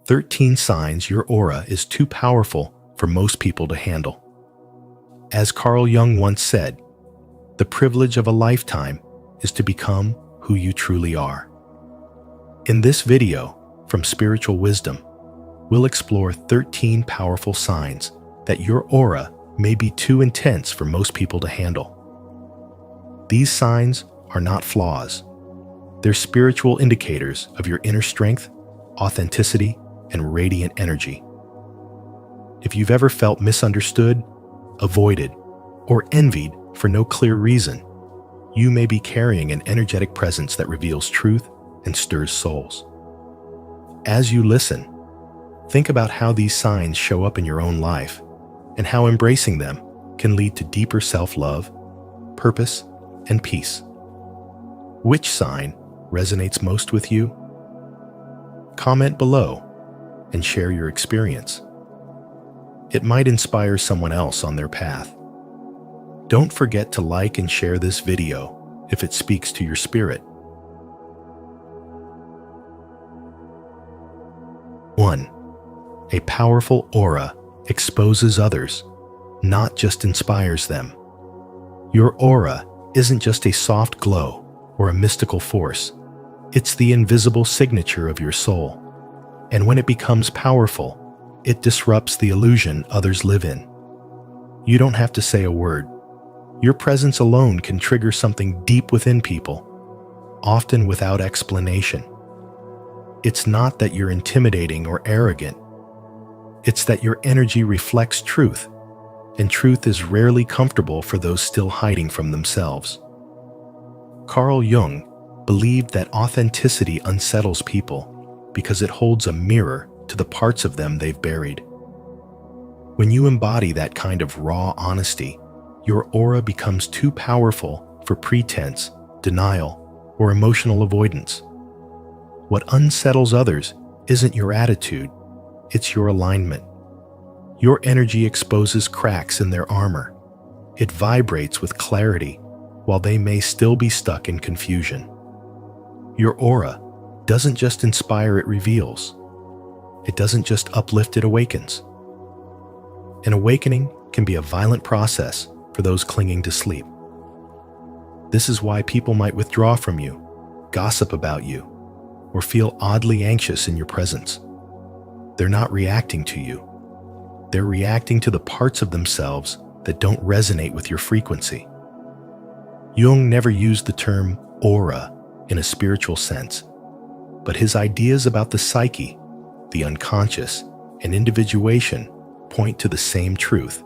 13 signs your aura is too powerful for most people to handle. As Carl Jung once said, the privilege of a lifetime is to become who you truly are. In this video, from Spiritual Wisdom, we'll explore 13 powerful signs that your aura may be too intense for most people to handle. These signs are not flaws. They're spiritual indicators of your inner strength, authenticity, and radiant energy. If you've ever felt misunderstood, avoided, or envied for no clear reason, you may be carrying an energetic presence that reveals truth and stirs souls. As you listen, think about how these signs show up in your own life and how embracing them can lead to deeper self-love, purpose, and peace. Which sign resonates most with you? Comment below and share your experience. It might inspire someone else on their path. Don't forget to like and share this video if it speaks to your spirit. 1. A powerful aura exposes others, not just inspires them. Your aura isn't just a soft glow or a mystical force. It's the invisible signature of your soul. And when it becomes powerful, it disrupts the illusion others live in. You don't have to say a word. Your presence alone can trigger something deep within people, often without explanation. It's not that you're intimidating or arrogant. It's that your energy reflects truth, and truth is rarely comfortable for those still hiding from themselves. Carl Jung believed that authenticity unsettles people because it holds a mirror to the parts of them they've buried. When you embody that kind of raw honesty, your aura becomes too powerful for pretense, denial, or emotional avoidance. What unsettles others isn't your attitude, it's your alignment. Your energy exposes cracks in their armor. It vibrates with clarity, while they may still be stuck in confusion. Your aura doesn't just inspire, it reveals. It doesn't just uplift, it awakens. An awakening can be a violent process for those clinging to sleep. This is why people might withdraw from you, gossip about you, or feel oddly anxious in your presence. They're not reacting to you. They're reacting to the parts of themselves that don't resonate with your frequency. Jung never used the term aura in a spiritual sense, but his ideas about the psyche, the unconscious, and individuation point to the same truth.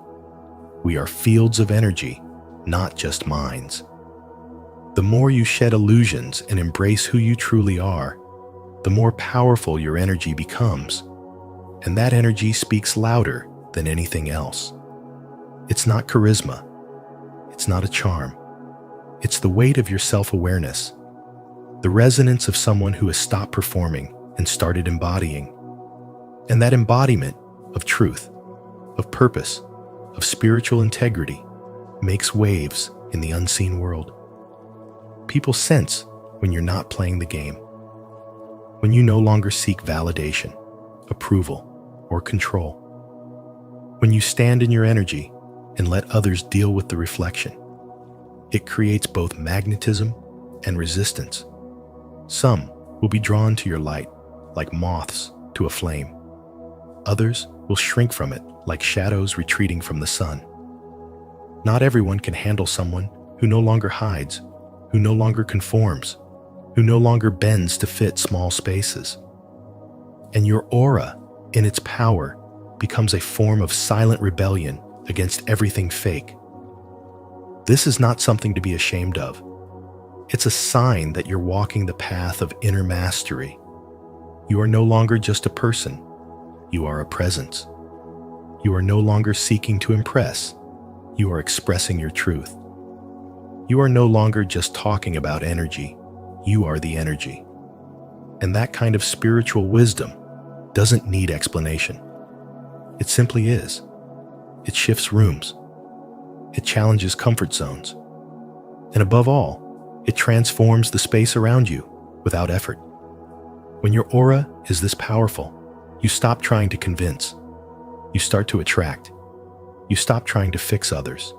We are fields of energy, not just minds. The more you shed illusions and embrace who you truly are, the more powerful your energy becomes, and that energy speaks louder than anything else. It's not charisma. It's not a charm. It's the weight of your self-awareness, the resonance of someone who has stopped performing and started embodying. And that embodiment of truth, of purpose, of spiritual integrity makes waves in the unseen world. People sense when you're not playing the game, when you no longer seek validation, approval, or control. When you stand in your energy and let others deal with the reflection, it creates both magnetism and resistance. Some will be drawn to your light like moths to a flame. Others will shrink from it like shadows retreating from the sun. Not everyone can handle someone who no longer hides, who no longer conforms, who no longer bends to fit small spaces. And your aura, in its power, becomes a form of silent rebellion against everything fake. This is not something to be ashamed of. It's a sign that you're walking the path of inner mastery. You are no longer just a person. You are a presence. You are no longer seeking to impress. You are expressing your truth. You are no longer just talking about energy. You are the energy. And that kind of spiritual wisdom doesn't need explanation. It simply is. It shifts rooms. It challenges comfort zones. And above all, it transforms the space around you without effort. When your aura is this powerful, You stop trying to convince. You start to attract. You stop trying to fix others.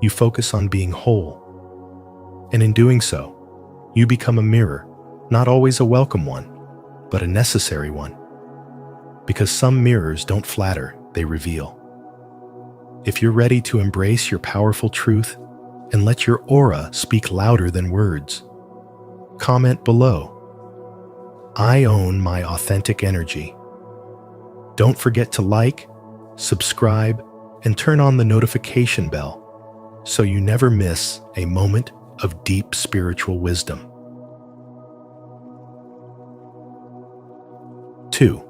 You focus on being whole. And in doing so, you become a mirror, not always a welcome one, but a necessary one. Because some mirrors don't flatter, they reveal. If you're ready to embrace your powerful truth and let your aura speak louder than words, comment below. I own my authentic energy. Don't forget to like, subscribe, and turn on the notification bell so you never miss a moment of deep spiritual wisdom. 2.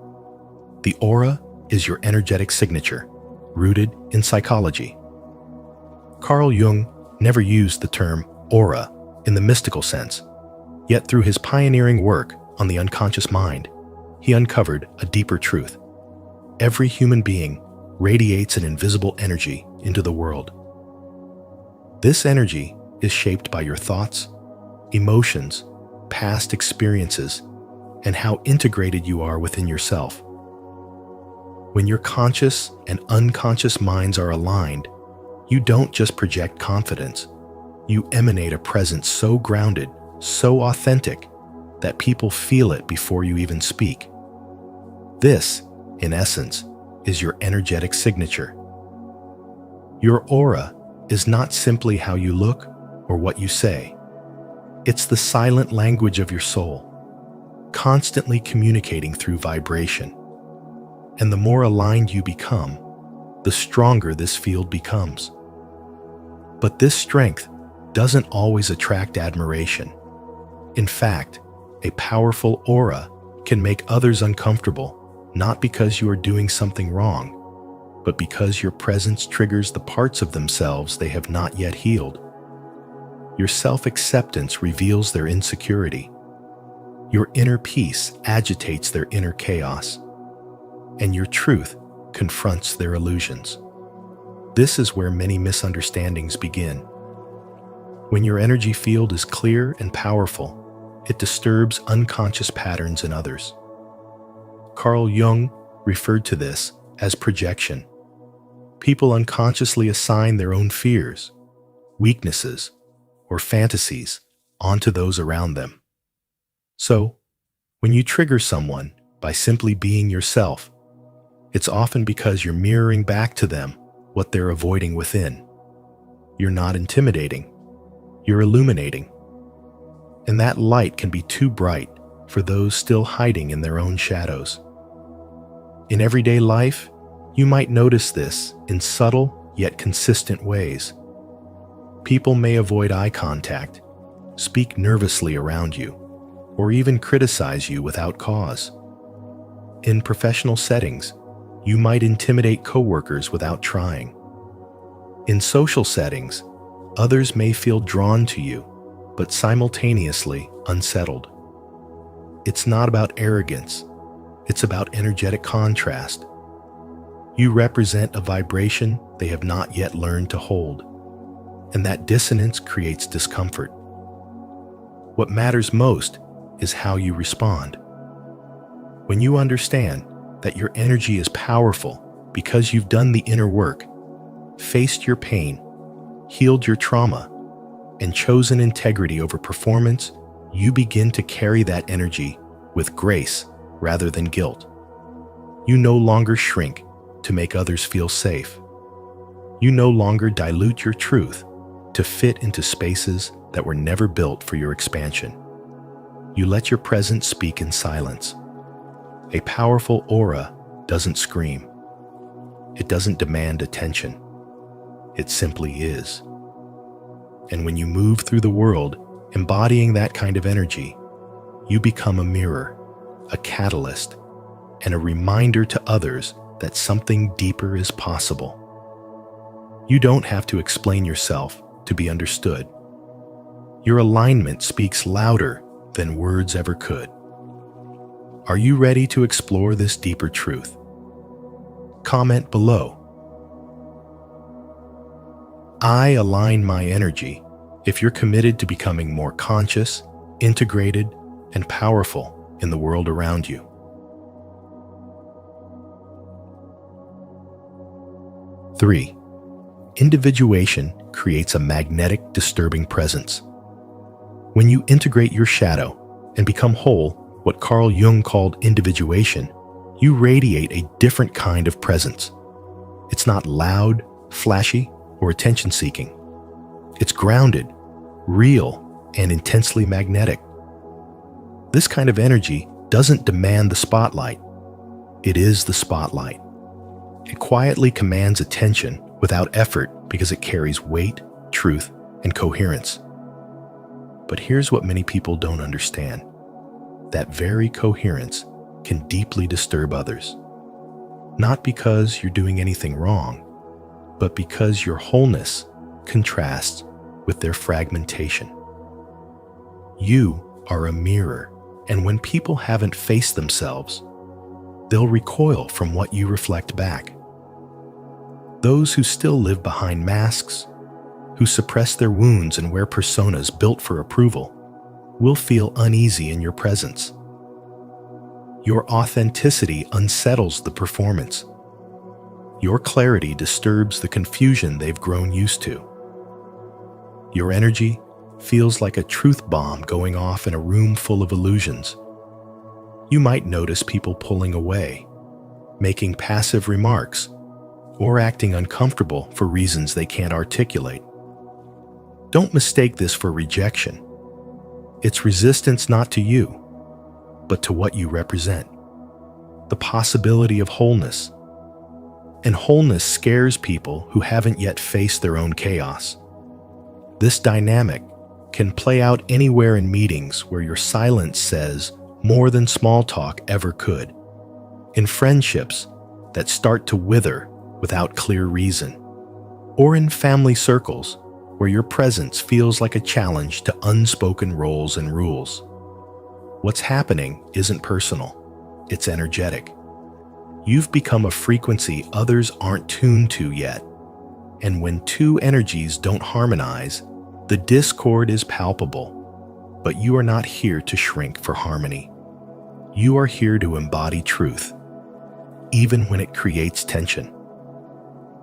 The aura is your energetic signature, rooted in psychology. Carl Jung never used the term aura in the mystical sense, yet through his pioneering work on the unconscious mind, he uncovered a deeper truth. Every human being radiates an invisible energy into the world. This energy is shaped by your thoughts, emotions, past experiences, and how integrated you are within yourself. When your conscious and unconscious minds are aligned, you don't just project confidence. You emanate a presence so grounded, so authentic, that people feel it before you even speak. This, in essence, is your energetic signature. Your aura is not simply how you look or what you say. It's the silent language of your soul, constantly communicating through vibration. And the more aligned you become, the stronger this field becomes. But this strength doesn't always attract admiration. In fact, a powerful aura can make others uncomfortable, not because you are doing something wrong, but because your presence triggers the parts of themselves they have not yet healed. Your self-acceptance reveals their insecurity. Your inner peace agitates their inner chaos, and your truth confronts their illusions. This is where many misunderstandings begin. When your energy field is clear and powerful, it disturbs unconscious patterns in others. Carl Jung referred to this as projection. People unconsciously assign their own fears, weaknesses, or fantasies onto those around them. So, when you trigger someone by simply being yourself, it's often because you're mirroring back to them what they're avoiding within. You're not intimidating, you're illuminating. And that light can be too bright for those still hiding in their own shadows. In everyday life, you might notice this in subtle yet consistent ways. People may avoid eye contact, speak nervously around you, or even criticize you without cause. In professional settings, you might intimidate coworkers without trying. In social settings, others may feel drawn to you, but simultaneously unsettled. It's not about arrogance, it's about energetic contrast. You represent a vibration they have not yet learned to hold, and that dissonance creates discomfort. What matters most is how you respond. When you understand that your energy is powerful because you've done the inner work, faced your pain, healed your trauma, and chosen integrity over performance, you begin to carry that energy with grace rather than guilt. You no longer shrink to make others feel safe. You no longer dilute your truth to fit into spaces that were never built for your expansion. You let your presence speak in silence. A powerful aura doesn't scream. It doesn't demand attention. It simply is. And when you move through the world embodying that kind of energy, you become a mirror, a catalyst, and a reminder to others that something deeper is possible. You don't have to explain yourself to be understood. Your alignment speaks louder than words ever could. Are you ready to explore this deeper truth? Comment below. I align my energy if you're committed to becoming more conscious, integrated, and powerful in the world around you. 3. Individuation creates a magnetic, disturbing presence. When you integrate your shadow and become whole, what Carl Jung called individuation, you radiate a different kind of presence. It's not loud, flashy, or attention-seeking. It's grounded, real, and intensely magnetic. This kind of energy doesn't demand the spotlight. It is the spotlight. It quietly commands attention without effort because it carries weight, truth, and coherence. But here's what many people don't understand. That very coherence can deeply disturb others. Not because you're doing anything wrong, but because your wholeness contrasts with their fragmentation. You are a mirror, and when people haven't faced themselves, they'll recoil from what you reflect back. Those who still live behind masks, who suppress their wounds and wear personas built for approval, will feel uneasy in your presence. Your authenticity unsettles the performance. Your clarity disturbs the confusion they've grown used to. Your energy feels like a truth bomb going off in a room full of illusions. You might notice people pulling away, making passive remarks, or acting uncomfortable for reasons they can't articulate. Don't mistake this for rejection. It's resistance not to you, but to what you represent. The possibility of wholeness. And wholeness scares people who haven't yet faced their own chaos. This dynamic can play out anywhere in meetings where your silence says more than small talk ever could. In friendships that start to wither without clear reason. Or in family circles where your presence feels like a challenge to unspoken roles and rules. What's happening isn't personal, it's energetic. You've become a frequency others aren't tuned to yet. And when two energies don't harmonize, the discord is palpable. But you are not here to shrink for harmony. You are here to embody truth, even when it creates tension.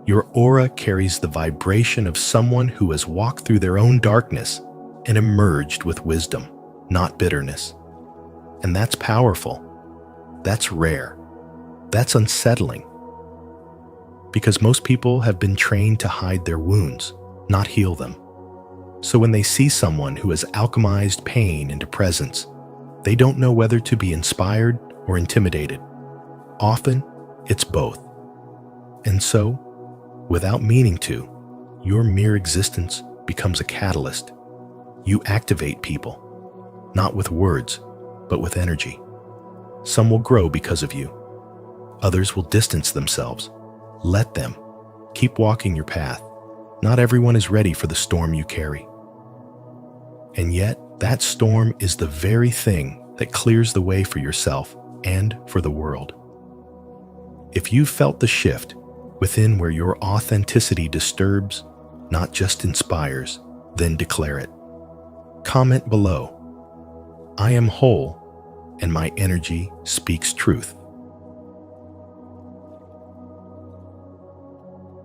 Your aura carries the vibration of someone who has walked through their own darkness and emerged with wisdom, not bitterness. And that's powerful. That's rare. That's unsettling. Because most people have been trained to hide their wounds, not heal them. So when they see someone who has alchemized pain into presence, they don't know whether to be inspired or intimidated. Often, it's both. And so, without meaning to, your mere existence becomes a catalyst. You activate people, not with words, but with energy. Some will grow because of you. Others will distance themselves. Let them. Keep walking your path. Not everyone is ready for the storm you carry. And yet, that storm is the very thing that clears the way for yourself and for the world. If you've felt the shift within where your authenticity disturbs, not just inspires, then declare it. Comment below. I am whole, and my energy speaks truth.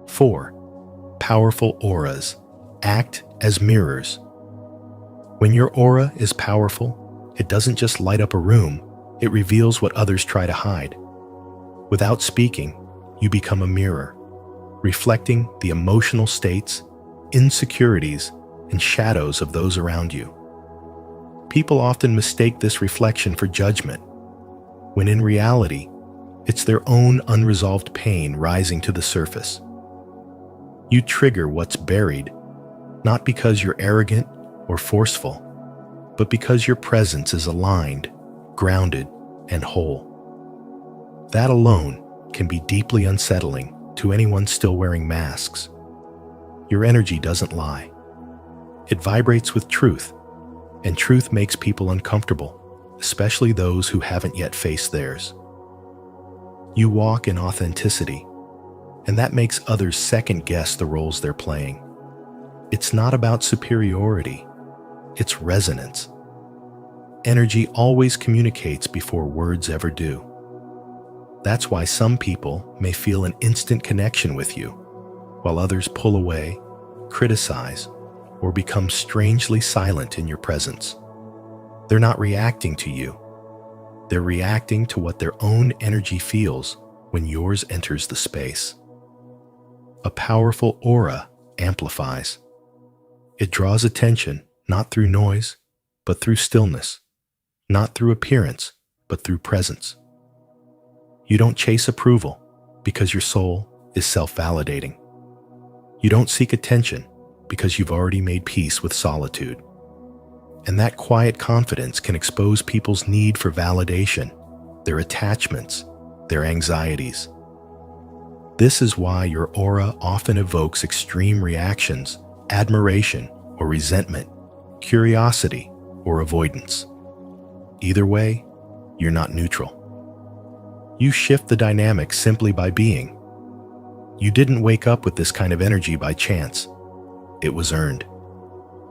4. Powerful auras act as mirrors. When your aura is powerful, it doesn't just light up a room, it reveals what others try to hide. Without speaking, you become a mirror, reflecting the emotional states, insecurities, and shadows of those around you. People often mistake this reflection for judgment, when in reality, it's their own unresolved pain rising to the surface. You trigger what's buried, not because you're arrogant or forceful, but because your presence is aligned, grounded, and whole. That alone can be deeply unsettling to anyone still wearing masks. Your energy doesn't lie. It vibrates with truth, and truth makes people uncomfortable, especially those who haven't yet faced theirs. You walk in authenticity, and that makes others second-guess the roles they're playing. It's not about superiority, it's resonance. Energy always communicates before words ever do. That's why some people may feel an instant connection with you, while others pull away, criticize, or become strangely silent in your presence. They're not reacting to you. They're reacting to what their own energy feels when yours enters the space. A powerful aura amplifies. It draws attention not through noise, but through stillness, not through appearance, but through presence. You don't chase approval because your soul is self-validating. You don't seek attention because you've already made peace with solitude. And that quiet confidence can expose people's need for validation, their attachments, their anxieties. This is why your aura often evokes extreme reactions, admiration or resentment, curiosity or avoidance. Either way, you're not neutral. You shift the dynamic simply by being. You didn't wake up with this kind of energy by chance. It was earned.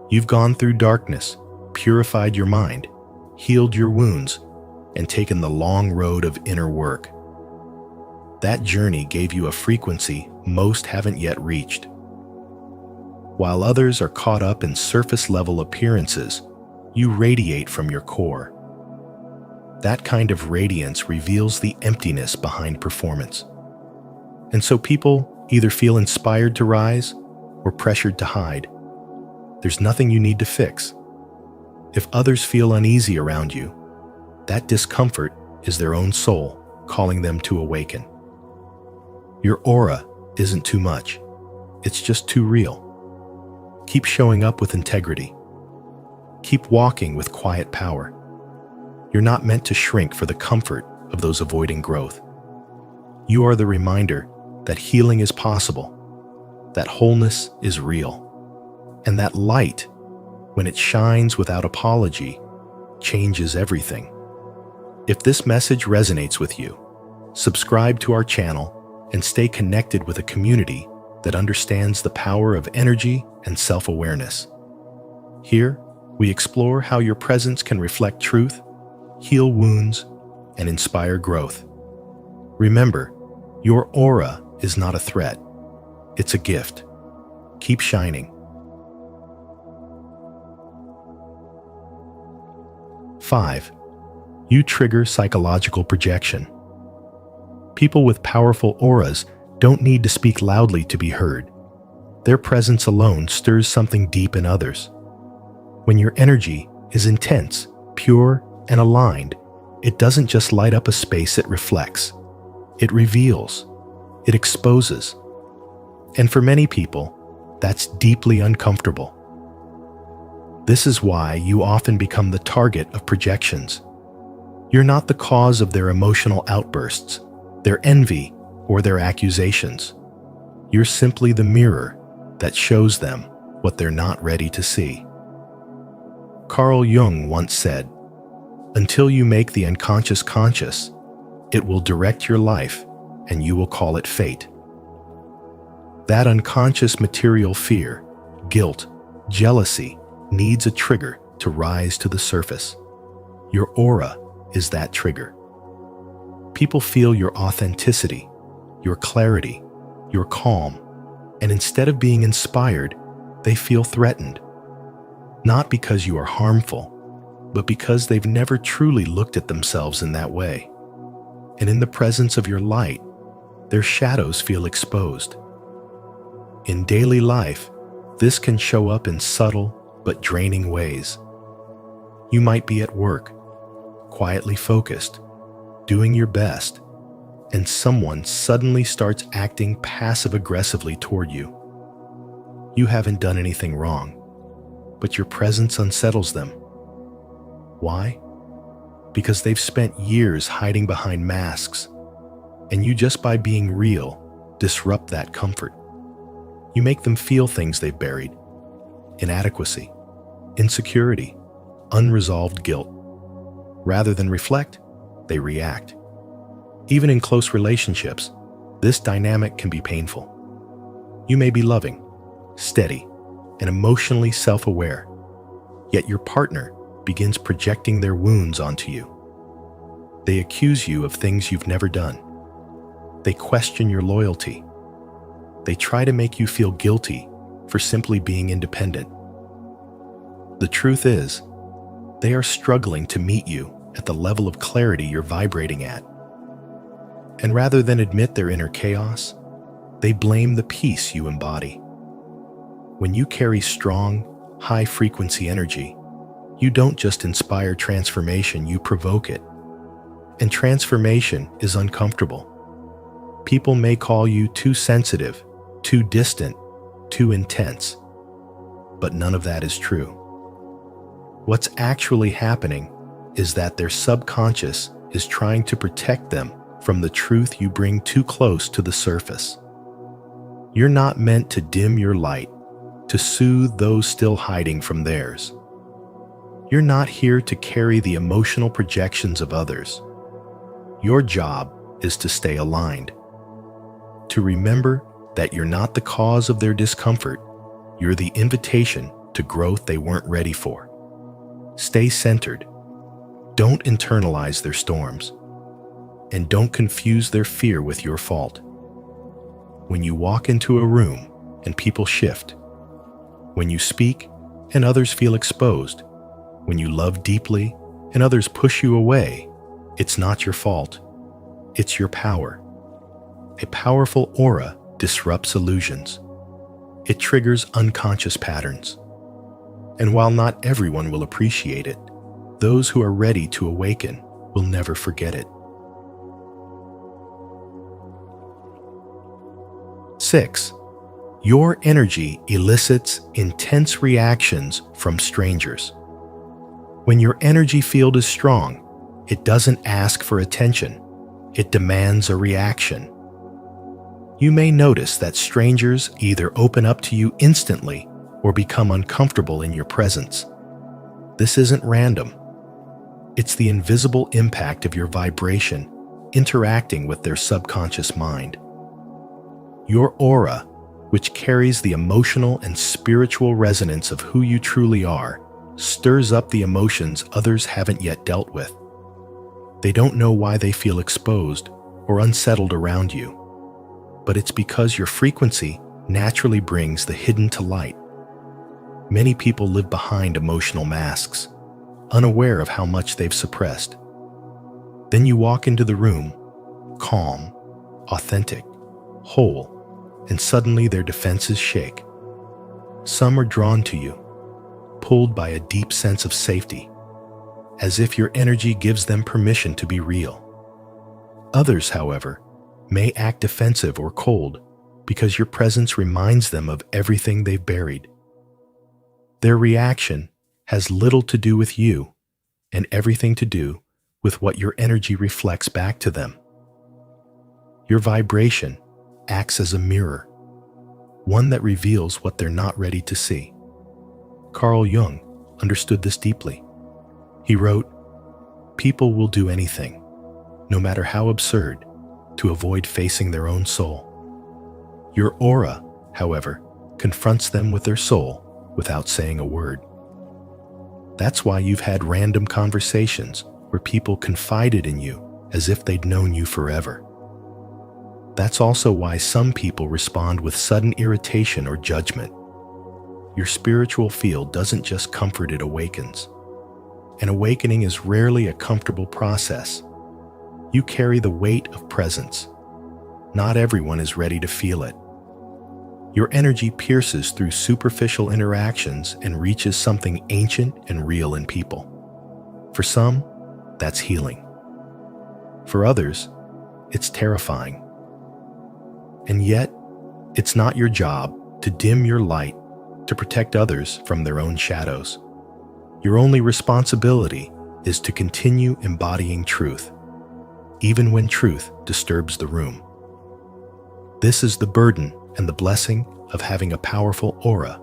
You've gone through darkness, purified your mind, healed your wounds, and taken the long road of inner work. That journey gave you a frequency most haven't yet reached. While others are caught up in surface-level appearances, you radiate from your core. That kind of radiance reveals the emptiness behind performance. And so people either feel inspired to rise or pressured to hide. There's nothing you need to fix. If others feel uneasy around you, that discomfort is their own soul calling them to awaken. Your aura isn't too much. It's just too real. Keep showing up with integrity. Keep walking with quiet power. You're not meant to shrink for the comfort of those avoiding growth. You are the reminder that healing is possible, that wholeness is real, and that light, when it shines without apology, changes everything. If this message resonates with you, subscribe to our channel and stay connected with a community that understands the power of energy and self-awareness. Here, we explore how your presence can reflect truth, heal wounds, and inspire growth. Remember, your aura is not a threat. It's a gift. Keep shining. 5. You trigger psychological projection. People with powerful auras don't need to speak loudly to be heard. Their presence alone stirs something deep in others. When your energy is intense, pure, and aligned, it doesn't just light up a space it reflects. It reveals. It exposes. And for many people, that's deeply uncomfortable. This is why you often become the target of projections. You're not the cause of their emotional outbursts, their envy, or their accusations. You're simply the mirror that shows them what they're not ready to see. Carl Jung once said, "Until you make the unconscious conscious, it will direct your life and you will call it fate." That unconscious material fear, guilt, jealousy needs a trigger to rise to the surface. Your aura is that trigger. People feel your authenticity, your clarity, your calm, and instead of being inspired, they feel threatened. Not because you are harmful, but because they've never truly looked at themselves in that way. And in the presence of your light, their shadows feel exposed. In daily life, this can show up in subtle but draining ways. You might be at work, quietly focused, doing your best, and someone suddenly starts acting passive-aggressively toward you. You haven't done anything wrong, but your presence unsettles them. Why? Because they've spent years hiding behind masks, and you just by being real disrupt that comfort. You make them feel things they've buried: inadequacy, insecurity, unresolved guilt. Rather than reflect, they react. Even in close relationships, this dynamic can be painful. You may be loving, steady, and emotionally self-aware, yet your partner begins projecting their wounds onto you. They accuse you of things you've never done. They question your loyalty. They try to make you feel guilty for simply being independent. The truth is, they are struggling to meet you at the level of clarity you're vibrating at. And rather than admit their inner chaos, they blame the peace you embody. When you carry strong, high-frequency energy, you don't just inspire transformation, you provoke it. And transformation is uncomfortable. People may call you too sensitive, too distant, too intense. But none of that is true. What's actually happening is that their subconscious is trying to protect them from the truth you bring too close to the surface. You're not meant to dim your light, to soothe those still hiding from theirs. You're not here to carry the emotional projections of others. Your job is to stay aligned, to remember that you're not the cause of their discomfort, you're the invitation to growth they weren't ready for. Stay centered. Don't internalize their storms, and don't confuse their fear with your fault. When you walk into a room and people shift, when you speak and others feel exposed, when you love deeply and others push you away, it's not your fault. It's your power. A powerful aura disrupts illusions. It triggers unconscious patterns. And while not everyone will appreciate it, those who are ready to awaken will never forget it. 6. Your energy elicits intense reactions from strangers. When your energy field is strong, it doesn't ask for attention. It demands a reaction. You may notice that strangers either open up to you instantly or become uncomfortable in your presence. This isn't random. It's the invisible impact of your vibration interacting with their subconscious mind. Your aura, which carries the emotional and spiritual resonance of who you truly are, stirs up the emotions others haven't yet dealt with. They don't know why they feel exposed or unsettled around you, but it's because your frequency naturally brings the hidden to light. Many people live behind emotional masks, unaware of how much they've suppressed. Then you walk into the room, calm, authentic, whole, and suddenly their defenses shake. Some are drawn to you, pulled by a deep sense of safety, as if your energy gives them permission to be real. Others, however, may act defensive or cold because your presence reminds them of everything they've buried. Their reaction has little to do with you and everything to do with what your energy reflects back to them. Your vibration acts as a mirror, one that reveals what they're not ready to see. Carl Jung understood this deeply. He wrote, "People will do anything, no matter how absurd, to avoid facing their own soul. Your aura, however, confronts them with their soul without saying a word." That's why you've had random conversations where people confided in you as if they'd known you forever. That's also why some people respond with sudden irritation or judgment. Your spiritual field doesn't just comfort, it awakens. An awakening is rarely a comfortable process. You carry the weight of presence. Not everyone is ready to feel it. Your energy pierces through superficial interactions and reaches something ancient and real in people. For some, that's healing. For others, it's terrifying. And yet, it's not your job to dim your light to protect others from their own shadows. Your only responsibility is to continue embodying truth, even when truth disturbs the room. This is the burden and the blessing of having a powerful aura.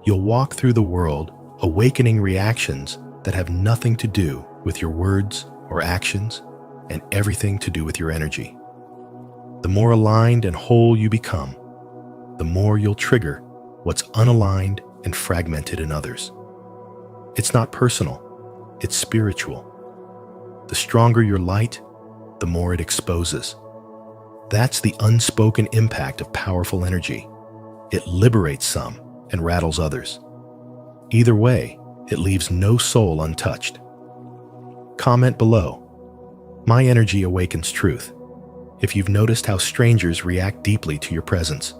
You'll walk through the world awakening reactions that have nothing to do with your words or actions and everything to do with your energy. The more aligned and whole you become, the more you'll trigger what's unaligned and fragmented in others. It's not personal, it's spiritual. The stronger your light, the more it exposes. That's the unspoken impact of powerful energy. It liberates some and rattles others. Either way, it leaves no soul untouched. Comment below. My energy awakens truth. If you've noticed how strangers react deeply to your presence.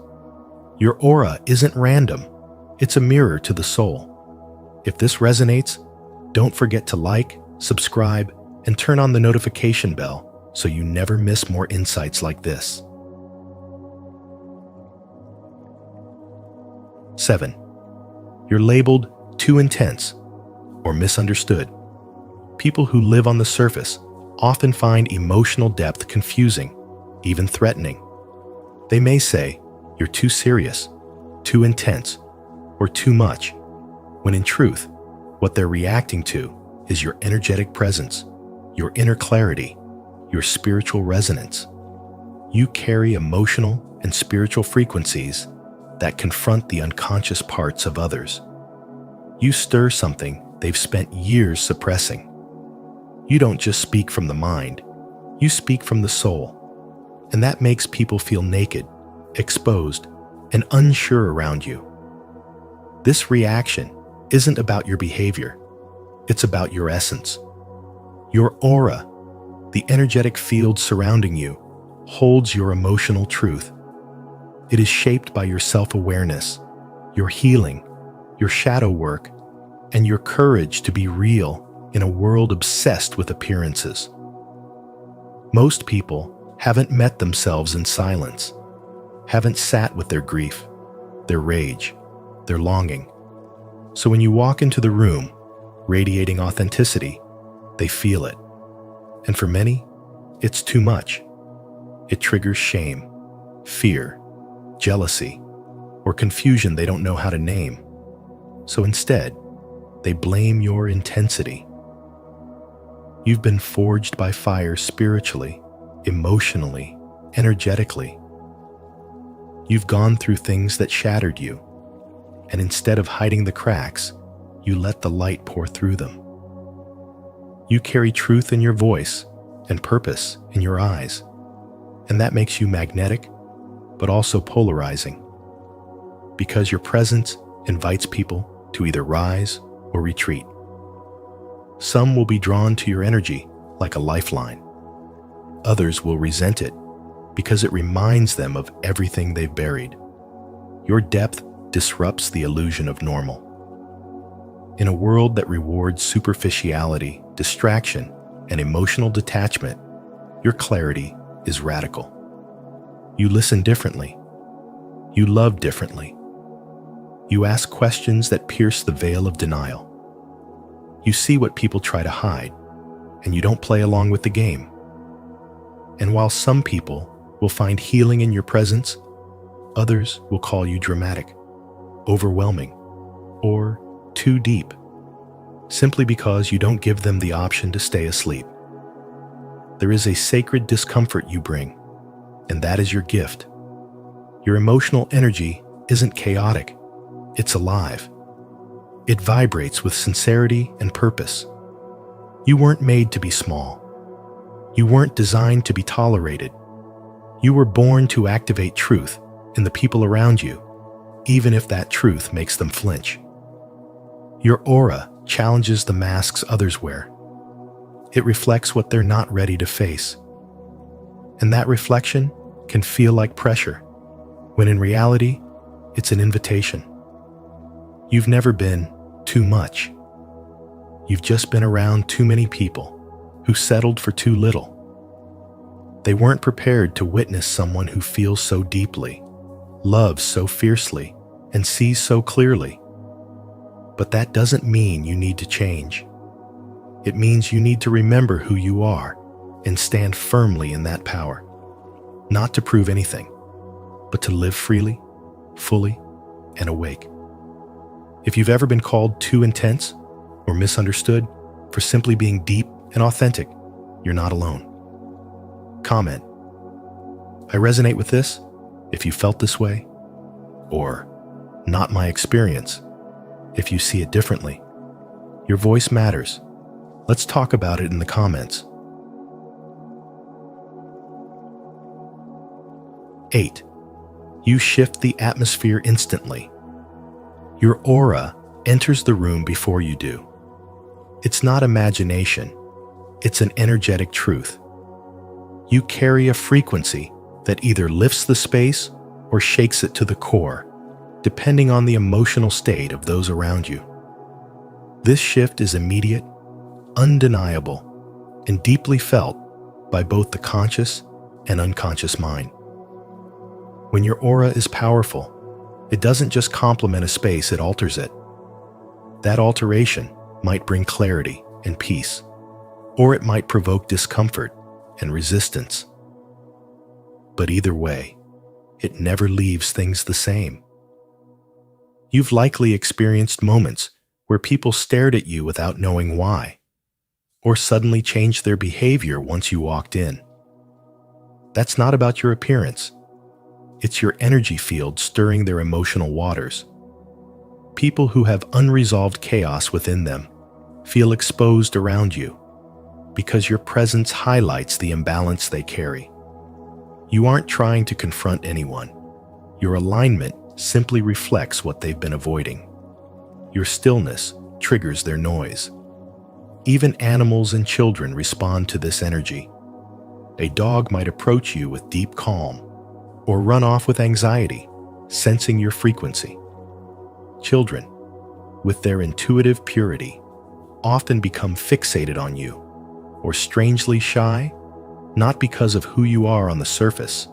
Your aura isn't random. It's a mirror to the soul. If this resonates, don't forget to like, subscribe, and turn on the notification bell so you never miss more insights like this. 7. You're labeled too intense or misunderstood. People who live on the surface often find emotional depth confusing, even threatening. They may say, "You're too serious, too intense, or too much," when in truth, what they're reacting to is your energetic presence, your inner clarity, your spiritual resonance. You carry emotional and spiritual frequencies that confront the unconscious parts of others. You stir something they've spent years suppressing. You don't just speak from the mind, you speak from the soul, and that makes people feel naked, exposed, and unsure around you. This reaction isn't about your behavior, it's about your essence. Your aura, the energetic field surrounding you, holds your emotional truth. It is shaped by your self-awareness, your healing, your shadow work, and your courage to be real in a world obsessed with appearances. Most people haven't met themselves in silence, haven't sat with their grief, their rage, their longing. So when you walk into the room, radiating authenticity, they feel it. And for many, it's too much. It triggers shame, fear, jealousy, or confusion they don't know how to name. So instead, they blame your intensity. You've been forged by fire spiritually, emotionally, energetically. You've gone through things that shattered you, and instead of hiding the cracks, you let the light pour through them. You carry truth in your voice and purpose in your eyes, and that makes you magnetic, but also polarizing, because your presence invites people to either rise or retreat. Some will be drawn to your energy like a lifeline. Others will resent it because it reminds them of everything they've buried. Your depth disrupts the illusion of normal. In a world that rewards superficiality, distraction, and emotional detachment, your clarity is radical. You listen differently. You love differently. You ask questions that pierce the veil of denial. You see what people try to hide, and you don't play along with the game. And while some people will find healing in your presence, others will call you dramatic, overwhelming, or too deep, simply because you don't give them the option to stay asleep. There is a sacred discomfort you bring, and that is your gift. Your emotional energy isn't chaotic, it's alive. It vibrates with sincerity and purpose. You weren't made to be small. You weren't designed to be tolerated. You were born to activate truth in the people around you, even if that truth makes them flinch. Your aura challenges the masks others wear. It reflects what they're not ready to face. And that reflection can feel like pressure, when in reality, it's an invitation. You've never been too much. You've just been around too many people who settled for too little. They weren't prepared to witness someone who feels so deeply, loves so fiercely, and sees so clearly. But that doesn't mean you need to change. It means you need to remember who you are and stand firmly in that power. Not to prove anything, but to live freely, fully, and awake. If you've ever been called too intense or misunderstood for simply being deep and authentic, you're not alone. Comment, "I resonate with this," if you felt this way, or "Not my experience," if you see it differently. Your voice matters. Let's talk about it in the comments. 8. You shift the atmosphere instantly. Your aura enters the room before you do. It's not imagination, it's an energetic truth. You carry a frequency that either lifts the space or shakes it to the core, depending on the emotional state of those around you. This shift is immediate, undeniable, and deeply felt by both the conscious and unconscious mind. When your aura is powerful, it doesn't just complement a space, it alters it. That alteration might bring clarity and peace, or it might provoke discomfort and resistance. But either way, it never leaves things the same. You've likely experienced moments where people stared at you without knowing why, or suddenly changed their behavior once you walked in. That's not about your appearance. It's your energy field stirring their emotional waters. People who have unresolved chaos within them feel exposed around you because your presence highlights the imbalance they carry. You aren't trying to confront anyone. Your alignment simply reflects what they've been avoiding. Your stillness triggers their noise. Even animals and children respond to this energy. A dog might approach you with deep calm or run off with anxiety, sensing your frequency. Children, with their intuitive purity, often become fixated on you or strangely shy, not because of who you are on the surface,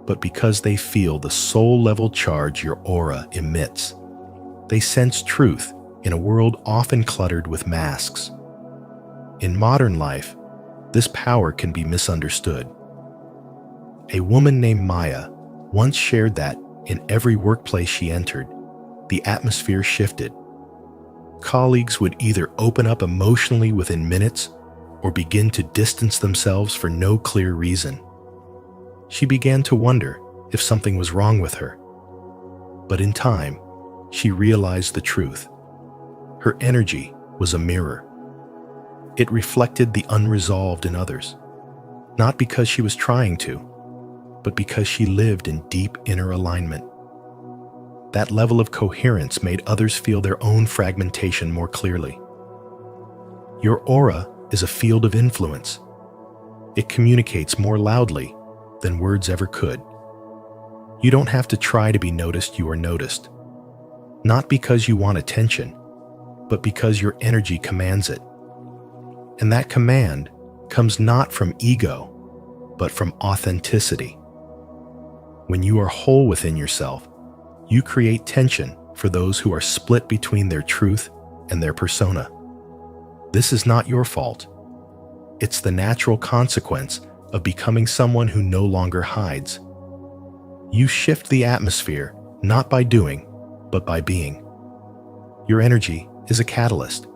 but because they feel the soul-level charge your aura emits. They sense truth in a world often cluttered with masks. In modern life, this power can be misunderstood. A woman named Maya once shared that in every workplace she entered, the atmosphere shifted. Colleagues would either open up emotionally within minutes or begin to distance themselves for no clear reason. She began to wonder if something was wrong with her. But in time, she realized the truth. Her energy was a mirror. It reflected the unresolved in others, not because she was trying to, but because she lived in deep inner alignment. That level of coherence made others feel their own fragmentation more clearly. Your aura is a field of influence. It communicates more loudly than words ever could. You don't have to try to be noticed, you are noticed. Not because you want attention, but because your energy commands it. And that command comes not from ego, but from authenticity. When you are whole within yourself, you create tension for those who are split between their truth and their persona. This is not your fault. It's the natural consequence of becoming someone who no longer hides. You shift the atmosphere not by doing, but by being. Your energy is a catalyst.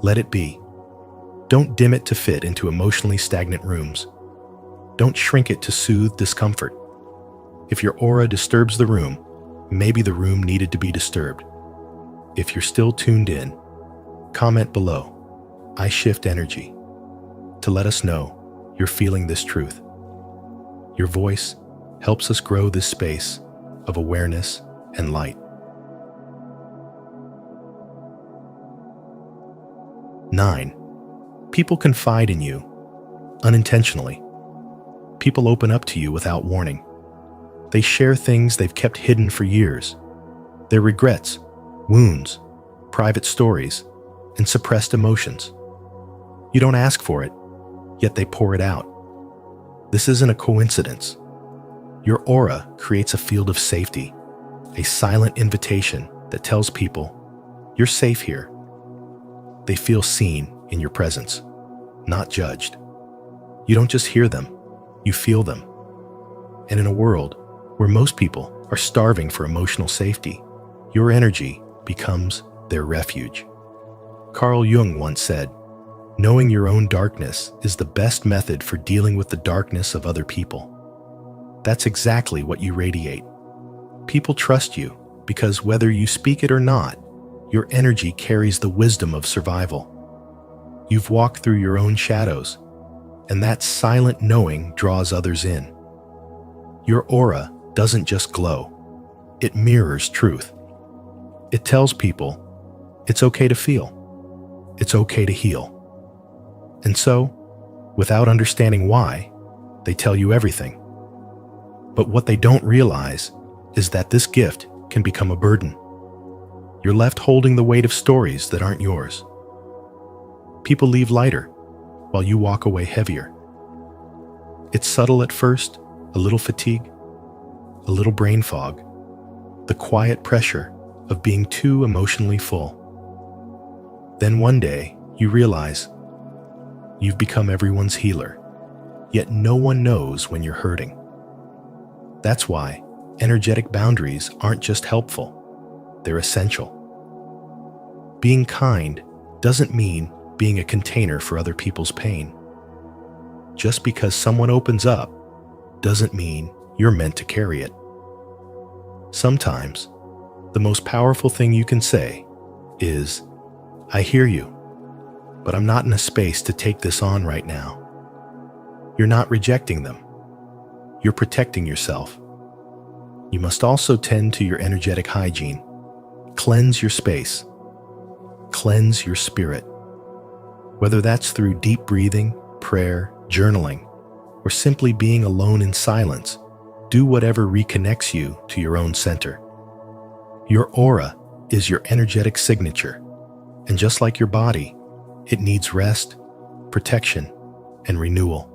Let it be. Don't dim it to fit into emotionally stagnant rooms. Don't shrink it to soothe discomfort. If your aura disturbs the room, maybe the room needed to be disturbed. If you're still tuned in, comment below, "I shift energy," to let us know you're feeling this truth. Your voice helps us grow this space of awareness and light. 9. People confide in you unintentionally. People open up to you without warning. They share things they've kept hidden for years. Their regrets, wounds, private stories, and suppressed emotions. You don't ask for it, yet they pour it out. This isn't a coincidence. Your aura creates a field of safety, a silent invitation that tells people, you're safe here. They feel seen in your presence, not judged. You don't just hear them, you feel them. And in a world where most people are starving for emotional safety, your energy becomes their refuge. Carl Jung once said, "Knowing your own darkness is the best method for dealing with the darkness of other people." That's exactly what you radiate. People trust you because whether you speak it or not, your energy carries the wisdom of survival. You've walked through your own shadows, and that silent knowing draws others in. Your aura doesn't just glow, it mirrors truth. It tells people it's okay to feel, it's okay to heal. And so, without understanding why, they tell you everything. But what they don't realize is that this gift can become a burden. You're left holding the weight of stories that aren't yours. People leave lighter, while you walk away heavier. It's subtle at first, a little fatigue, a little brain fog, the quiet pressure of being too emotionally full. Then one day, you realize you've become everyone's healer, yet no one knows when you're hurting. That's why energetic boundaries aren't just helpful, they're essential. Being kind doesn't mean being a container for other people's pain. Just because someone opens up doesn't mean you're meant to carry it. Sometimes, the most powerful thing you can say is, "I hear you, but I'm not in a space to take this on right now." You're not rejecting them. You're protecting yourself. You must also tend to your energetic hygiene. Cleanse your space. Cleanse your spirit. Whether that's through deep breathing, prayer, journaling, or simply being alone in silence, do whatever reconnects you to your own center. Your aura is your energetic signature, and just like your body, it needs rest, protection, and renewal.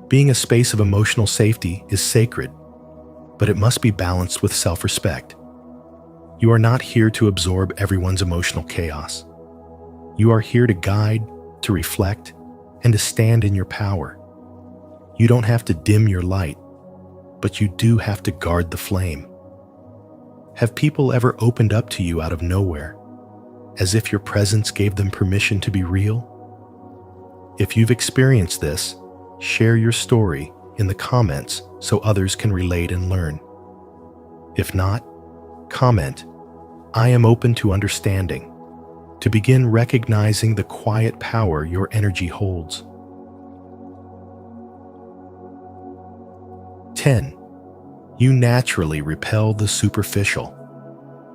Being a space of emotional safety is sacred, but it must be balanced with self-respect. You are not here to absorb everyone's emotional chaos. You are here to guide, to reflect, and to stand in your power. You don't have to dim your light, but you do have to guard the flame. Have people ever opened up to you out of nowhere, as if your presence gave them permission to be real? If you've experienced this, share your story in the comments so others can relate and learn. If not, comment, "I am open to understanding," to begin recognizing the quiet power your energy holds. 10. You naturally repel the superficial.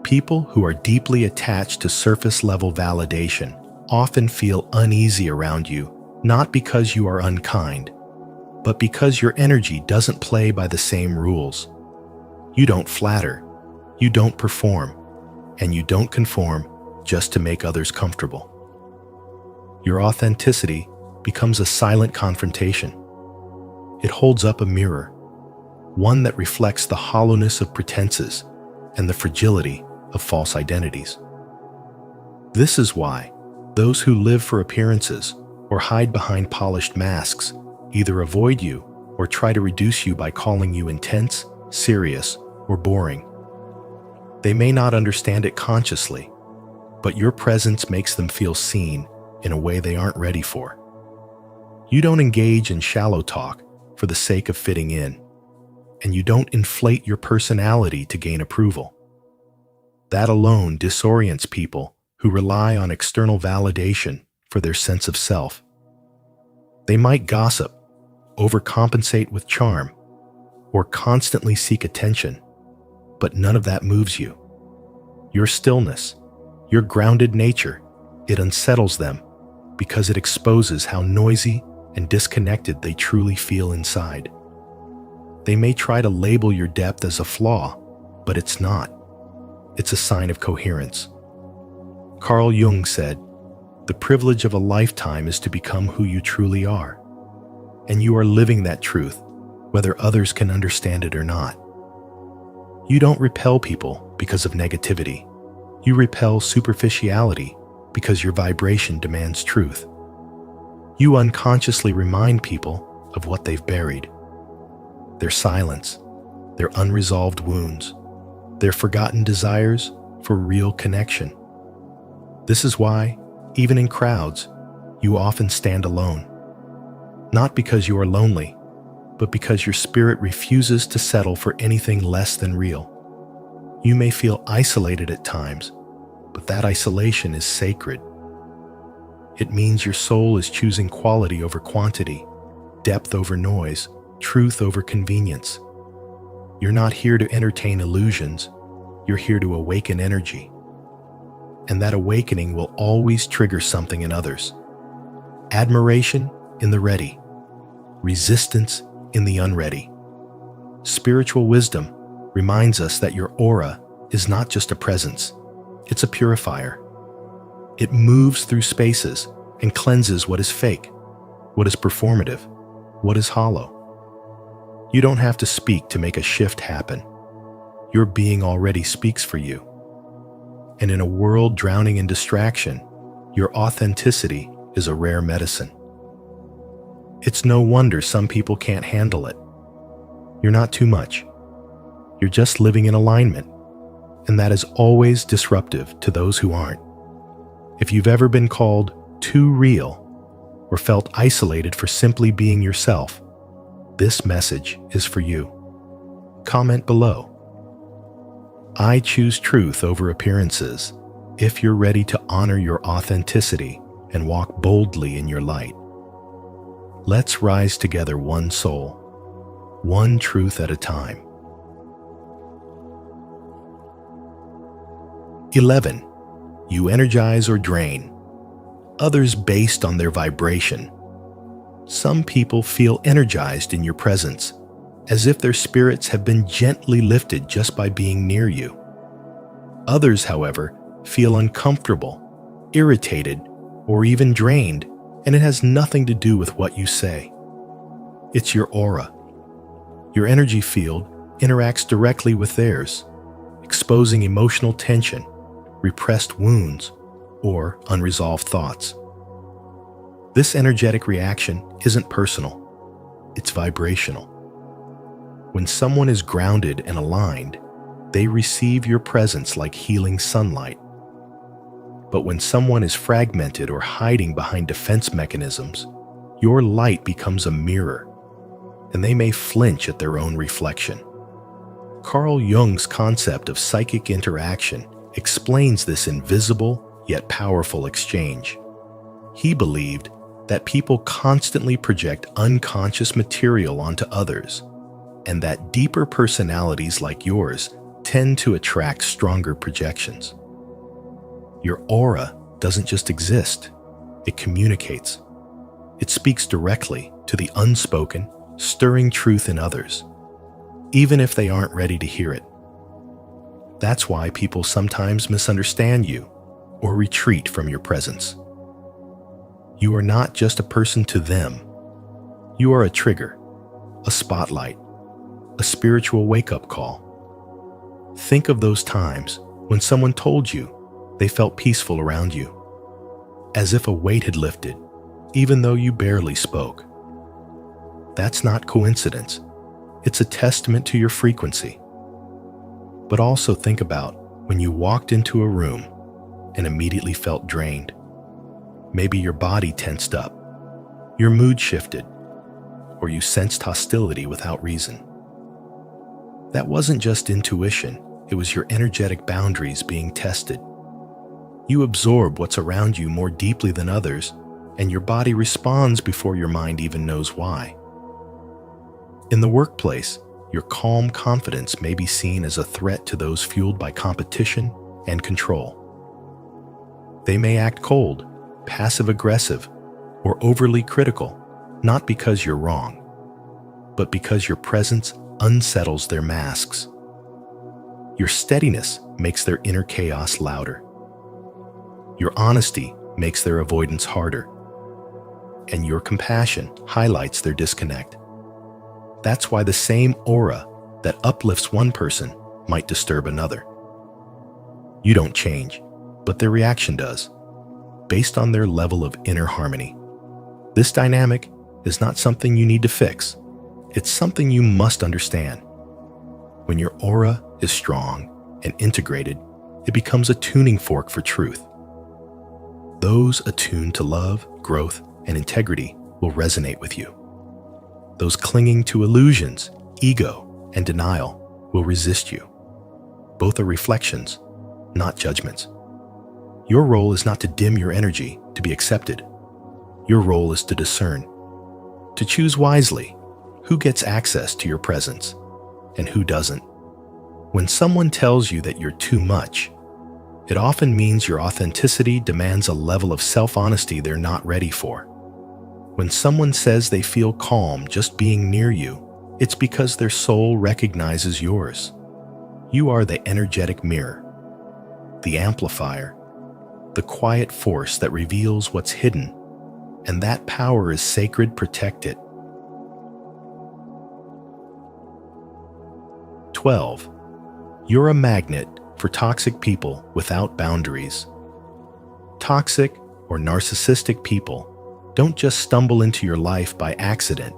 People who are deeply attached to surface-level validation often feel uneasy around you, not because you are unkind, but because your energy doesn't play by the same rules. You don't flatter, you don't perform, and you don't conform just to make others comfortable. Your authenticity becomes a silent confrontation. It holds up a mirror, one that reflects the hollowness of pretenses and the fragility of false identities. This is why those who live for appearances or hide behind polished masks either avoid you or try to reduce you by calling you intense, serious, or boring. They may not understand it consciously, but your presence makes them feel seen in a way they aren't ready for. You don't engage in shallow talk for the sake of fitting in, and you don't inflate your personality to gain approval. That alone disorients people who rely on external validation for their sense of self. They might gossip, overcompensate with charm, or constantly seek attention, but none of that moves you. Your stillness, your grounded nature, it unsettles them because it exposes how noisy and disconnected they truly feel inside. They may try to label your depth as a flaw, but it's not. It's a sign of coherence. Carl Jung said, "The privilege of a lifetime is to become who you truly are." And you are living that truth, whether others can understand it or not. You don't repel people because of negativity. You repel superficiality because your vibration demands truth. You unconsciously remind people of what they've buried. Their silence, their unresolved wounds, their forgotten desires for real connection. This is why, even in crowds, you often stand alone. Not because you are lonely, but because your spirit refuses to settle for anything less than real. You may feel isolated at times, but that isolation is sacred. It means your soul is choosing quality over quantity, depth over noise, truth over convenience. You're not here to entertain illusions. You're here to awaken energy. And that awakening will always trigger something in others. Admiration in the ready. Resistance in the unready. Spiritual wisdom reminds us that your aura is not just a presence. It's a purifier. It moves through spaces and cleanses what is fake, what is performative, what is hollow. You don't have to speak to make a shift happen. Your being already speaks for you. And in a world drowning in distraction, your authenticity is a rare medicine. It's no wonder some people can't handle it. You're not too much. You're just living in alignment, and that is always disruptive to those who aren't. If you've ever been called too real or felt isolated for simply being yourself, this message is for you. Comment below. I choose truth over appearances if you're ready to honor your authenticity and walk boldly in your light. Let's rise together, one soul, one truth at a time. 11. You energize or drain others based on their vibration. Some people feel energized in your presence, as if their spirits have been gently lifted just by being near you. Others, however, feel uncomfortable, irritated, or even drained, and it has nothing to do with what you say. It's your aura. Your energy field interacts directly with theirs, exposing emotional tension, repressed wounds, or unresolved thoughts. This energetic reaction isn't personal, it's vibrational. When someone is grounded and aligned, they receive your presence like healing sunlight. But when someone is fragmented or hiding behind defense mechanisms, your light becomes a mirror, and they may flinch at their own reflection. Carl Jung's concept of psychic interaction explains this invisible yet powerful exchange. He believed that people constantly project unconscious material onto others, and that deeper personalities like yours tend to attract stronger projections. Your aura doesn't just exist, it communicates. It speaks directly to the unspoken, stirring truth in others, even if they aren't ready to hear it. That's why people sometimes misunderstand you or retreat from your presence. You are not just a person to them. You are a trigger, a spotlight, a spiritual wake-up call. Think of those times when someone told you they felt peaceful around you, as if a weight had lifted, even though you barely spoke. That's not coincidence. It's a testament to your frequency. But also think about when you walked into a room and immediately felt drained. Maybe your body tensed up, your mood shifted, or you sensed hostility without reason. That wasn't just intuition, it was your energetic boundaries being tested. You absorb what's around you more deeply than others, and your body responds before your mind even knows why. In the workplace, your calm confidence may be seen as a threat to those fueled by competition and control. They may act cold, passive-aggressive, or overly critical, not because you're wrong, but because your presence unsettles their masks. Your steadiness makes their inner chaos louder. Your honesty makes their avoidance harder. And your compassion highlights their disconnect. That's why the same aura that uplifts one person might disturb another. You don't change, but their reaction does, based on their level of inner harmony. This dynamic is not something you need to fix. It's something you must understand. When your aura is strong and integrated, it becomes a tuning fork for truth. Those attuned to love, growth, and integrity will resonate with you. Those clinging to illusions, ego, and denial will resist you. Both are reflections, not judgments. Your role is not to dim your energy to be accepted. Your role is to discern, to choose wisely who gets access to your presence, and who doesn't. When someone tells you that you're too much, it often means your authenticity demands a level of self-honesty they're not ready for. When someone says they feel calm just being near you, it's because their soul recognizes yours. You are the energetic mirror, the amplifier, the quiet force that reveals what's hidden, and that power is sacred. Protect it. 12. You're a magnet for toxic people without boundaries. Toxic or narcissistic people don't just stumble into your life by accident.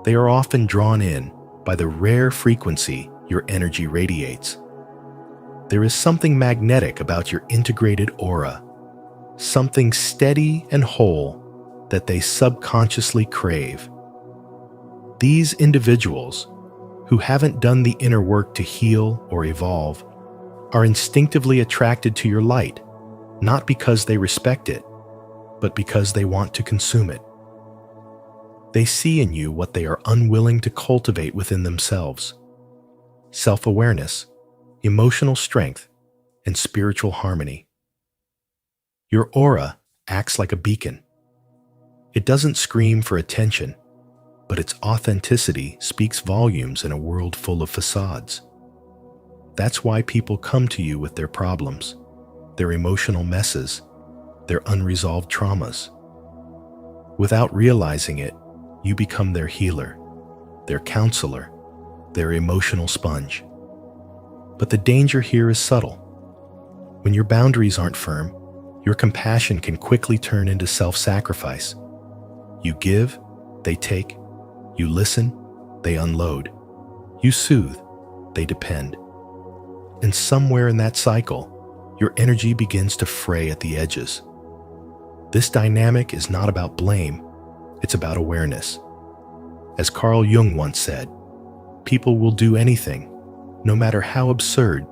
They are often drawn in by the rare frequency your energy radiates. There is something magnetic about your integrated aura, something steady and whole that they subconsciously crave. These individuals, who haven't done the inner work to heal or evolve, are instinctively attracted to your light, not because they respect it, but because they want to consume it. They see in you what they are unwilling to cultivate within themselves: self-awareness, emotional strength, and spiritual harmony. Your aura acts like a beacon. It doesn't scream for attention, but its authenticity speaks volumes in a world full of facades. That's why people come to you with their problems, their emotional messes, their unresolved traumas. Without realizing it, you become their healer, their counselor, their emotional sponge. But the danger here is subtle. When your boundaries aren't firm, your compassion can quickly turn into self-sacrifice. You give, they take. You listen, they unload. You soothe, they depend. And somewhere in that cycle, your energy begins to fray at the edges. This dynamic is not about blame, it's about awareness. As Carl Jung once said, people will do anything, no matter how absurd,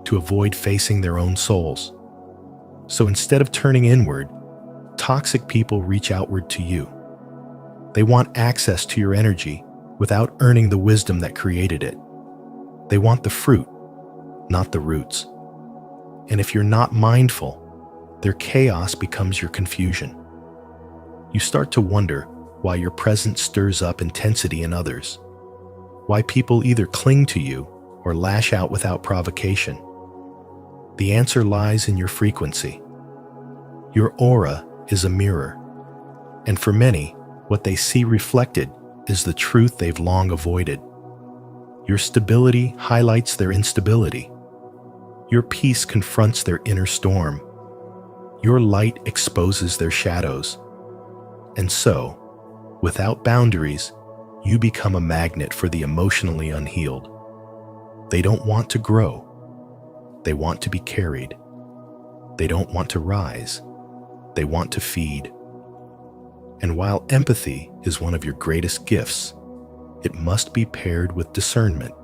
to avoid facing their own souls. So instead of turning inward, toxic people reach outward to you. They want access to your energy without earning the wisdom that created it. They want the fruit, not the roots. And if you're not mindful, their chaos becomes your confusion. You start to wonder why your presence stirs up intensity in others, why people either cling to you or lash out without provocation. The answer lies in your frequency. Your aura is a mirror, and for many, what they see reflected is the truth they've long avoided. Your stability highlights their instability. Your peace confronts their inner storm. Your light exposes their shadows. And so, without boundaries, you become a magnet for the emotionally unhealed. They don't want to grow. They want to be carried. They don't want to rise. They want to feed. And while empathy is one of your greatest gifts, it must be paired with discernment.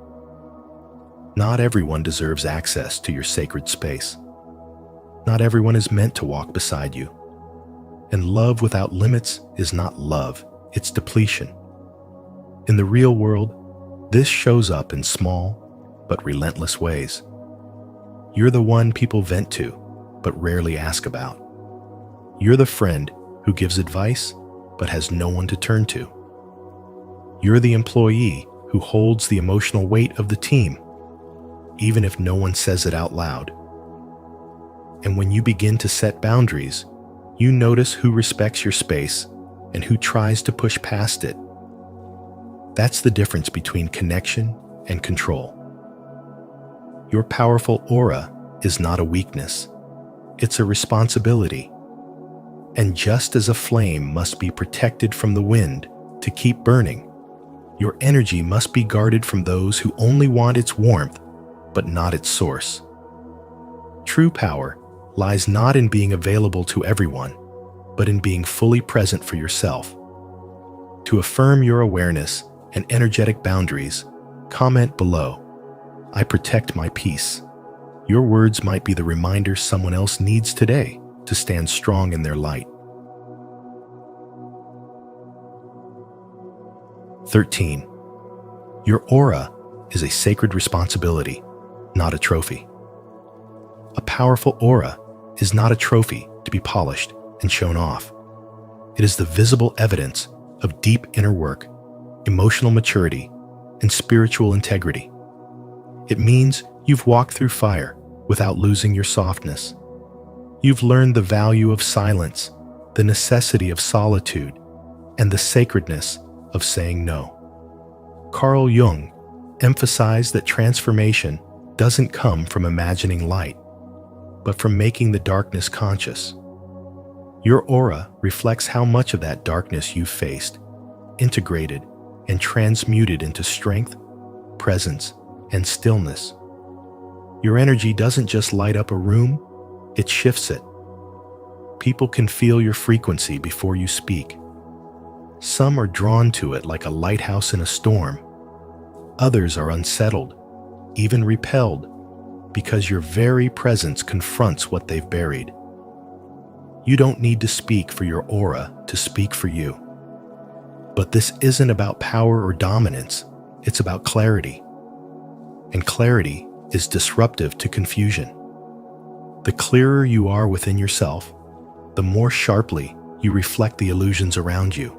Not everyone deserves access to your sacred space. Not everyone is meant to walk beside you. And love without limits is not love, it's depletion. In the real world, this shows up in small but relentless ways. You're the one people vent to, but rarely ask about. You're the friend who gives advice, but has no one to turn to. You're the employee who holds the emotional weight of the team, even if no one says it out loud. And when you begin to set boundaries, you notice who respects your space and who tries to push past it. That's the difference between connection and control. Your powerful aura is not a weakness. It's a responsibility. And just as a flame must be protected from the wind to keep burning, your energy must be guarded from those who only want its warmth, but not its source. True power lies not in being available to everyone, but in being fully present for yourself. To affirm your awareness and energetic boundaries, comment below, "I protect my peace." Your words might be the reminder someone else needs today to stand strong in their light. 13. Your aura is a sacred responsibility, not a trophy. A powerful aura is not a trophy to be polished and shown off. It is the visible evidence of deep inner work, emotional maturity, and spiritual integrity. It means you've walked through fire without losing your softness. You've learned the value of silence, the necessity of solitude, and the sacredness of saying no. Carl Jung emphasized that transformation doesn't come from imagining light, but from making the darkness conscious. Your aura reflects how much of that darkness you've faced, integrated, and transmuted into strength, presence, and stillness. Your energy doesn't just light up a room, it shifts it. People can feel your frequency before you speak. Some are drawn to it like a lighthouse in a storm. Others are unsettled, even repelled, because your very presence confronts what they've buried. You don't need to speak for your aura to speak for you. But this isn't about power or dominance, it's about clarity. And clarity is disruptive to confusion. The clearer you are within yourself, the more sharply you reflect the illusions around you.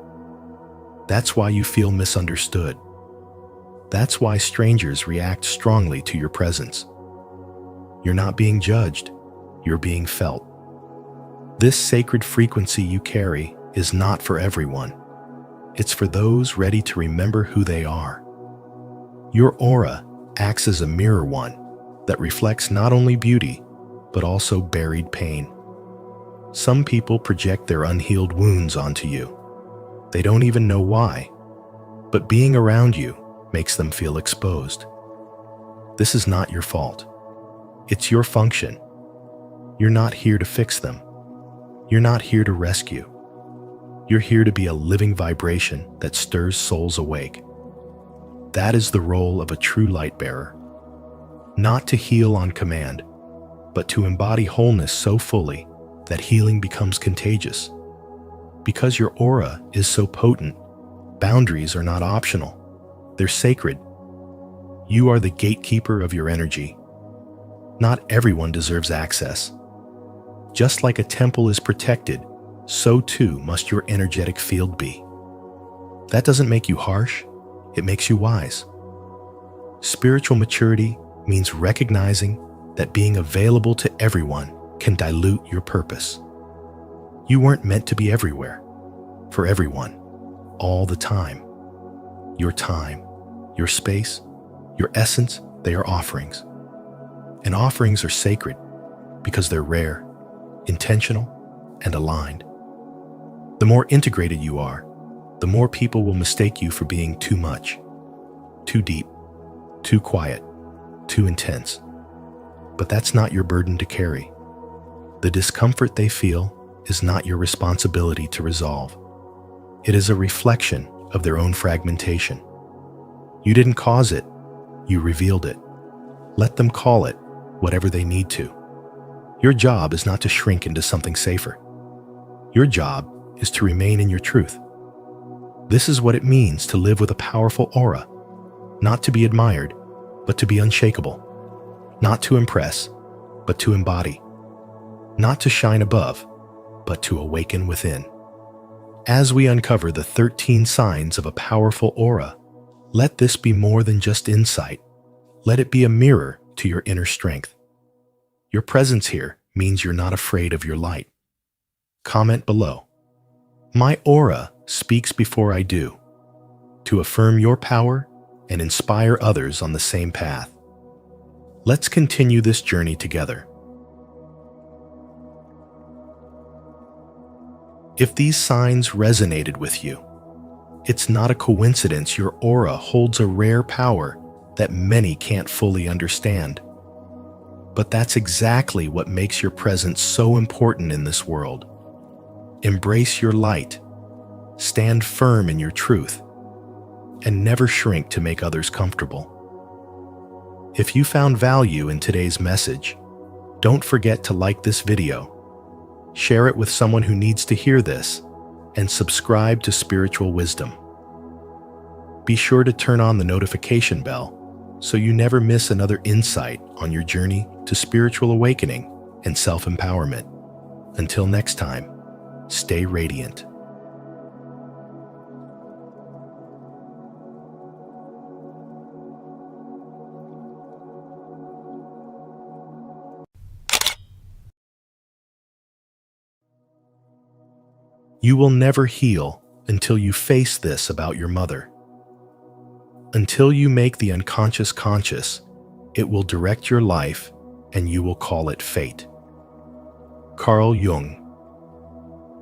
That's why you feel misunderstood. That's why strangers react strongly to your presence. You're not being judged, you're being felt. This sacred frequency you carry is not for everyone. It's for those ready to remember who they are. Your aura acts as a mirror one that reflects not only beauty, but also buried pain. Some people project their unhealed wounds onto you. They don't even know why, but being around you makes them feel exposed. This is not your fault. It's your function. You're not here to fix them. You're not here to rescue. You're here to be a living vibration that stirs souls awake. That is the role of a true light bearer. Not to heal on command, but to embody wholeness so fully that healing becomes contagious. Because your aura is so potent, boundaries are not optional. They're sacred. You are the gatekeeper of your energy. Not everyone deserves access. Just like a temple is protected, so too must your energetic field be. That doesn't make you harsh, it makes you wise. Spiritual maturity means recognizing that being available to everyone can dilute your purpose. You weren't meant to be everywhere, for everyone, all the time. Your time, your space, your essence, they are offerings. And offerings are sacred because they're rare, intentional, and aligned. The more integrated you are, the more people will mistake you for being too much, too deep, too quiet, too intense. But that's not your burden to carry. The discomfort they feel is not your responsibility to resolve. It is a reflection of their own fragmentation. You didn't cause it, you revealed it. Let them call it whatever they need to. Your job is not to shrink into something safer. Your job is to remain in your truth. This is what it means to live with a powerful aura, not to be admired, but to be unshakable, not to impress, but to embody, not to shine above, but to awaken within. As we uncover the 13 signs of a powerful aura, let this be more than just insight. Let it be a mirror to your inner strength. Your presence here means you're not afraid of your light. Comment below. My aura speaks before I do, to affirm your power and inspire others on the same path. Let's continue this journey together. If these signs resonated with you, it's not a coincidence your aura holds a rare power that many can't fully understand. But that's exactly what makes your presence so important in this world. Embrace your light, stand firm in your truth, and never shrink to make others comfortable. If you found value in today's message, don't forget to like this video, share it with someone who needs to hear this, and subscribe to Spiritual Wisdom. Be sure to turn on the notification bell so you never miss another insight on your journey to spiritual awakening and self-empowerment. Until next time, stay radiant. You will never heal until you face this about your mother. Until you make the unconscious conscious, it will direct your life and you will call it fate. Carl Jung.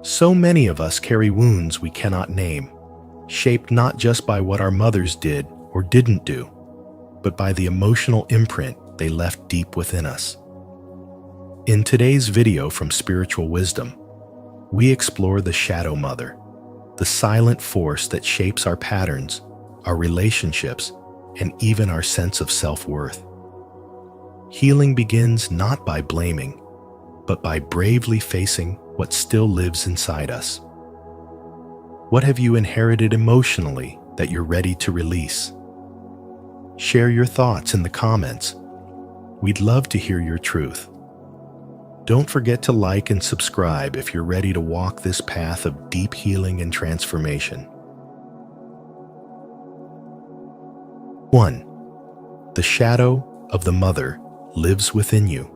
So many of us carry wounds we cannot name, shaped not just by what our mothers did or didn't do, but by the emotional imprint they left deep within us. In today's video from Spiritual Wisdom, we explore the shadow mother, the silent force that shapes our patterns, our relationships, and even our sense of self-worth. Healing begins not by blaming, but by bravely facing what still lives inside us. What have you inherited emotionally that you're ready to release? Share your thoughts in the comments. We'd love to hear your truth. Don't forget to like and subscribe if you're ready to walk this path of deep healing and transformation. 1. The shadow of the mother lives within you.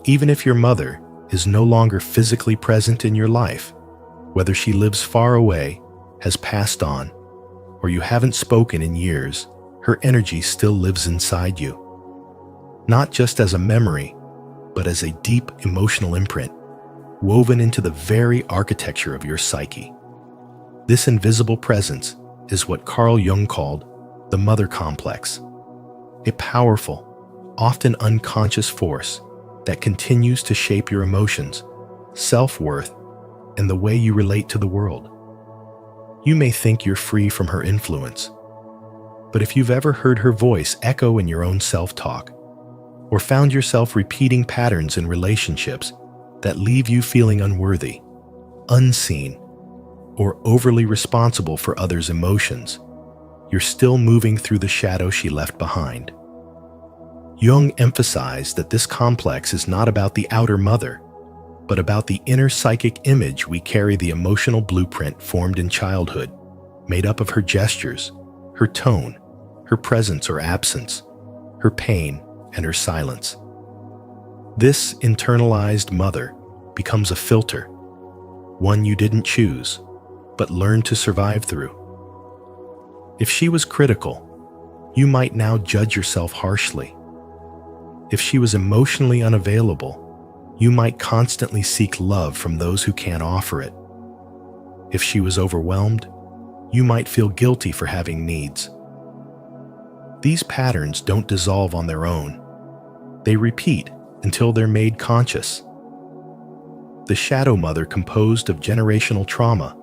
Even if your mother is no longer physically present in your life, whether she lives far away, has passed on, or you haven't spoken in years, her energy still lives inside you. Not just as a memory, but as a deep emotional imprint, woven into the very architecture of your psyche. This invisible presence is what Carl Jung called the mother complex, a powerful, often unconscious force that continues to shape your emotions, self-worth, and the way you relate to the world. You may think you're free from her influence, but if you've ever heard her voice echo in your own self-talk, or found yourself repeating patterns in relationships that leave you feeling unworthy, unseen, or overly responsible for others' emotions, you're still moving through the shadow she left behind. Jung emphasized that this complex is not about the outer mother, but about the inner psychic image we carry, the emotional blueprint formed in childhood, made up of her gestures, her tone, her presence or absence, her pain, and her silence. This internalized mother becomes a filter, one you didn't choose, but learned to survive through. If she was critical, you might now judge yourself harshly. If she was emotionally unavailable, you might constantly seek love from those who can't offer it. If she was overwhelmed, you might feel guilty for having needs. These patterns don't dissolve on their own. They repeat until they're made conscious. The shadow mother, composed of generational trauma,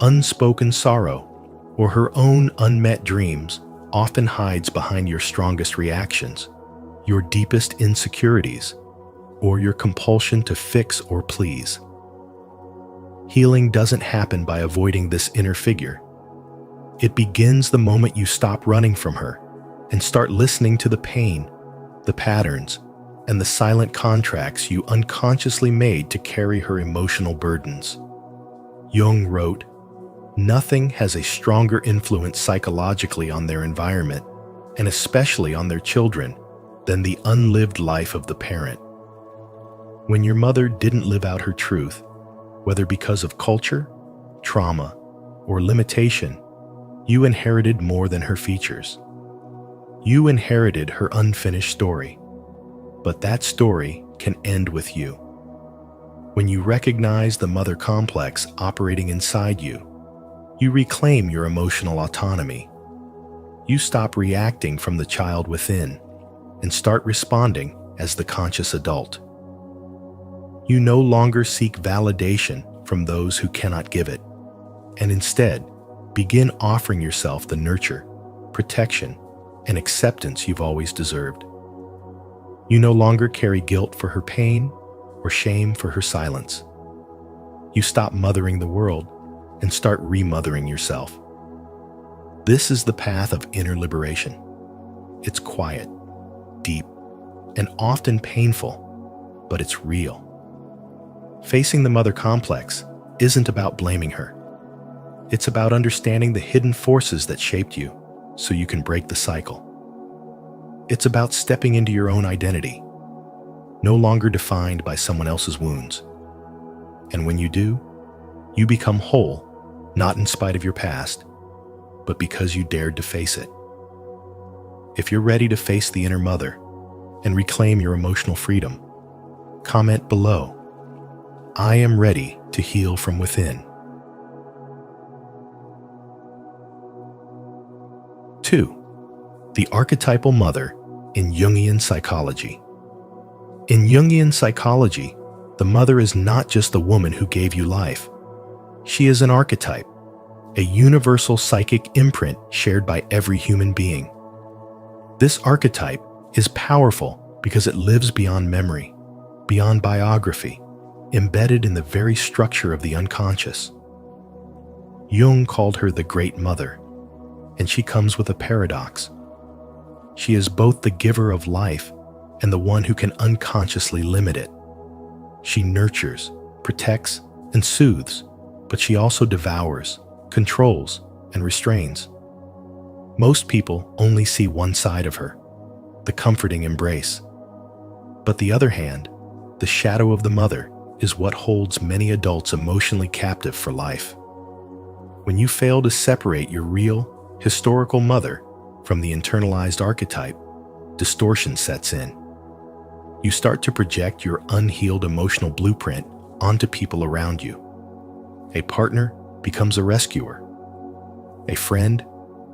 unspoken sorrow, or her own unmet dreams, often hides behind your strongest reactions, your deepest insecurities, or your compulsion to fix or please. Healing doesn't happen by avoiding this inner figure. It begins the moment you stop running from her and start listening to the pain, the patterns, and the silent contracts you unconsciously made to carry her emotional burdens. Jung wrote, "Nothing has a stronger influence psychologically on their environment, and especially on their children, than the unlived life of the parent." When your mother didn't live out her truth, whether because of culture, trauma, or limitation, you inherited more than her features. You inherited her unfinished story, but that story can end with you. When you recognize the mother complex operating inside you, you reclaim your emotional autonomy. You stop reacting from the child within and start responding as the conscious adult. You no longer seek validation from those who cannot give it, and instead begin offering yourself the nurture, protection, and acceptance you've always deserved. You no longer carry guilt for her pain or shame for her silence. You stop mothering the world and start remothering yourself. This is the path of inner liberation. It's quiet, deep, and often painful, but it's real. Facing the mother complex isn't about blaming her. It's about understanding the hidden forces that shaped you so you can break the cycle. It's about stepping into your own identity, no longer defined by someone else's wounds. And when you do, you become whole, not in spite of your past, but because you dared to face it. If you're ready to face the inner mother and reclaim your emotional freedom, comment below, "I am ready to heal from within." 2. The archetypal mother in Jungian psychology. In Jungian psychology, the mother is not just the woman who gave you life. She is an archetype, a universal psychic imprint shared by every human being. This archetype is powerful because it lives beyond memory, beyond biography, embedded in the very structure of the unconscious. Jung called her the Great Mother, and she comes with a paradox. She is both the giver of life and the one who can unconsciously limit it. She nurtures, protects, and soothes, but she also devours, controls, and restrains. Most people only see one side of her, the comforting embrace. But the other hand, the shadow of the mother, is what holds many adults emotionally captive for life. When you fail to separate your real, historical mother from the internalized archetype, distortion sets in. You start to project your unhealed emotional blueprint onto people around you. A partner becomes a rescuer. A friend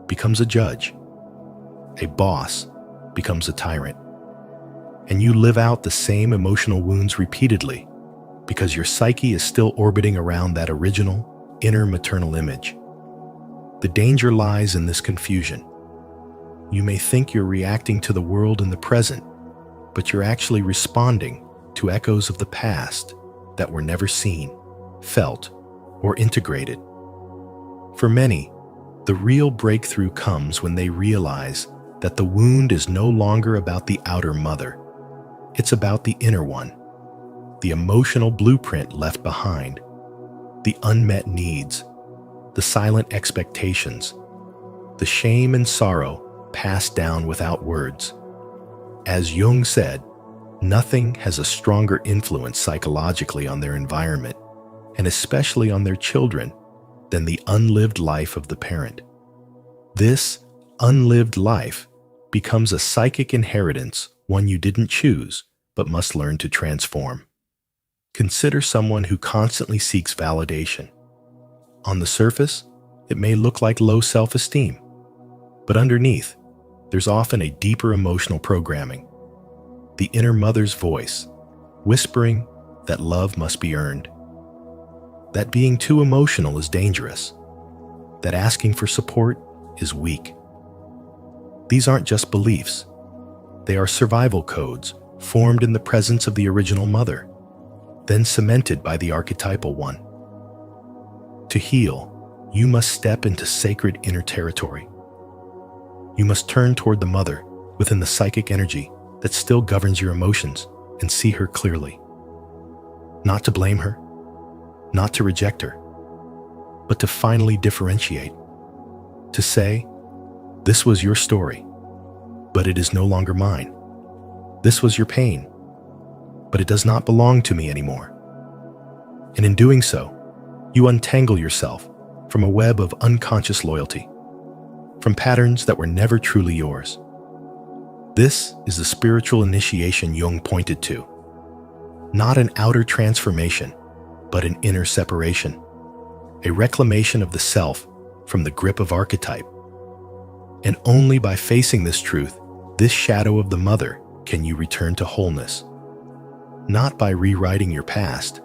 becomes a judge. A boss becomes a tyrant. And you live out the same emotional wounds repeatedly because your psyche is still orbiting around that original, inner maternal image. The danger lies in this confusion. You may think you're reacting to the world in the present, but you're actually responding to echoes of the past that were never seen, felt, or integrated. For many, the real breakthrough comes when they realize that the wound is no longer about the outer mother. It's about the inner one, the emotional blueprint left behind, the unmet needs, the silent expectations, the shame and sorrow passed down without words. As Jung said, nothing has a stronger influence psychologically on their environment, and especially on their children, than the unlived life of the parent. This unlived life becomes a psychic inheritance, one you didn't choose, but must learn to transform. Consider someone who constantly seeks validation. On the surface, it may look like low self-esteem, but underneath, there's often a deeper emotional programming. The inner mother's voice, whispering that love must be earned, that being too emotional is dangerous, that asking for support is weak. These aren't just beliefs. They are survival codes formed in the presence of the original mother, then cemented by the archetypal one. To heal, you must step into sacred inner territory. You must turn toward the mother within the psychic energy that still governs your emotions and see her clearly. Not to blame her, not to reject her, but to finally differentiate. To say, "This was your story, but it is no longer mine. This was your pain, but it does not belong to me anymore." And in doing so, you untangle yourself from a web of unconscious loyalty, from patterns that were never truly yours. This is the spiritual initiation Jung pointed to. Not an outer transformation, but an inner separation, a reclamation of the self from the grip of archetype. And only by facing this truth, this shadow of the mother, can you return to wholeness. Not by rewriting your past,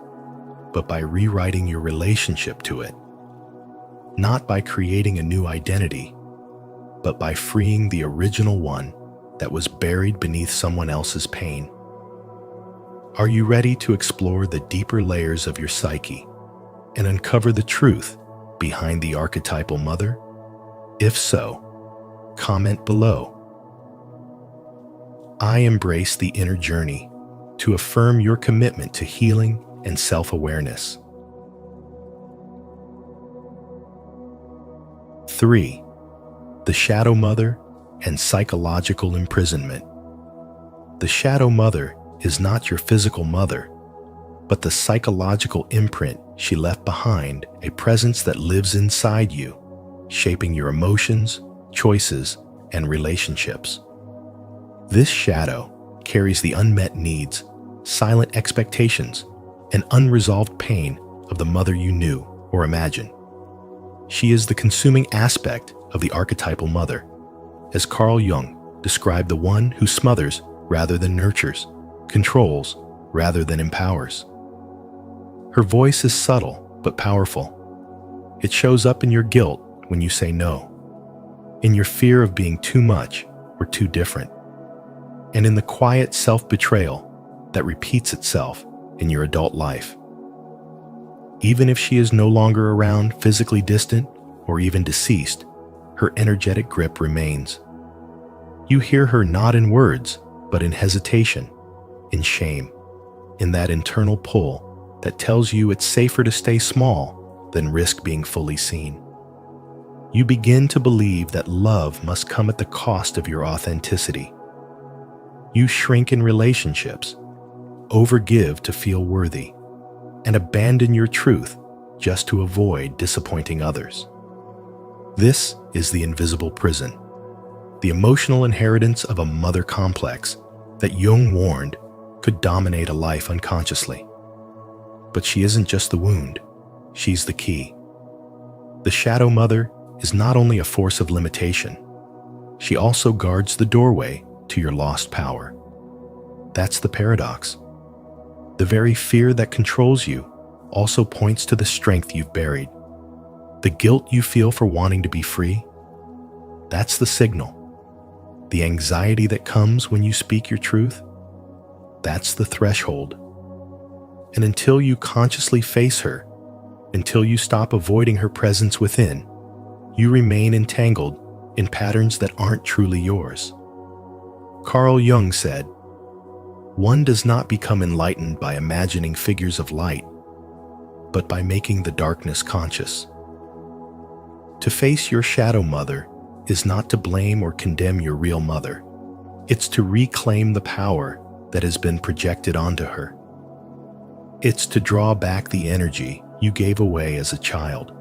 but by rewriting your relationship to it. Not by creating a new identity, but by freeing the original one that was buried beneath someone else's pain. Are you ready to explore the deeper layers of your psyche and uncover the truth behind the archetypal mother? If so, comment below. I embrace the inner journey to affirm your commitment to healing and self-awareness. 3. The Shadow Mother and Psychological Imprisonment. The Shadow Mother is not your physical mother, but the psychological imprint she left behind, a presence that lives inside you, shaping your emotions, choices, and relationships. This shadow carries the unmet needs, silent expectations, and unresolved pain of the mother you knew or imagined. She is the consuming aspect of the archetypal mother, as Carl Jung described the one who smothers rather than nurtures, controls rather than empowers. Her voice is subtle but powerful. It shows up in your guilt when you say no, in your fear of being too much or too different, and in the quiet self-betrayal that repeats itself in your adult life. Even if she is no longer around, physically distant, or even deceased, her energetic grip remains. You hear her not in words, but in hesitation, in shame, in that internal pull that tells you it's safer to stay small than risk being fully seen. You begin to believe that love must come at the cost of your authenticity. You shrink in relationships, overgive to feel worthy, and abandon your truth just to avoid disappointing others. This is the invisible prison, the emotional inheritance of a mother complex that Jung warned could dominate a life unconsciously. But she isn't just the wound, she's the key. The Shadow Mother is not only a force of limitation, she also guards the doorway to your lost power. That's the paradox. The very fear that controls you also points to the strength you've buried. The guilt you feel for wanting to be free, that's the signal. The anxiety that comes when you speak your truth, that's the threshold. And until you consciously face her, until you stop avoiding her presence within, you remain entangled in patterns that aren't truly yours. Carl Jung said, "One does not become enlightened by imagining figures of light, but by making the darkness conscious." To face your shadow mother is not to blame or condemn your real mother. It's to reclaim the power that has been projected onto her. It's to draw back the energy you gave away as a child,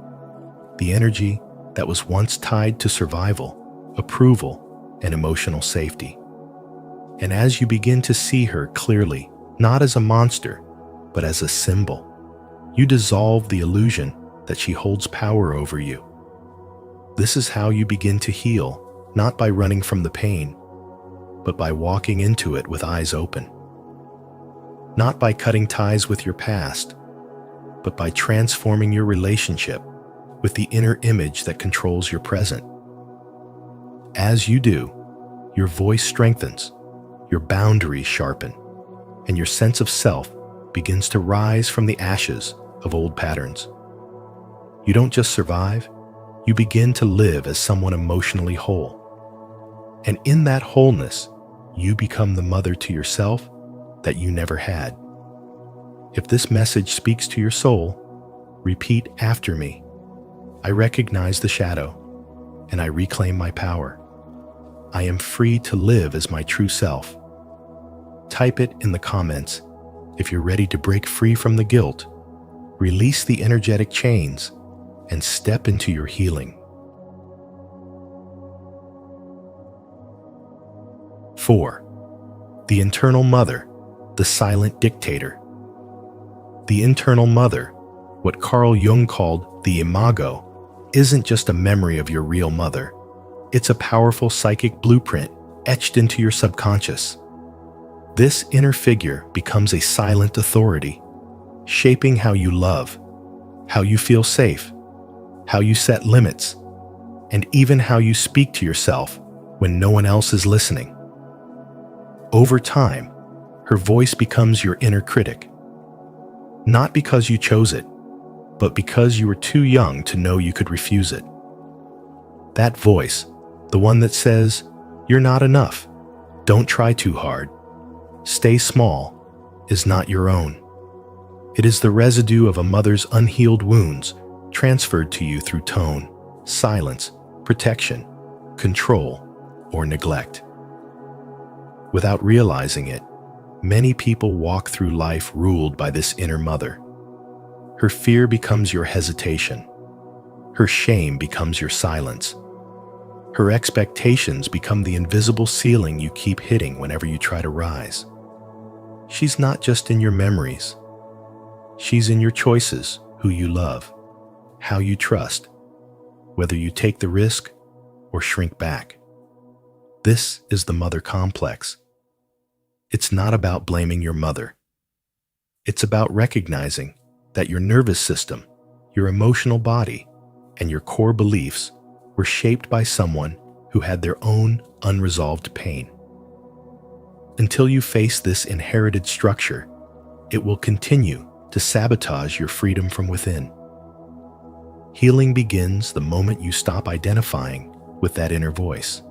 the energy that was once tied to survival, approval, and emotional safety. And as you begin to see her clearly, not as a monster, but as a symbol, you dissolve the illusion that she holds power over you. This is how you begin to heal, not by running from the pain, but by walking into it with eyes open. Not by cutting ties with your past, but by transforming your relationship with the inner image that controls your present. As you do, your voice strengthens, your boundaries sharpen, and your sense of self begins to rise from the ashes of old patterns. You don't just survive, you begin to live as someone emotionally whole. And in that wholeness, you become the mother to yourself that you never had. If this message speaks to your soul, repeat after me. I recognize the shadow, and I reclaim my power. I am free to live as my true self. Type it in the comments if you're ready to break free from the guilt, release the energetic chains, and step into your healing. 4. The internal mother, the silent dictator. The internal mother, what Carl Jung called the imago, isn't just a memory of your real mother. It's a powerful psychic blueprint etched into your subconscious. This inner figure becomes a silent authority, shaping how you love, how you feel safe, how you set limits, and even how you speak to yourself when no one else is listening. Over time, her voice becomes your inner critic. Not because you chose it, but because you were too young to know you could refuse it. That voice, the one that says, "You're not enough," "Don't try too hard. Stay small," is not your own. It is the residue of a mother's unhealed wounds transferred to you through tone, silence, protection, control, or neglect. Without realizing it, many people walk through life ruled by this inner mother. Her fear becomes your hesitation. Her shame becomes your silence. Her expectations become the invisible ceiling you keep hitting whenever you try to rise. She's not just in your memories. She's in your choices, who you love, how you trust, whether you take the risk or shrink back. This is the mother complex. It's not about blaming your mother. It's about recognizing that your nervous system, your emotional body, and your core beliefs were shaped by someone who had their own unresolved pain. Until you face this inherited structure, it will continue to sabotage your freedom from within. Healing begins the moment you stop identifying with that inner voice.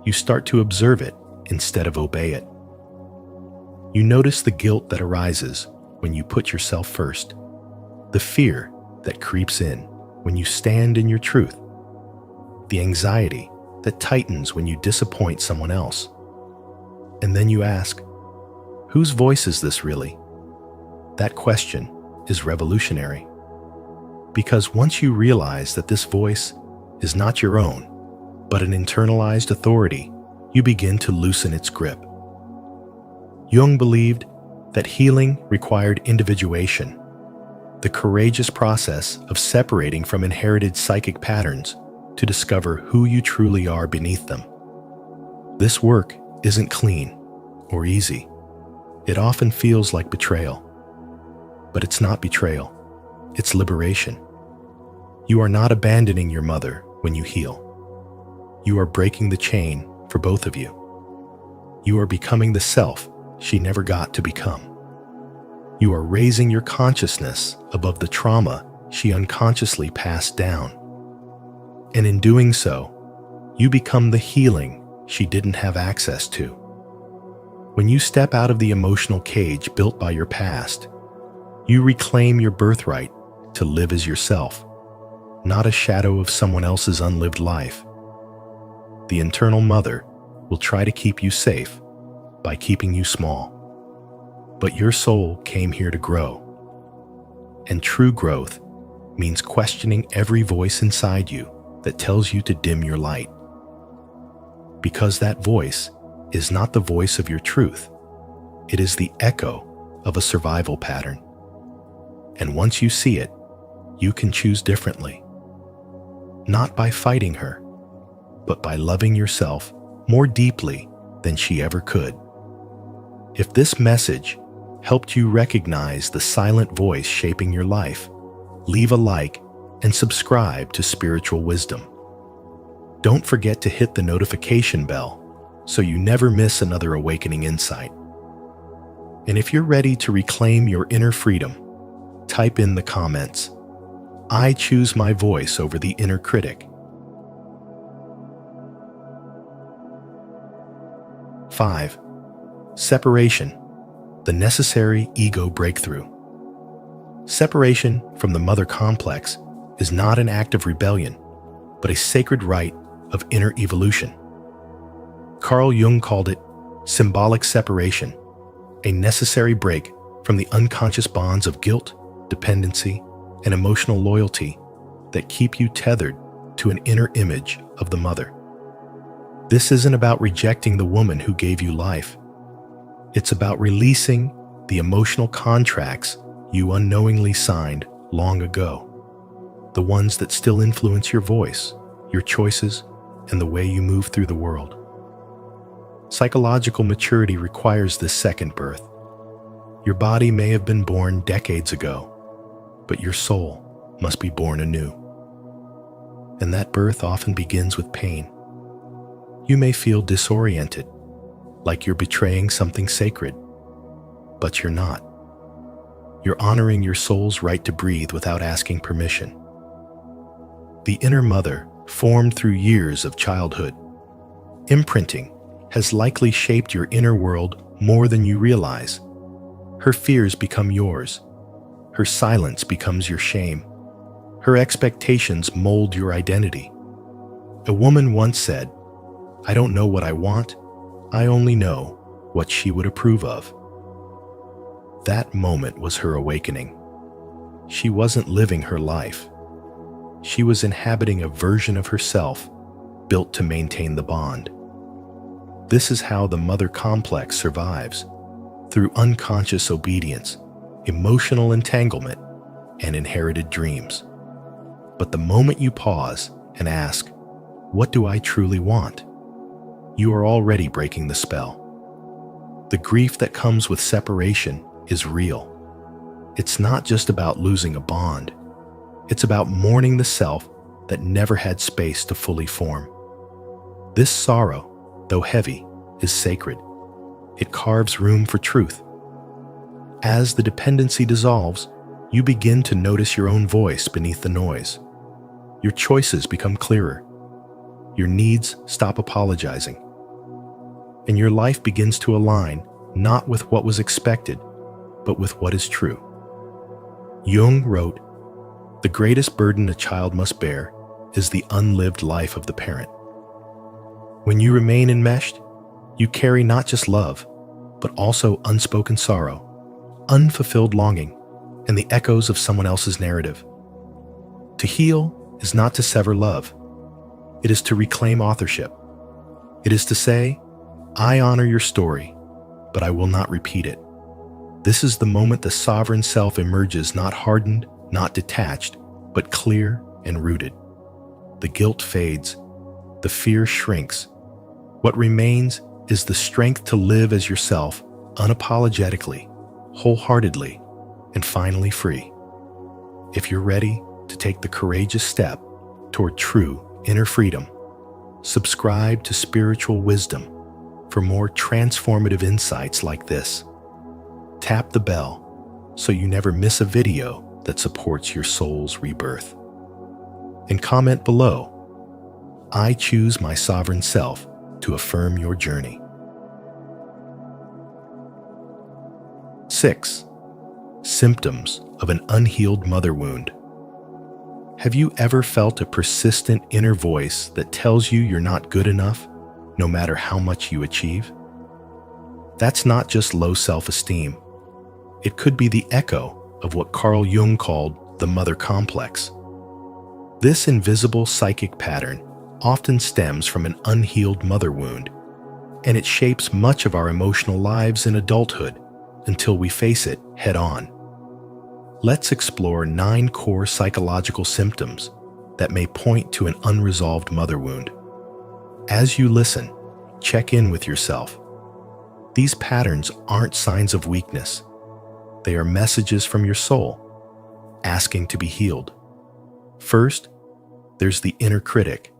You start to observe it instead of obey it. You notice the guilt that arises when you put yourself first, the fear that creeps in when you stand in your truth, the anxiety that tightens when you disappoint someone else. And then you ask, whose voice is this really? That question is revolutionary. Because once you realize that this voice is not your own, but an internalized authority, you begin to loosen its grip. Jung believed that healing required individuation, the courageous process of separating from inherited psychic patterns to discover who you truly are beneath them. This work isn't clean or easy. It often feels like betrayal. But it's not betrayal. It's liberation. You are not abandoning your mother when you heal. You are breaking the chain for both of you. You are becoming the self she never got to become. You are raising your consciousness above the trauma she unconsciously passed down. And in doing so, you become the healing she didn't have access to. When you step out of the emotional cage built by your past, you reclaim your birthright to live as yourself, not a shadow of someone else's unlived life. The internal mother will try to keep you safe by keeping you small. But your soul came here to grow. And true growth means questioning every voice inside you that tells you to dim your light. Because that voice is not the voice of your truth. It is the echo of a survival pattern. And once you see it, you can choose differently. Not by fighting her, but by loving yourself more deeply than she ever could. If this message helped you recognize the silent voice shaping your life, leave a like and subscribe to Spiritual Wisdom. Don't forget to hit the notification bell so you never miss another awakening insight. And if you're ready to reclaim your inner freedom, type in the comments, "I choose my voice over the inner critic." 5. Separation, the necessary ego breakthrough. Separation from the mother complex is not an act of rebellion, but a sacred rite of inner evolution. Carl Jung called it symbolic separation, a necessary break from the unconscious bonds of guilt, dependency, and emotional loyalty that keep you tethered to an inner image of the mother. This isn't about rejecting the woman who gave you life. It's about releasing the emotional contracts you unknowingly signed long ago, the ones that still influence your voice, your choices, and the way you move through the world. Psychological maturity requires this second birth. Your body may have been born decades ago, but your soul must be born anew. And that birth often begins with pain. You may feel disoriented, like you're betraying something sacred, but you're not. You're honoring your soul's right to breathe without asking permission. The inner mother formed through years of childhood, imprinting has likely shaped your inner world more than you realize. Her fears become yours. Her silence becomes your shame. Her expectations mold your identity. A woman once said, "I don't know what I want, I only know what she would approve of." That moment was her awakening. She wasn't living her life. She was inhabiting a version of herself built to maintain the bond. This is how the mother complex survives, through unconscious obedience, emotional entanglement, and inherited dreams. But the moment you pause and ask, "What do I truly want?" you are already breaking the spell. The grief that comes with separation is real. It's not just about losing a bond. It's about mourning the self that never had space to fully form. This sorrow, though heavy, is sacred. It carves room for truth. As the dependency dissolves, you begin to notice your own voice beneath the noise. Your choices become clearer. Your needs stop apologizing. And your life begins to align not with what was expected, but with what is true. Jung wrote, "The greatest burden a child must bear is the unlived life of the parent." When you remain enmeshed, you carry not just love, but also unspoken sorrow, unfulfilled longing, and the echoes of someone else's narrative. To heal is not to sever love. It is to reclaim authorship. It is to say, "I honor your story, but I will not repeat it." This is the moment the sovereign self emerges not hardened, not detached, but clear and rooted. The guilt fades. The fear shrinks. What remains is the strength to live as yourself, unapologetically, wholeheartedly, and finally free. If you're ready to take the courageous step toward true inner freedom, subscribe to Spiritual Wisdom for more transformative insights like this. Tap the bell so you never miss a video that supports your soul's rebirth. And comment below, "I choose my sovereign self," to affirm your journey. 6. Symptoms of an unhealed mother wound. Have you ever felt a persistent inner voice that tells you you're not good enough, no matter how much you achieve? That's not just low self-esteem. It could be the echo of what Carl Jung called the mother complex. This invisible psychic pattern often stems from an unhealed mother wound, and it shapes much of our emotional lives in adulthood until we face it head-on. Let's explore 9 core psychological symptoms that may point to an unresolved mother wound. As you listen, check in with yourself. These patterns aren't signs of weakness. They are messages from your soul, asking to be healed. First, there's the inner critic,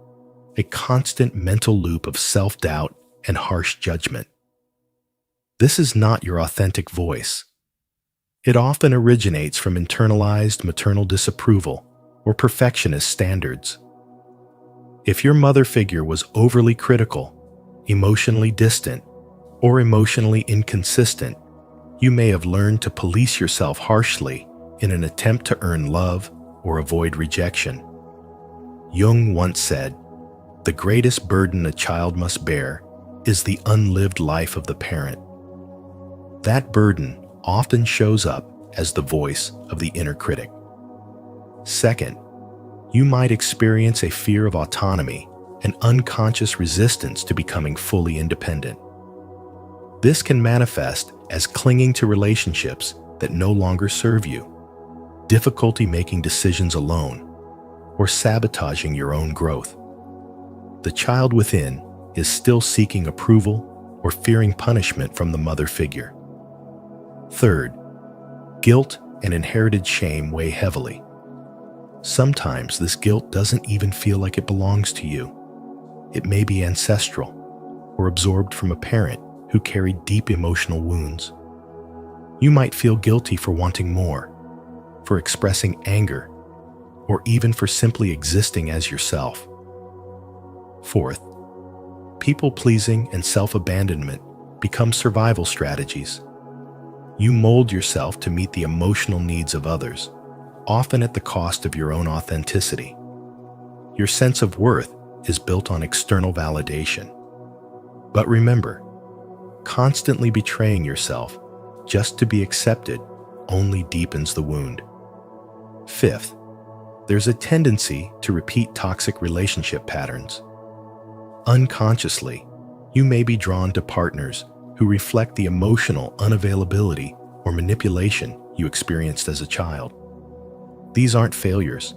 a constant mental loop of self-doubt and harsh judgment. This is not your authentic voice. It often originates from internalized maternal disapproval or perfectionist standards. If your mother figure was overly critical, emotionally distant, or emotionally inconsistent, you may have learned to police yourself harshly in an attempt to earn love or avoid rejection. Jung once said, "The greatest burden a child must bear is the unlived life of the parent." That burden often shows up as the voice of the inner critic. Second, you might experience a fear of autonomy, an unconscious resistance to becoming fully independent. This can manifest as clinging to relationships that no longer serve you, difficulty making decisions alone, or sabotaging your own growth. The child within is still seeking approval or fearing punishment from the mother figure. Third, guilt and inherited shame weigh heavily. Sometimes this guilt doesn't even feel like it belongs to you. It may be ancestral or absorbed from a parent who carried deep emotional wounds. You might feel guilty for wanting more, for expressing anger, or even for simply existing as yourself. Fourth, People-pleasing and self-abandonment become survival strategies. You mold yourself to meet the emotional needs of others, often at the cost of your own authenticity. Your sense of worth is built on external validation. But remember, constantly betraying yourself just to be accepted only deepens the wound. Fifth, there's a tendency to repeat toxic relationship patterns. Unconsciously, you may be drawn to partners who reflect the emotional unavailability or manipulation you experienced as a child. These aren't failures,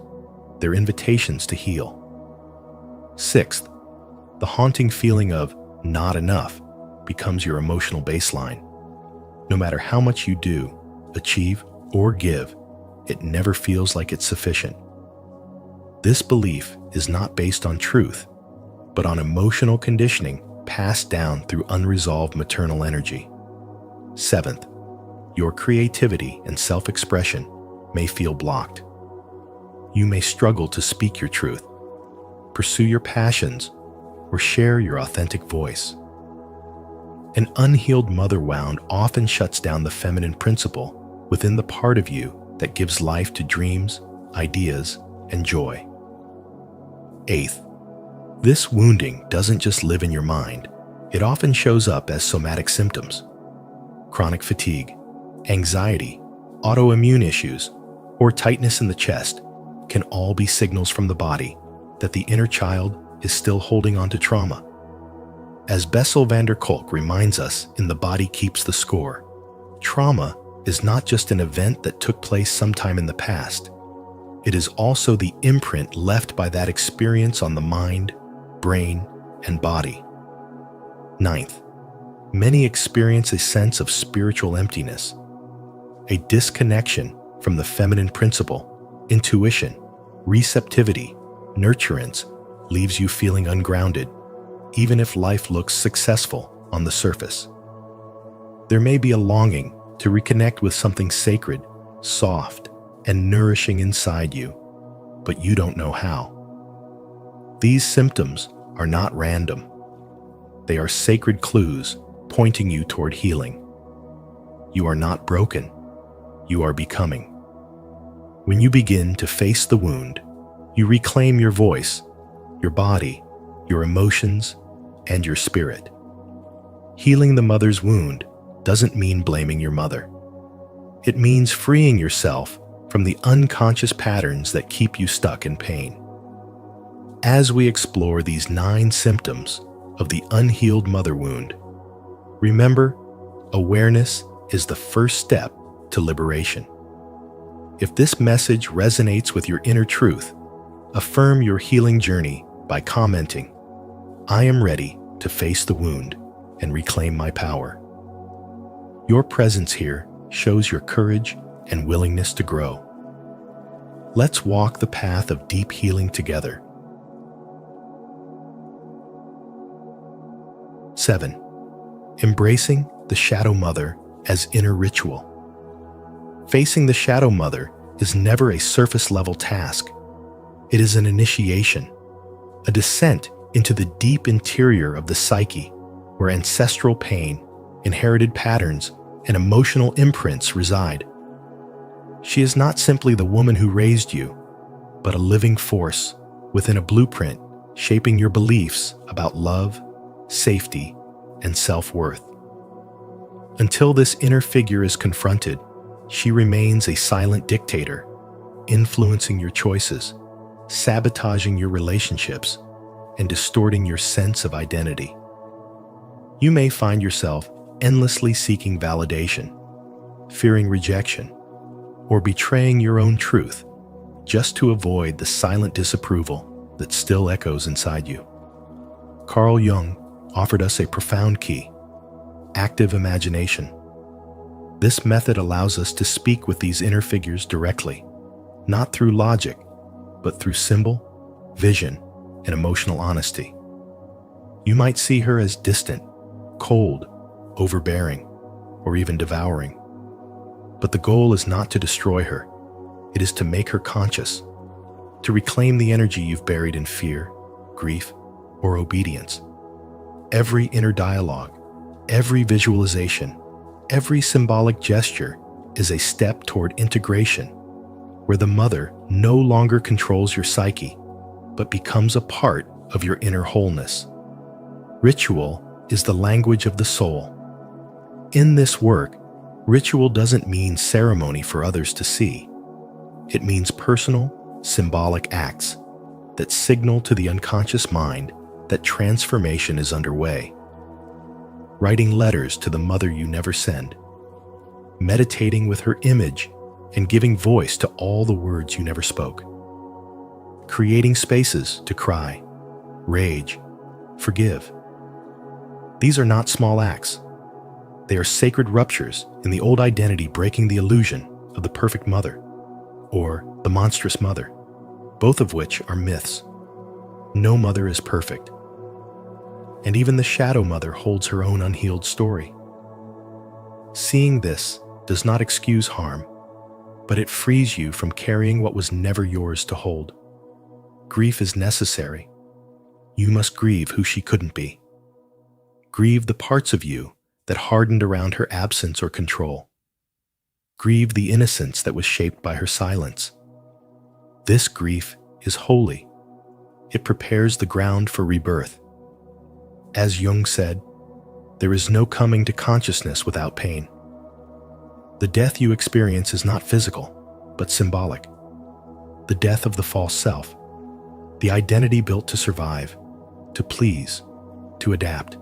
they're invitations to heal. Sixth, the haunting feeling of not enough becomes your emotional baseline. No matter how much you do, achieve, or give, it never feels like it's sufficient. This belief is not based on truth, but on emotional conditioning passed down through unresolved maternal energy. Seventh, your creativity and self-expression may feel blocked. You may struggle to speak your truth, pursue your passions, or share your authentic voice. An unhealed mother wound often shuts down the feminine principle within the part of you that gives life to dreams, ideas, and joy. Eighth, this wounding doesn't just live in your mind. It often shows up as somatic symptoms. Chronic fatigue, anxiety, autoimmune issues, or tightness in the chest can all be signals from the body that the inner child is still holding on to trauma. As Bessel van der Kolk reminds us in The Body Keeps the Score, trauma is not just an event that took place sometime in the past. It is also the imprint left by that experience on the mind, brain, and body. Ninth, many experience a sense of spiritual emptiness, a disconnection from the feminine principle. Intuition, receptivity, nurturance leaves you feeling ungrounded, even if life looks successful on the surface. There may be a longing to reconnect with something sacred, soft, and nourishing inside you, but you don't know how. These symptoms are not random. They are sacred clues pointing you toward healing. You are not broken. You are becoming. When you begin to face the wound, you reclaim your voice, your body, your emotions, and your spirit. Healing the mother's wound doesn't mean blaming your mother. It means freeing yourself from the unconscious patterns that keep you stuck in pain. As we explore these 9 symptoms of the unhealed mother wound, remember, awareness is the first step to liberation. If this message resonates with your inner truth, affirm your healing journey by commenting, "I am ready to face the wound and reclaim my power." Your presence here shows your courage and willingness to grow. Let's walk the path of deep healing together. 7. Embracing the shadow mother as inner ritual. Facing the shadow mother is never a surface-level task. It is an initiation, a descent into the deep interior of the psyche, where ancestral pain, inherited patterns, and emotional imprints reside. She is not simply the woman who raised you, but a living force within a blueprint shaping your beliefs about love, safety, and self-worth. Until this inner figure is confronted, she remains a silent dictator, influencing your choices, sabotaging your relationships, and distorting your sense of identity. You may find yourself endlessly seeking validation, fearing rejection, or betraying your own truth just to avoid the silent disapproval that still echoes inside you. Carl Jung offered us a profound key: active imagination. This method allows us to speak with these inner figures directly, not through logic, but through symbol, vision, and emotional honesty. You might see her as distant, cold, overbearing, or even devouring. But the goal is not to destroy her. It is to make her conscious, to reclaim the energy you've buried in fear, grief, or obedience. Every inner dialogue, every visualization, every symbolic gesture is a step toward integration, where the mother no longer controls your psyche, but becomes a part of your inner wholeness. Ritual is the language of the soul. In this work, ritual doesn't mean ceremony for others to see. It means personal, symbolic acts that signal to the unconscious mind that transformation is underway. Writing letters to the mother you never send, meditating with her image and giving voice to all the words you never spoke, creating spaces to cry, rage, forgive. These are not small acts. They are sacred ruptures in the old identity, breaking the illusion of the perfect mother or the monstrous mother, both of which are myths. No mother is perfect. And even the shadow mother holds her own unhealed story. Seeing this does not excuse harm, but it frees you from carrying what was never yours to hold. Grief is necessary. You must grieve who she couldn't be. Grieve the parts of you that hardened around her absence or control. Grieve the innocence that was shaped by her silence. This grief is holy. It prepares the ground for rebirth. As Jung said, there is no coming to consciousness without pain. The death you experience is not physical, but symbolic. The death of the false self, the identity built to survive, to please, to adapt.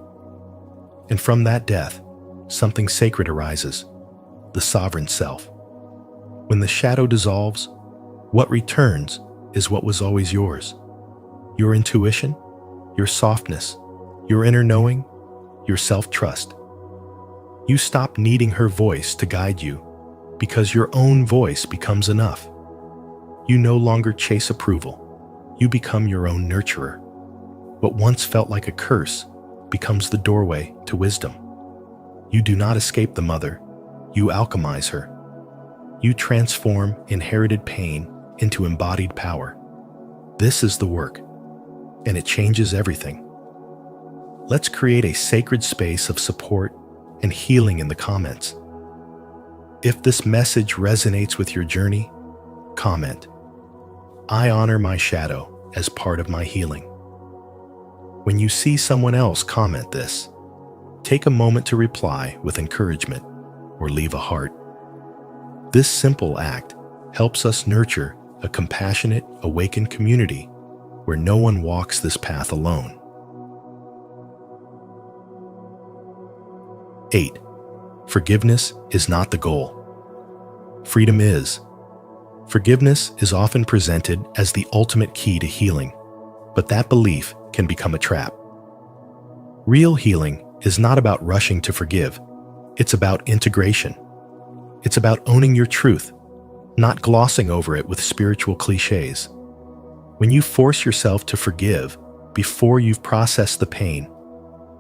And from that death, something sacred arises, the sovereign self. When the shadow dissolves, what returns is what was always yours. Your intuition, your softness, your inner knowing, your self-trust. You stop needing her voice to guide you because your own voice becomes enough. You no longer chase approval. You become your own nurturer. What once felt like a curse becomes the doorway to wisdom. You do not escape the mother. You alchemize her. You transform inherited pain into embodied power. This is the work, and it changes everything. Let's create a sacred space of support and healing in the comments. If this message resonates with your journey, comment, "I honor my shadow as part of my healing." When you see someone else comment this, take a moment to reply with encouragement or leave a heart. This simple act helps us nurture a compassionate, awakened community where no one walks this path alone. 8. Forgiveness is not the goal. Freedom is. Forgiveness is often presented as the ultimate key to healing, but that belief can become a trap. Real healing is not about rushing to forgive. It's about integration. It's about owning your truth, not glossing over it with spiritual cliches. When you force yourself to forgive before you've processed the pain,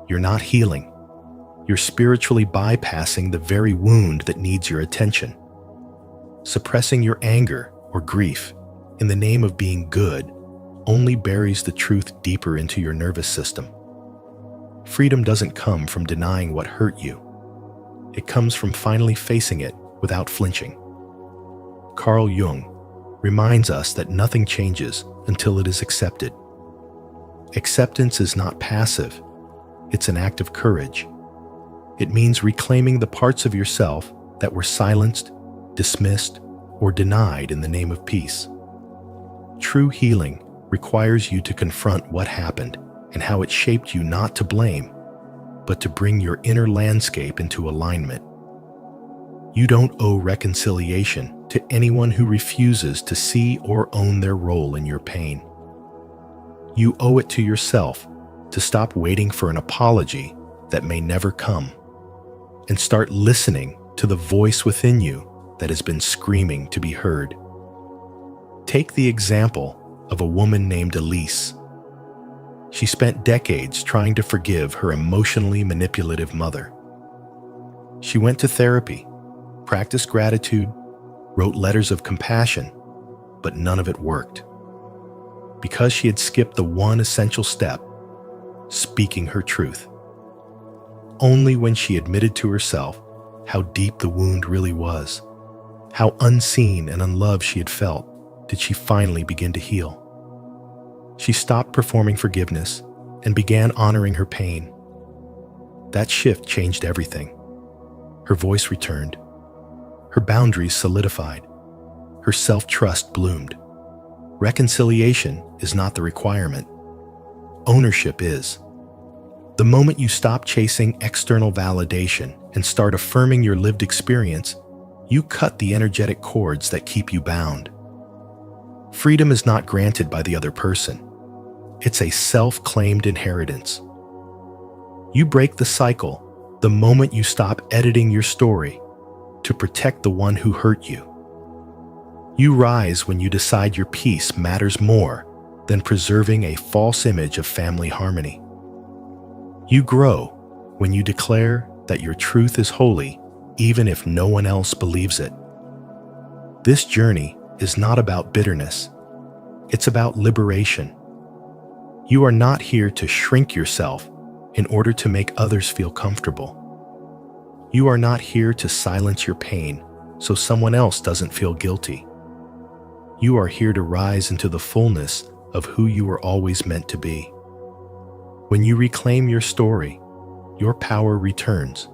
you're not healing. You're spiritually bypassing the very wound that needs your attention. Suppressing your anger or grief in the name of being good only buries the truth deeper into your nervous system. Freedom doesn't come from denying what hurt you. It comes from finally facing it without flinching. Carl Jung reminds us that nothing changes until it is accepted. Acceptance is not passive. It's an act of courage. It means reclaiming the parts of yourself that were silenced, dismissed, or denied in the name of peace. True healing requires you to confront what happened and how it shaped you, not to blame, but to bring your inner landscape into alignment. You don't owe reconciliation to anyone who refuses to see or own their role in your pain. You owe it to yourself to stop waiting for an apology that may never come, and start listening to the voice within you that has been screaming to be heard. Take the example of a woman named Elise. She spent decades trying to forgive her emotionally manipulative mother. She went to therapy, practiced gratitude, wrote letters of compassion, but none of it worked. Because she had skipped the one essential step, speaking her truth. Only when she admitted to herself how deep the wound really was, how unseen and unloved she had felt, did she finally begin to heal. She stopped performing forgiveness and began honoring her pain. That shift changed everything. Her voice returned. Her boundaries solidified. Her self-trust bloomed. Reconciliation is not the requirement. Ownership is. The moment you stop chasing external validation and start affirming your lived experience, you cut the energetic cords that keep you bound. Freedom is not granted by the other person. It's a self-claimed inheritance. You break the cycle the moment you stop editing your story to protect the one who hurt you. You rise when you decide your peace matters more than preserving a false image of family harmony. You grow when you declare that your truth is holy, even if no one else believes it. This journey is not about bitterness. It's about liberation. You are not here to shrink yourself in order to make others feel comfortable. You are not here to silence your pain so someone else doesn't feel guilty. You are here to rise into the fullness of who you were always meant to be. When you reclaim your story, your power returns.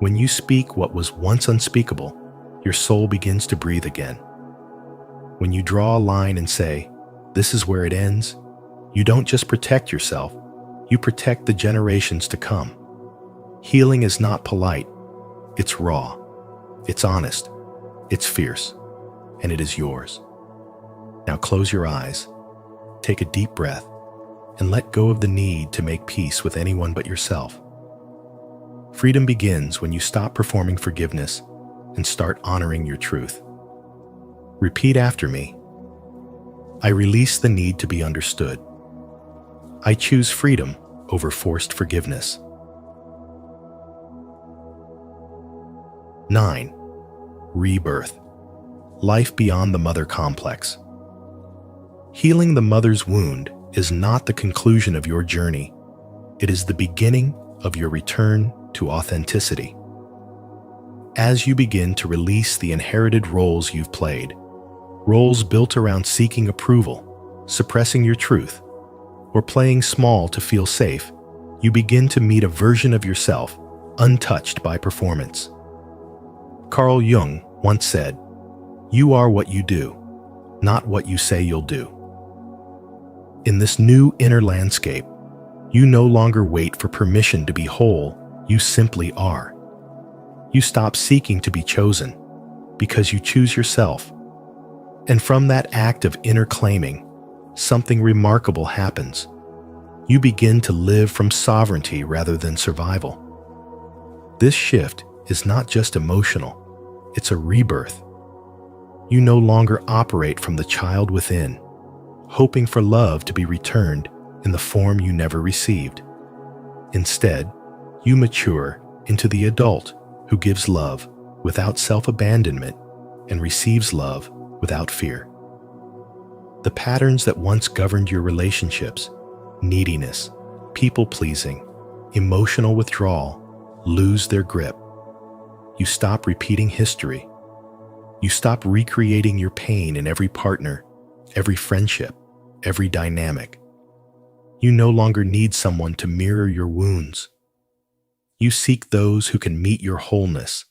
When you speak what was once unspeakable, your soul begins to breathe again. When you draw a line and say, "This is where it ends," you don't just protect yourself, you protect the generations to come. Healing is not polite, it's raw, it's honest, it's fierce, and it is yours. Now close your eyes, take a deep breath, and let go of the need to make peace with anyone but yourself. Freedom begins when you stop performing forgiveness and start honoring your truth. Repeat after me. I release the need to be understood. I choose freedom over forced forgiveness. 9. Rebirth. Life beyond the mother complex. Healing the mother's wound is not the conclusion of your journey. It is the beginning of your return to authenticity. As you begin to release the inherited roles you've played, roles built around seeking approval, suppressing your truth, or playing small to feel safe, you begin to meet a version of yourself untouched by performance. Carl Jung once said, "You are what you do, not what you say you'll do." In this new inner landscape, you no longer wait for permission to be whole, you simply are. You stop seeking to be chosen because you choose yourself. And from that act of inner claiming, something remarkable happens. You begin to live from sovereignty rather than survival. This shift is not just emotional, it's a rebirth. You no longer operate from the child within, hoping for love to be returned in the form you never received. Instead, you mature into the adult who gives love without self-abandonment and receives love without fear. The patterns that once governed your relationships, neediness, people-pleasing, emotional withdrawal, lose their grip. You stop repeating history. You stop recreating your pain in every partner, every friendship, every dynamic. You no longer need someone to mirror your wounds. You seek those who can meet your wholeness,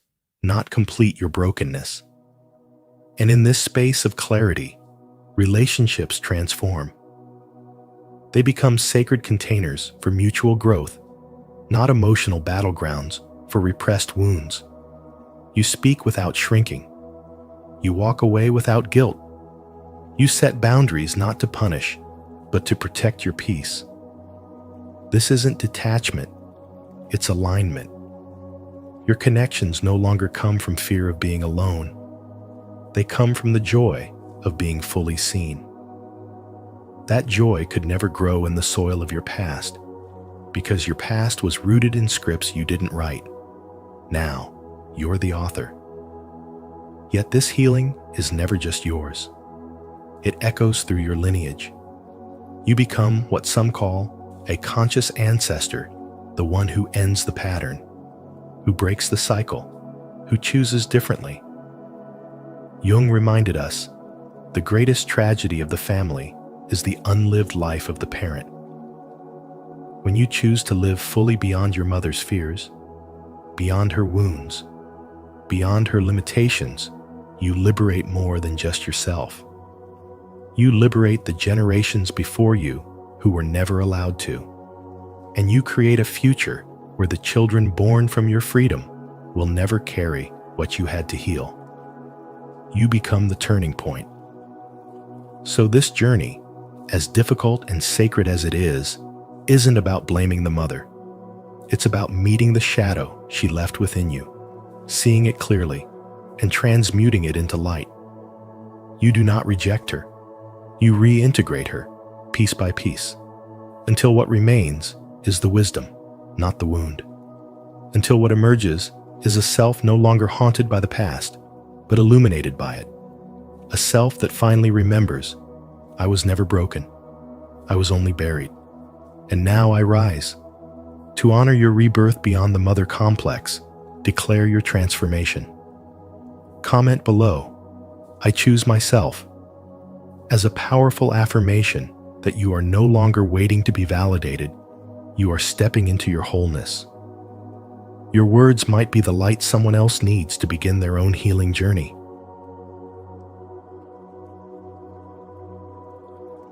not complete your brokenness. And in this space of clarity, relationships transform. They become sacred containers for mutual growth, not emotional battlegrounds for repressed wounds. You speak without shrinking. You walk away without guilt. You set boundaries not to punish, but to protect your peace. This isn't detachment, it's alignment. Your connections no longer come from fear of being alone. They come from the joy of being fully seen. That joy could never grow in the soil of your past, because your past was rooted in scripts you didn't write. Now, you're the author. Yet this healing is never just yours. It echoes through your lineage. You become what some call a conscious ancestor the one who ends the pattern, who breaks the cycle, who chooses differently. Jung reminded us, the greatest tragedy of the family is the unlived life of the parent. When you choose to live fully beyond your mother's fears, beyond her wounds, beyond her limitations, you liberate more than just yourself. You liberate the generations before you who were never allowed to. And you create a future where the children born from your freedom will never carry what you had to heal. You become the turning point. So this journey, as difficult and sacred as it is, isn't about blaming the mother. It's about meeting the shadow she left within you, seeing it clearly, and transmuting it into light. You do not reject her. You reintegrate her, piece by piece, until what remains is the wisdom, not the wound. Until what emerges is a self no longer haunted by the past, but illuminated by it. A self that finally remembers, I was never broken. I was only buried. And now I rise. To honor your rebirth beyond the mother complex, declare your transformation. Comment below, I choose myself, as a powerful affirmation that you are no longer waiting to be validated. You are stepping into your wholeness. Your words might be the light someone else needs to begin their own healing journey.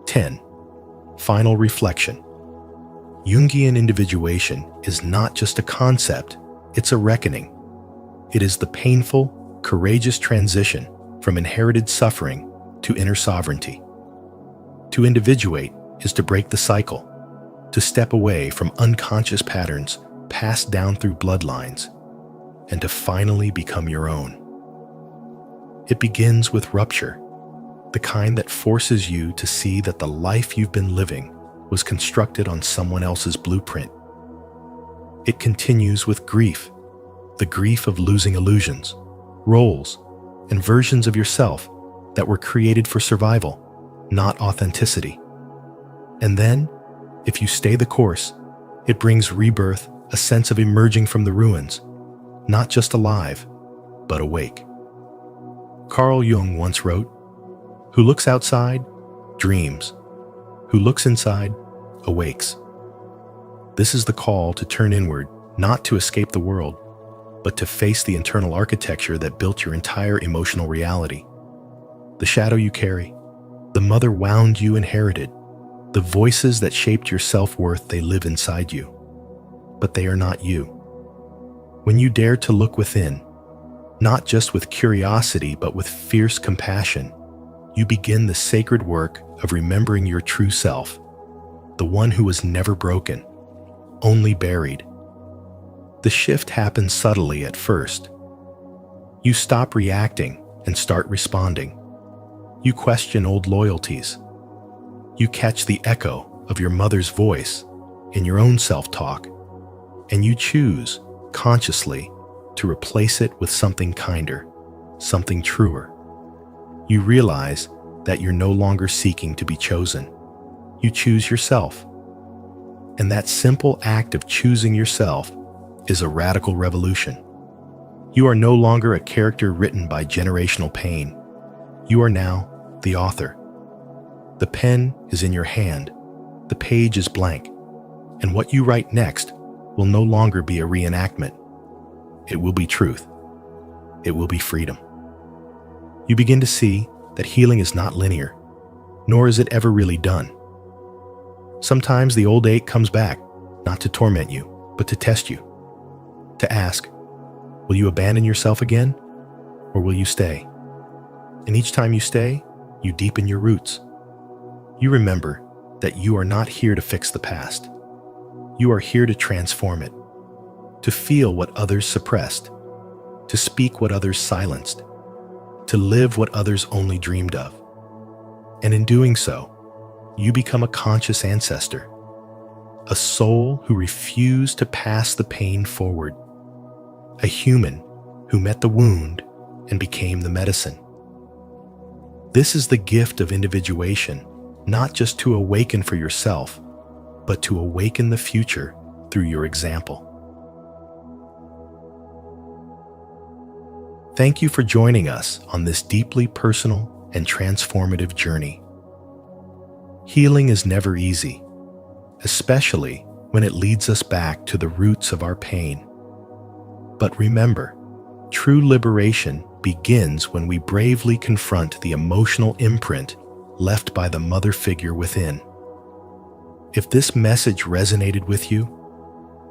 10. Final reflection. Jungian individuation is not just a concept, it's a reckoning. It is the painful, courageous transition from inherited suffering to inner sovereignty. To individuate is to break the cycle, to step away from unconscious patterns passed down through bloodlines, and to finally become your own. It begins with rupture, the kind that forces you to see that the life you've been living was constructed on someone else's blueprint. It continues with grief, the grief of losing illusions, roles, and versions of yourself that were created for survival, not authenticity. And then, if you stay the course, it brings rebirth, a sense of emerging from the ruins, not just alive, but awake. Carl Jung once wrote, "Who looks outside, dreams. Who looks inside, awakes." This is the call to turn inward, not to escape the world, but to face the internal architecture that built your entire emotional reality. The shadow you carry, the mother wound you inherited, the voices that shaped your self-worth, they live inside you. But they are not you. When you dare to look within, not just with curiosity, but with fierce compassion, you begin the sacred work of remembering your true self, the one who was never broken, only buried. The shift happens subtly at first. You stop reacting and start responding. You question old loyalties. You catch the echo of your mother's voice in your own self-talk, and you choose, consciously, to replace it with something kinder, something truer. You realize that you're no longer seeking to be chosen. You choose yourself. And that simple act of choosing yourself is a radical revolution. You are no longer a character written by generational pain. You are now the author. The pen is in your hand, the page is blank, and what you write next will no longer be a reenactment. It will be truth. It will be freedom. You begin to see that healing is not linear, nor is it ever really done. Sometimes the old ache comes back, not to torment you, but to test you, to ask, will you abandon yourself again, or will you stay? And each time you stay, you deepen your roots. You remember that you are not here to fix the past. You are here to transform it, to feel what others suppressed, to speak what others silenced, to live what others only dreamed of. And in doing so, you become a conscious ancestor, a soul who refused to pass the pain forward, a human who met the wound and became the medicine. This is the gift of individuation, not just to awaken for yourself, but to awaken the future through your example. Thank you for joining us on this deeply personal and transformative journey. Healing is never easy, especially when it leads us back to the roots of our pain. But remember, true liberation begins when we bravely confront the emotional imprint left by the mother figure within. If this message resonated with you,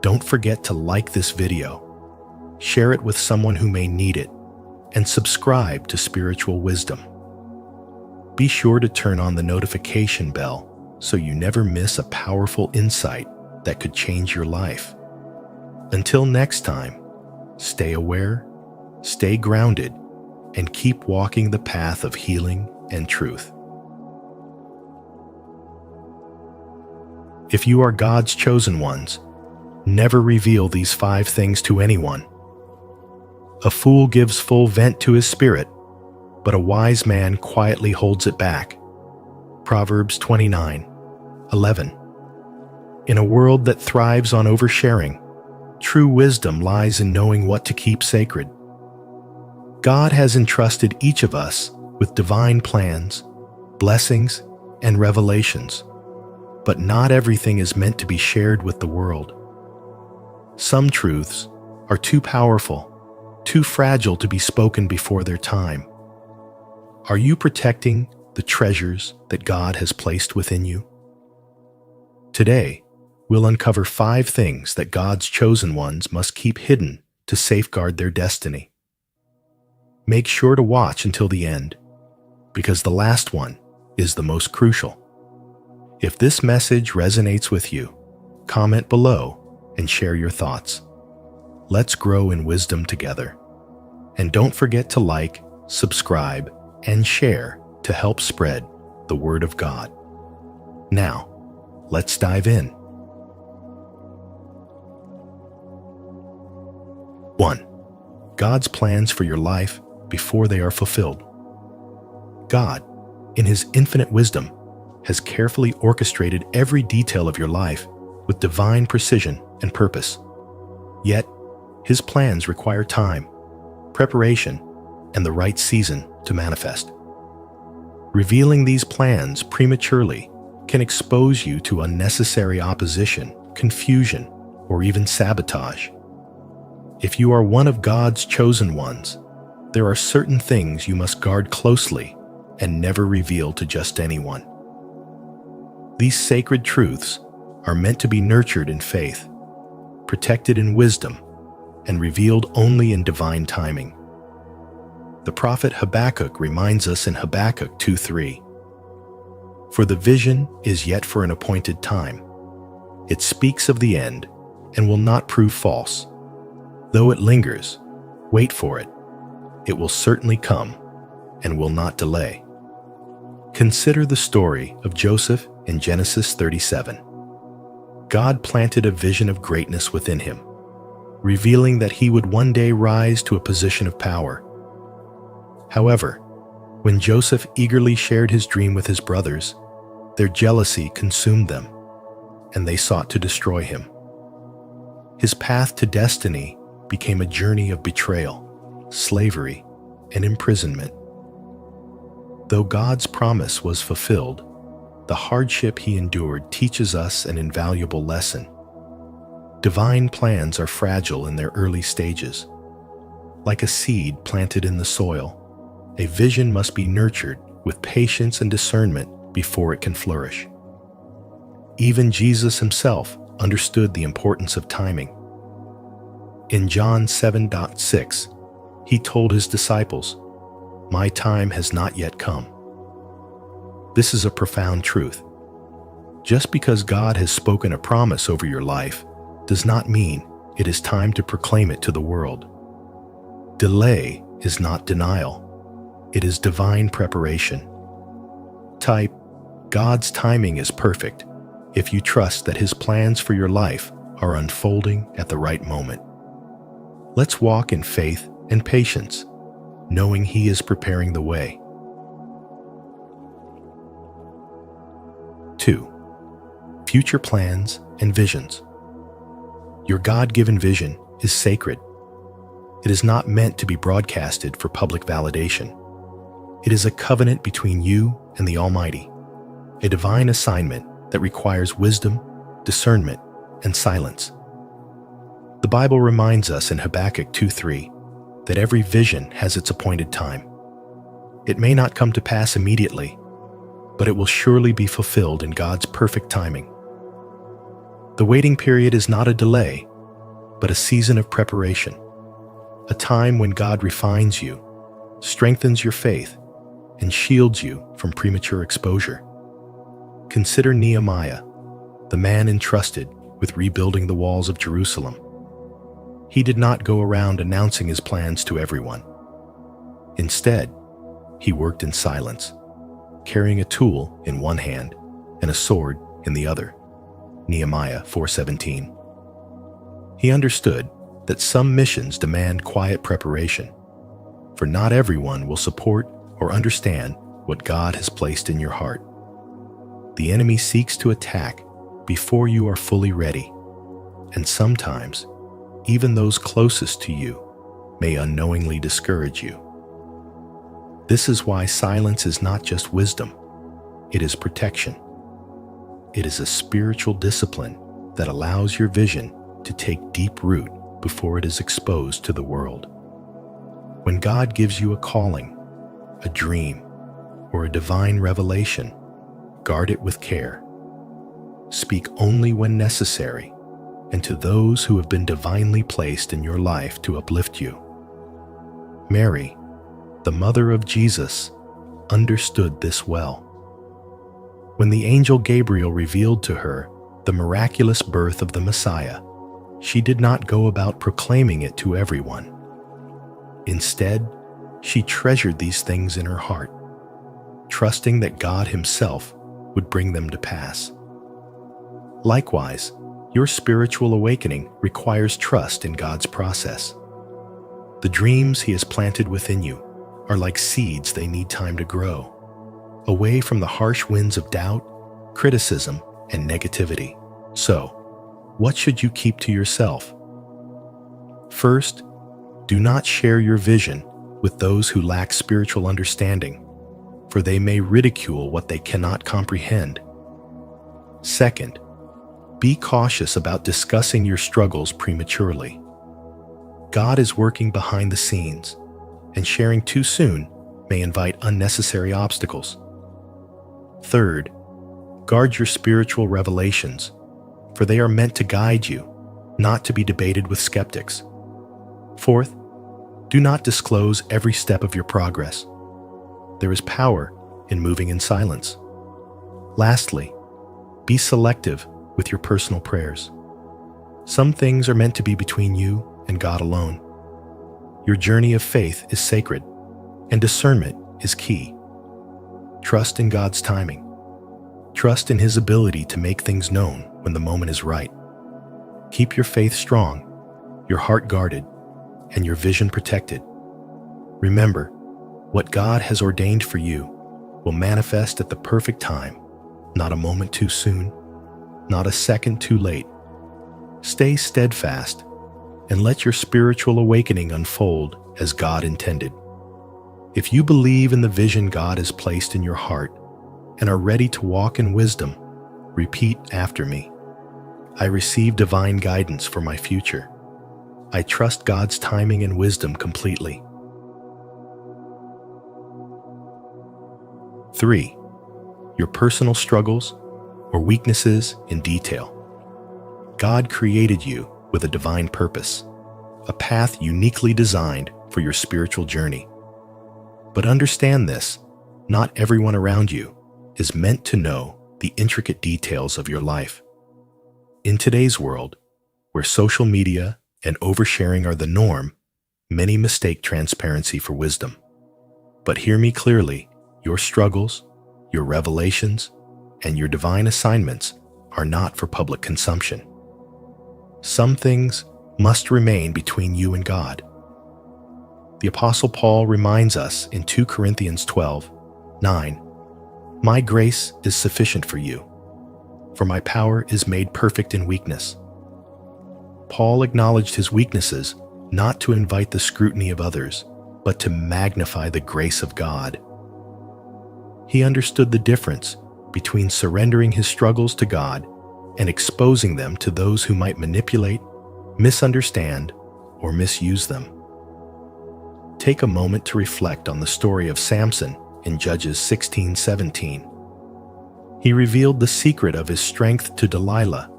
don't forget to like this video, share it with someone who may need it, and subscribe to Spiritual Wisdom. Be sure to turn on the notification bell so you never miss a powerful insight that could change your life. Until next time, stay aware, stay grounded, and keep walking the path of healing and truth. If you are God's chosen ones, never reveal these 5 things to anyone. A fool gives full vent to his spirit, but a wise man quietly holds it back. Proverbs 29:11. In a world that thrives on oversharing, true wisdom lies in knowing what to keep sacred. God has entrusted each of us with divine plans, blessings, and revelations, but not everything is meant to be shared with the world. Some truths are too powerful, too fragile to be spoken before their time. Are you protecting the treasures that God has placed within you? Today, we'll uncover 5 things that God's chosen ones must keep hidden to safeguard their destiny. Make sure to watch until the end, because the last one is the most crucial. If this message resonates with you, comment below and share your thoughts. Let's grow in wisdom together. And don't forget to like, subscribe, and share to help spread the Word of God. Now, let's dive in. 1. God's plans for your life before they are fulfilled. God, in His infinite wisdom, has carefully orchestrated every detail of your life with divine precision and purpose. Yet, His plans require time, preparation, and the right season to manifest. Revealing these plans prematurely can expose you to unnecessary opposition, confusion, or even sabotage. If you are one of God's chosen ones, there are certain things you must guard closely and never reveal to just anyone. These sacred truths are meant to be nurtured in faith, protected in wisdom, and revealed only in divine timing. The prophet Habakkuk reminds us in Habakkuk 2:3, "For the vision is yet for an appointed time. It speaks of the end and will not prove false. Though it lingers, wait for it. It will certainly come and will not delay." Consider the story of Joseph in Genesis 37. God planted a vision of greatness within him, revealing that he would one day rise to a position of power. However, when Joseph eagerly shared his dream with his brothers, their jealousy consumed them, and they sought to destroy him. His path to destiny became a journey of betrayal, slavery, and imprisonment. Though God's promise was fulfilled, the hardship he endured teaches us an invaluable lesson. Divine plans are fragile in their early stages. Like a seed planted in the soil, a vision must be nurtured with patience and discernment before it can flourish. Even Jesus himself understood the importance of timing. In John 7:6, he told his disciples, "My time has not yet come." This is a profound truth. Just because God has spoken a promise over your life does not mean it is time to proclaim it to the world. Delay is not denial. It is divine preparation. Type, "God's timing is perfect," if you trust that His plans for your life are unfolding at the right moment. Let's walk in faith and patience, knowing He is preparing the way. 2. Future plans and visions. Your God-given vision is sacred. It is not meant to be broadcasted for public validation. It is a covenant between you and the Almighty, a divine assignment that requires wisdom, discernment, and silence. The Bible reminds us in Habakkuk 2:3 that every vision has its appointed time. It may not come to pass immediately, but it will surely be fulfilled in God's perfect timing. The waiting period is not a delay, but a season of preparation, a time when God refines you, strengthens your faith, and shields you from premature exposure. Consider Nehemiah, the man entrusted with rebuilding the walls of Jerusalem. He did not go around announcing his plans to everyone. Instead, he worked in silence, carrying a tool in one hand and a sword in the other. Nehemiah 4:17. He understood that some missions demand quiet preparation, for not everyone will support or understand what God has placed in your heart. The enemy seeks to attack before you are fully ready, and sometimes even those closest to you may unknowingly discourage you. This is why silence is not just wisdom, it is protection. It is a spiritual discipline that allows your vision to take deep root before it is exposed to the world. When God gives you a calling, a dream, or a divine revelation, guard it with care. Speak only when necessary, and to those who have been divinely placed in your life to uplift you. Mary, the mother of Jesus, understood this well. When the angel Gabriel revealed to her the miraculous birth of the Messiah, she did not go about proclaiming it to everyone. Instead, she treasured these things in her heart, trusting that God Himself would bring them to pass. Likewise, your spiritual awakening requires trust in God's process. The dreams He has planted within you are like seeds they need time to grow, away from the harsh winds of doubt, criticism, and negativity. So, what should you keep to yourself? First, do not share your vision with those who lack spiritual understanding, for they may ridicule what they cannot comprehend. Second, be cautious about discussing your struggles prematurely. God is working behind the scenes, and sharing too soon may invite unnecessary obstacles. Third, guard your spiritual revelations, for they are meant to guide you, not to be debated with skeptics. Fourth, do not disclose every step of your progress. There is power in moving in silence. Lastly, be selective with your personal prayers. Some things are meant to be between you and God alone. Your journey of faith is sacred, and discernment is key. Trust in God's timing. Trust in His ability to make things known when the moment is right. Keep your faith strong, your heart guarded, and your vision protected. Remember, what God has ordained for you will manifest at the perfect time, not a moment too soon, not a second too late. Stay steadfast and let your spiritual awakening unfold as God intended. If you believe in the vision God has placed in your heart and are ready to walk in wisdom, repeat after me. I receive divine guidance for my future. I trust God's timing and wisdom completely. 3. Your personal struggles or weaknesses in detail. God created you with a divine purpose, a path uniquely designed for your spiritual journey. But understand this, not everyone around you is meant to know the intricate details of your life. In today's world, where social media and oversharing are the norm, many mistake transparency for wisdom. But hear me clearly, your struggles, your revelations, and your divine assignments are not for public consumption. Some things must remain between you and God. The Apostle Paul reminds us in 2 Corinthians 12:9, "My grace is sufficient for you, for my power is made perfect in weakness." Paul acknowledged his weaknesses not to invite the scrutiny of others, but to magnify the grace of God. He understood the difference between surrendering his struggles to God and exposing them to those who might manipulate, misunderstand, or misuse them. Take a moment to reflect on the story of Samson in Judges 16:17. He revealed the secret of his strength to Delilah,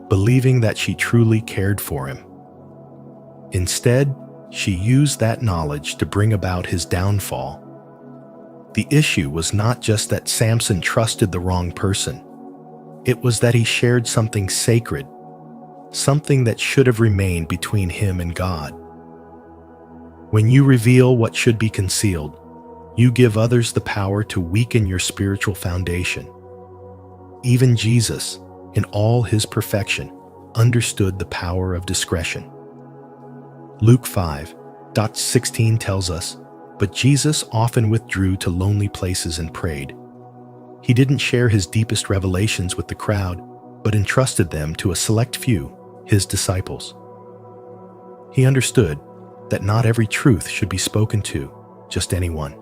believing that she truly cared for him. Instead, she used that knowledge to bring about his downfall. The issue was not just that Samson trusted the wrong person. It was that he shared something sacred, something that should have remained between him and God. When you reveal what should be concealed, you give others the power to weaken your spiritual foundation. Even Jesus, in all his perfection, understood the power of discretion. Luke 5:16 tells us, "But Jesus often withdrew to lonely places and prayed." He didn't share his deepest revelations with the crowd, but entrusted them to a select few, his disciples. He understood that not every truth should be spoken to just anyone,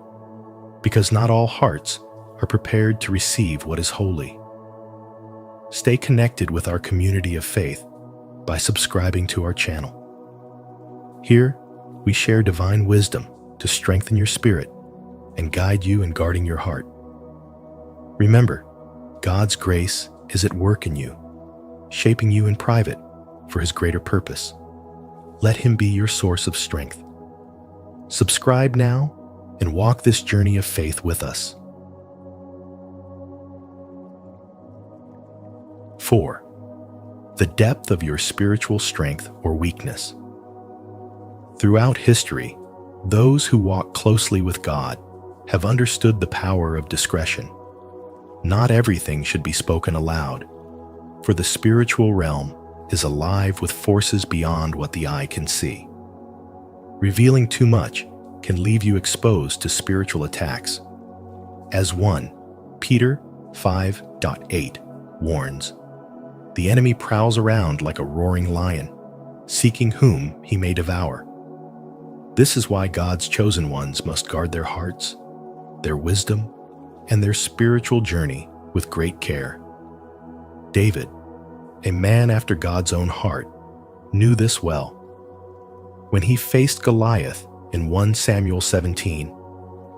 because not all hearts are prepared to receive what is holy. Stay connected with our community of faith by subscribing to our channel. Here, we share divine wisdom to strengthen your spirit and guide you in guarding your heart. Remember, God's grace is at work in you, shaping you in private for his greater purpose. Let him be your source of strength. Subscribe now and walk this journey of faith with us. 4. The depth of your spiritual strength or weakness. Throughout history, those who walk closely with God have understood the power of discretion. Not everything should be spoken aloud, for the spiritual realm is alive with forces beyond what the eye can see. Revealing too much can leave you exposed to spiritual attacks. As 1 Peter 5:8 warns, "The enemy prowls around like a roaring lion, seeking whom he may devour." This is why God's chosen ones must guard their hearts, their wisdom, and their spiritual journey with great care. David, a man after God's own heart, knew this well. When he faced Goliath in 1 Samuel 17,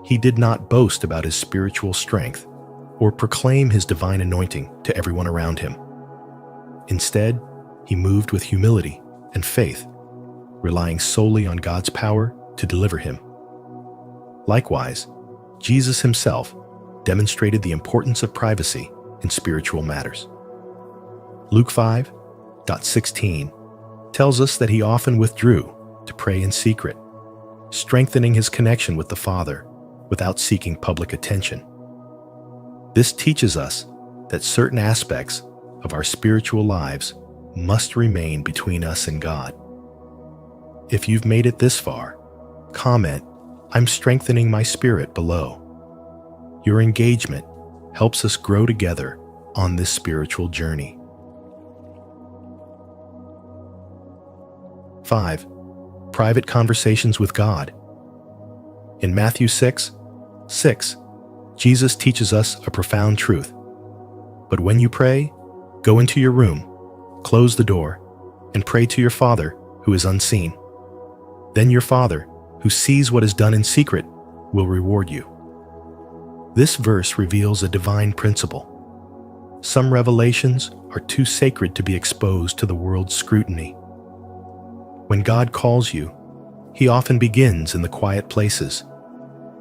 he did not boast about his spiritual strength or proclaim his divine anointing to everyone around him. Instead, he moved with humility and faith, relying solely on God's power to deliver him. Likewise, Jesus himself demonstrated the importance of privacy in spiritual matters. Luke 5:16 tells us that he often withdrew to pray in secret, strengthening his connection with the Father without seeking public attention. This teaches us that certain aspects of our spiritual lives must remain between us and God. If you've made it this far, comment, "I'm strengthening my spirit" below. Your engagement helps us grow together on this spiritual journey. 5. Private conversations with God. In Matthew 6:6, Jesus teaches us a profound truth. "But when you pray, go into your room, close the door, and pray to your Father who is unseen. Then your Father, who sees what is done in secret, will reward you." This verse reveals a divine principle. Some revelations are too sacred to be exposed to the world's scrutiny. When God calls you, he often begins in the quiet places,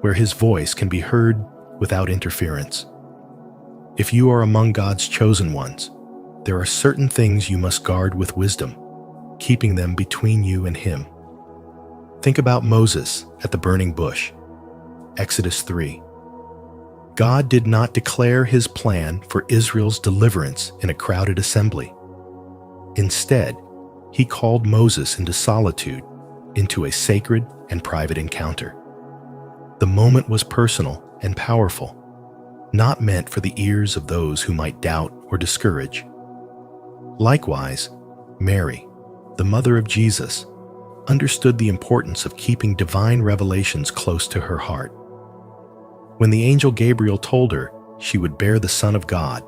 where his voice can be heard without interference. If you are among God's chosen ones, there are certain things you must guard with wisdom, keeping them between you and him. Think about Moses at the burning bush. Exodus 3. God did not declare his plan for Israel's deliverance in a crowded assembly. Instead, he called Moses into solitude, into a sacred and private encounter. The moment was personal and powerful, not meant for the ears of those who might doubt or discourage. Likewise, Mary, the mother of Jesus, understood the importance of keeping divine revelations close to her heart. When the angel Gabriel told her she would bear the Son of God,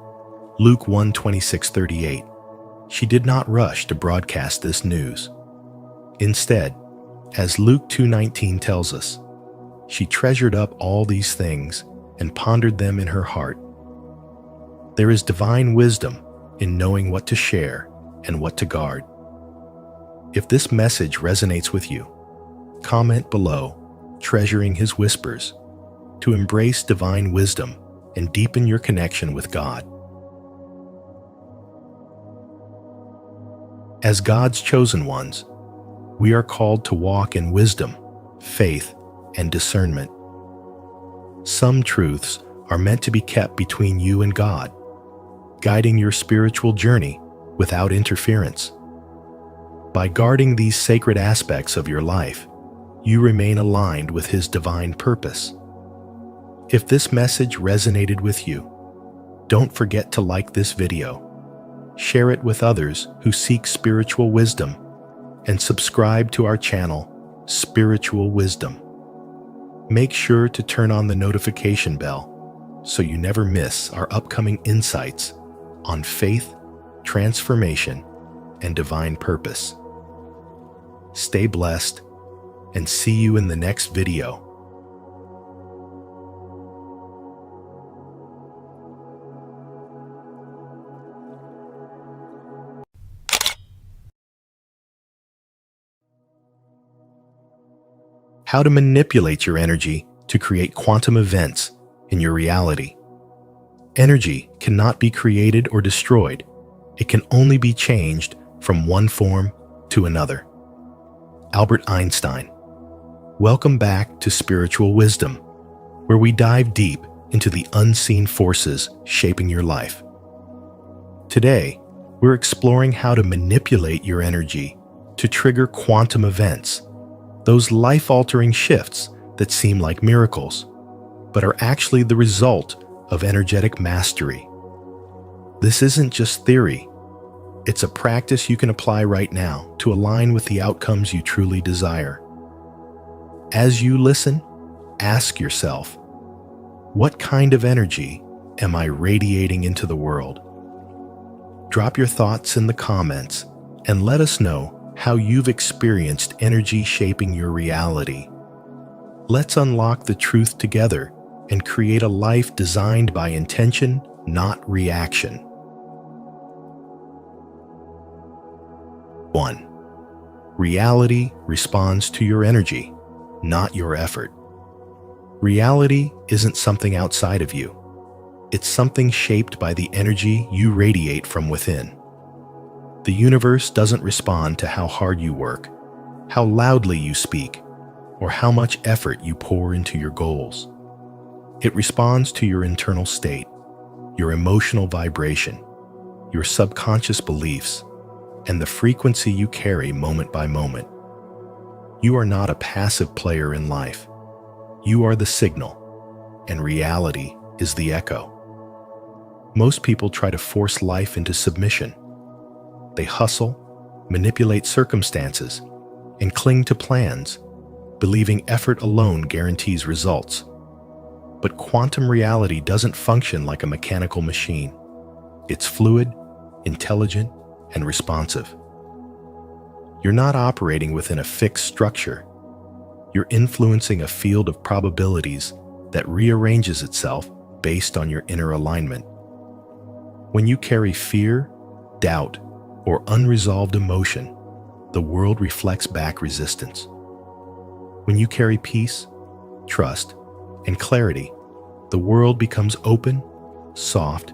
Luke 1:26-38, she did not rush to broadcast this news. Instead, as Luke 2:19 tells us, she treasured up all these things and pondered them in her heart. There is divine wisdom in knowing what to share and what to guard. If this message resonates with you, comment below, treasuring his whispers, to embrace divine wisdom and deepen your connection with God. As God's chosen ones, we are called to walk in wisdom, faith, and discernment. Some truths are meant to be kept between you and God, guiding your spiritual journey without interference. By guarding these sacred aspects of your life, you remain aligned with His divine purpose. If this message resonated with you, don't forget to like this video, share it with others who seek spiritual wisdom, and subscribe to our channel, Spiritual Wisdom. Make sure to turn on the notification bell so you never miss our upcoming insights on faith, transformation, and divine purpose. Stay blessed, and see you in the next video. How to manipulate your energy to create quantum events in your reality. Energy cannot be created or destroyed. It can only be changed from one form to another. Albert Einstein. Welcome back to Spiritual Wisdom, where we dive deep into the unseen forces shaping your life. Today, we're exploring how to manipulate your energy to trigger quantum events, those life-altering shifts that seem like miracles, but are actually the result of energetic mastery. This isn't just theory. It's a practice you can apply right now to align with the outcomes you truly desire. As you listen, ask yourself, what kind of energy am I radiating into the world? Drop your thoughts in the comments and let us know how you've experienced energy shaping your reality. Let's unlock the truth together and create a life designed by intention, not reaction. 1. Reality responds to your energy, not your effort. Reality isn't something outside of you. It's something shaped by the energy you radiate from within. The universe doesn't respond to how hard you work, how loudly you speak, or how much effort you pour into your goals. It responds to your internal state, your emotional vibration, your subconscious beliefs, and the frequency you carry moment by moment. You are not a passive player in life. You are the signal, and reality is the echo. Most people try to force life into submission. They hustle, manipulate circumstances, and cling to plans, believing effort alone guarantees results. But quantum reality doesn't function like a mechanical machine. It's fluid, intelligent, and responsive. You're not operating within a fixed structure. You're influencing a field of probabilities that rearranges itself based on your inner alignment. When you carry fear, doubt, or unresolved emotion, the world reflects back resistance. When you carry peace, trust, and clarity, the world becomes open, soft,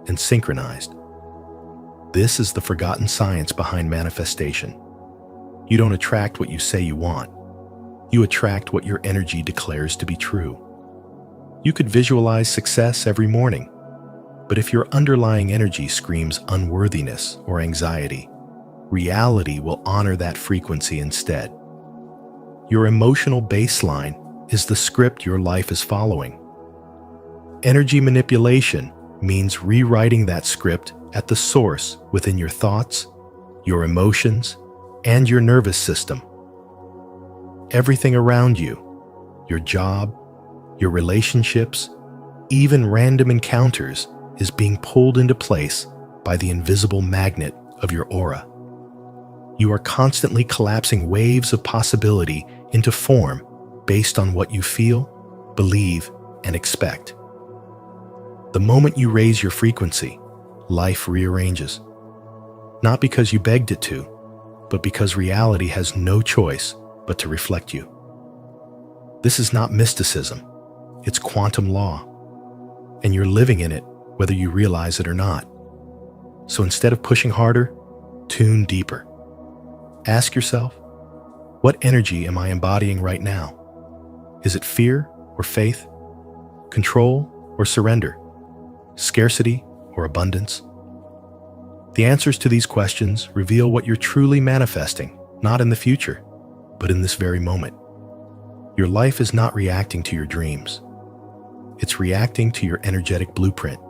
and synchronized. This is the forgotten science behind manifestation. You don't attract what you say you want. You attract what your energy declares to be true. You could visualize success every morning, but if your underlying energy screams unworthiness or anxiety, reality will honor that frequency instead. Your emotional baseline is the script your life is following. Energy manipulation means rewriting that script at the source within your thoughts, your emotions, and your nervous system. Everything around you, your job, your relationships, even random encounters, is being pulled into place by the invisible magnet of your aura. You are constantly collapsing waves of possibility into form based on what you feel, believe, and expect. The moment you raise your frequency, life rearranges. Not because you begged it to, but because reality has no choice but to reflect you. This is not mysticism, it's quantum law, and you're living in it whether you realize it or not. So instead of pushing harder, tune deeper. Ask yourself, what energy am I embodying right now? Is it fear or faith? Control or surrender? Scarcity or abundance? The answers to these questions reveal what you're truly manifesting, not in the future, but in this very moment. Your life is not reacting to your dreams. It's reacting to your energetic blueprint.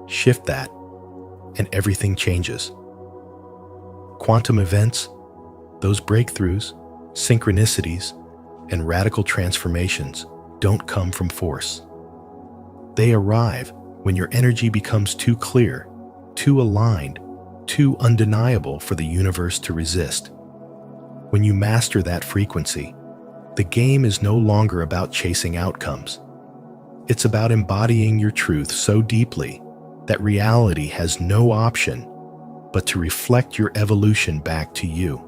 Shift that, and everything changes. Quantum events, those breakthroughs, synchronicities, and radical transformations don't come from force. They arrive when your energy becomes too clear, too aligned, too undeniable for the universe to resist. When you master that frequency, the game is no longer about chasing outcomes. It's about embodying your truth so deeply that reality has no option but to reflect your evolution back to you.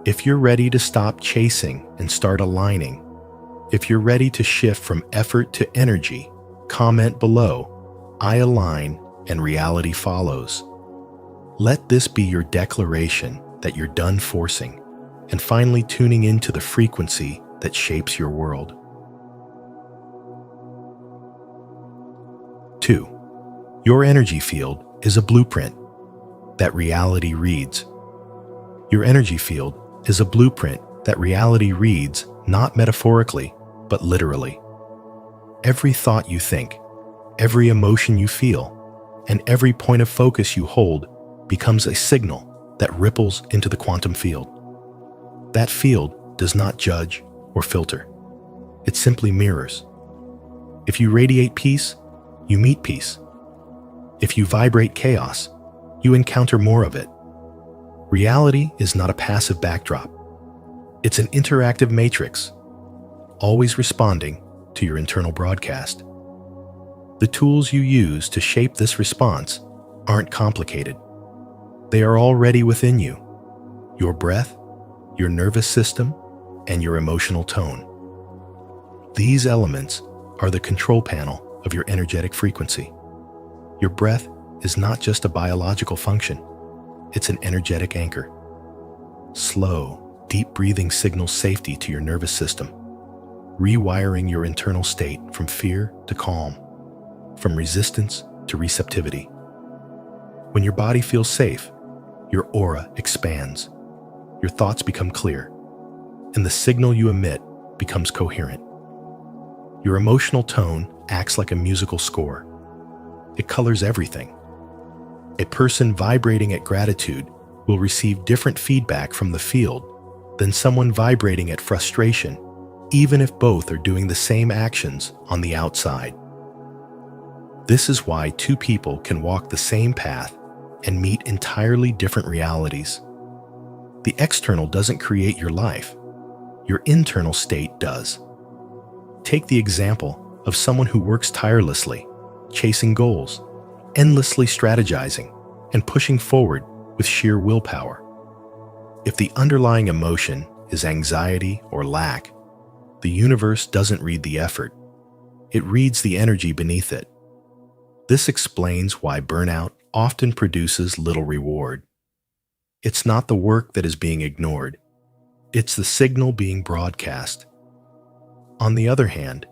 If you're ready to stop chasing and start aligning, if you're ready to shift from effort to energy, comment below, "I align," and reality follows. Let this be your declaration that you're done forcing and finally tuning into the frequency that shapes your world. 2. Your energy field is a blueprint that reality reads. Your energy field is a blueprint that reality reads, not metaphorically, but literally. Every thought you think, every emotion you feel, and every point of focus you hold becomes a signal that ripples into the quantum field. That field does not judge or filter. It simply mirrors. If you radiate peace, you meet peace. If you vibrate chaos, you encounter more of it. Reality is not a passive backdrop. It's an interactive matrix, always responding to your internal broadcast. The tools you use to shape this response aren't complicated. They are already within you: your breath, your nervous system, and your emotional tone. These elements are the control panel of your energetic frequency. Your breath is not just a biological function, it's an energetic anchor. Slow, deep breathing signals safety to your nervous system, rewiring your internal state from fear to calm, from resistance to receptivity. When your body feels safe, your aura expands, your thoughts become clear, and the signal you emit becomes coherent. Your emotional tone acts like a musical score. It colors everything. A person vibrating at gratitude will receive different feedback from the field than someone vibrating at frustration, even if both are doing the same actions on the outside. This is why two people can walk the same path and meet entirely different realities. The external doesn't create your life. Your internal state does. Take the example of someone who works tirelessly, chasing goals, endlessly strategizing, and pushing forward with sheer willpower. If the underlying emotion is anxiety or lack, the universe doesn't read the effort. It reads the energy beneath it. This explains why burnout often produces little reward. It's not the work that is being ignored. It's the signal being broadcast. On the other hand,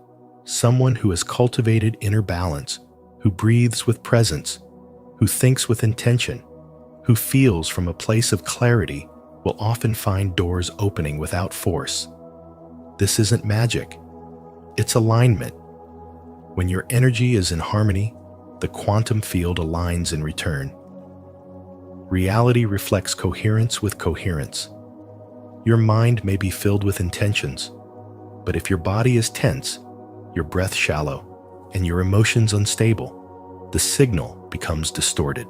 someone who has cultivated inner balance, who breathes with presence, who thinks with intention, who feels from a place of clarity, will often find doors opening without force. This isn't magic. It's alignment. When your energy is in harmony, the quantum field aligns in return. Reality reflects coherence with coherence. Your mind may be filled with intentions, but if your body is tense, your breath shallow, and your emotions unstable, the signal becomes distorted.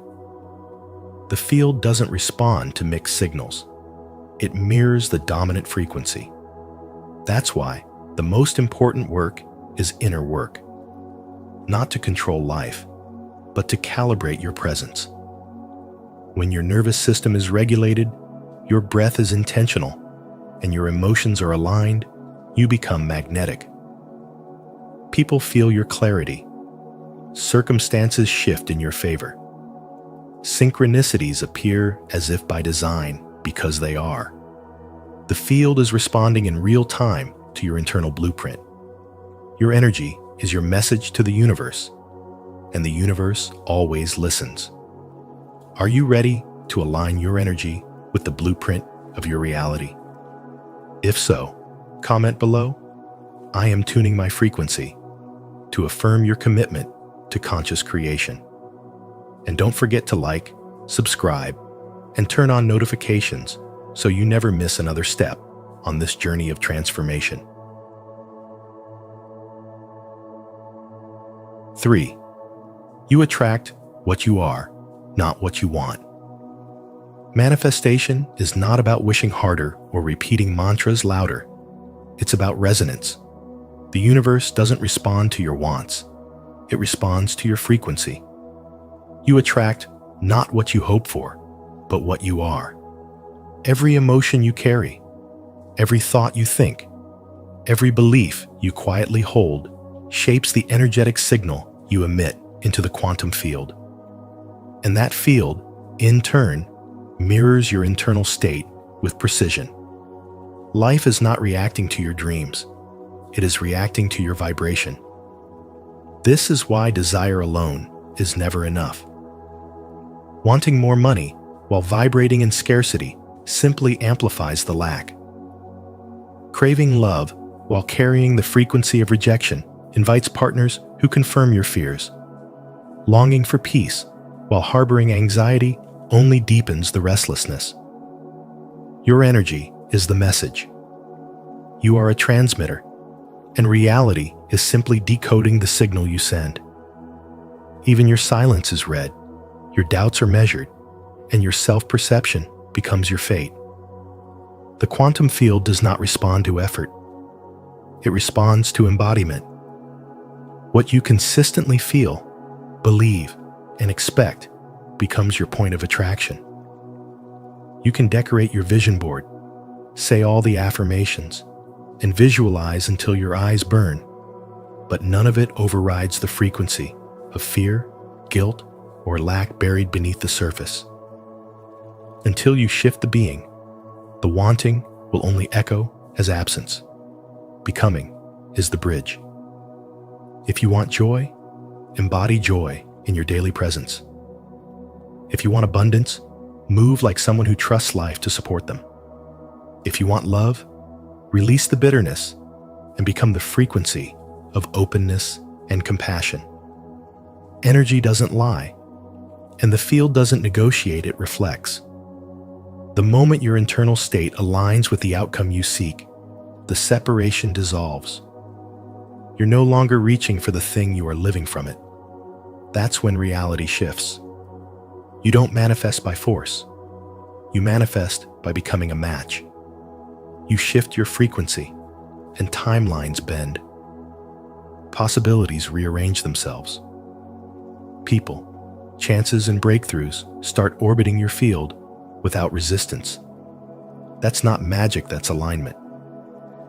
The field doesn't respond to mixed signals. It mirrors the dominant frequency. That's why the most important work is inner work. Not to control life, but to calibrate your presence. When your nervous system is regulated, your breath is intentional, and your emotions are aligned, you become magnetic. People feel your clarity. Circumstances shift in your favor. Synchronicities appear as if by design, because they are. The field is responding in real time to your internal blueprint. Your energy is your message to the universe, and the universe always listens. Are you ready to align your energy with the blueprint of your reality? If so, comment below. I am tuning my frequency to affirm your commitment to conscious creation. And don't forget to like, subscribe, and turn on notifications so you never miss another step on this journey of transformation. 3. You attract what you are, not what you want. Manifestation is not about wishing harder or repeating mantras louder. It's about resonance. The universe doesn't respond to your wants. It responds to your frequency. You attract not what you hope for, but what you are. Every emotion you carry, every thought you think, every belief you quietly hold shapes the energetic signal you emit into the quantum field. And that field, in turn, mirrors your internal state with precision. Life is not reacting to your dreams. It is reacting to your vibration. This is why desire alone is never enough. Wanting more money while vibrating in scarcity simply amplifies the lack. Craving love while carrying the frequency of rejection invites partners who confirm your fears. Longing for peace while harboring anxiety only deepens the restlessness. Your energy is the message. You are a transmitter, and reality is simply decoding the signal you send. Even your silence is read, your doubts are measured, and your self-perception becomes your fate. The quantum field does not respond to effort. It responds to embodiment. What you consistently feel, believe, and expect becomes your point of attraction. You can decorate your vision board, say all the affirmations, and visualize until your eyes burn, but none of it overrides the frequency of fear, guilt, or lack buried beneath the surface. Until you shift the being, the wanting will only echo as absence. Becoming is the bridge. If you want joy, embody joy in your daily presence. If you want abundance, move like someone who trusts life to support them. If you want love, release the bitterness and become the frequency of openness and compassion. Energy doesn't lie, and the field doesn't negotiate, it reflects. The moment your internal state aligns with the outcome you seek, the separation dissolves. You're no longer reaching for the thing, you are living from it. That's when reality shifts. You don't manifest by force. You manifest by becoming a match. You shift your frequency, and timelines bend. Possibilities rearrange themselves. People, chances, and breakthroughs start orbiting your field without resistance. That's not magic, that's alignment.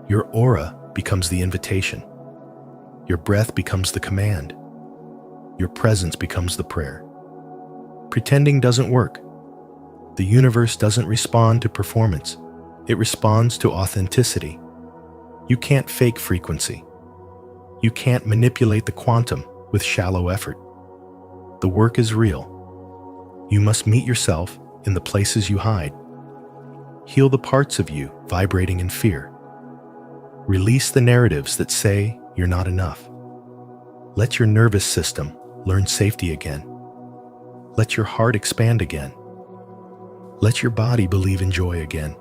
Your aura becomes the invitation. Your breath becomes the command. Your presence becomes the prayer. Pretending doesn't work. The universe doesn't respond to performance. It responds to authenticity. You can't fake frequency. You can't manipulate the quantum with shallow effort. The work is real. You must meet yourself in the places you hide. Heal the parts of you vibrating in fear. Release the narratives that say you're not enough. Let your nervous system learn safety again. Let your heart expand again. Let your body believe in joy again.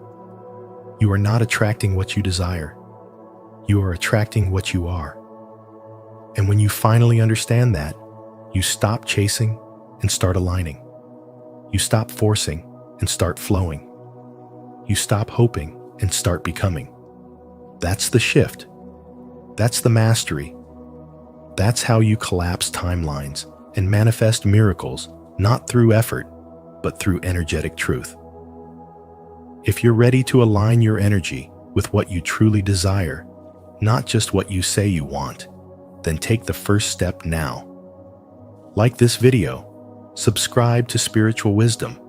You are not attracting what you desire. You are attracting what you are. And when you finally understand that, you stop chasing and start aligning. You stop forcing and start flowing. You stop hoping and start becoming. That's the shift. That's the mastery. That's how you collapse timelines and manifest miracles, not through effort, but through energetic truth. If you're ready to align your energy with what you truly desire, not just what you say you want, then take the first step now. Like this video, subscribe to Spiritual Wisdom,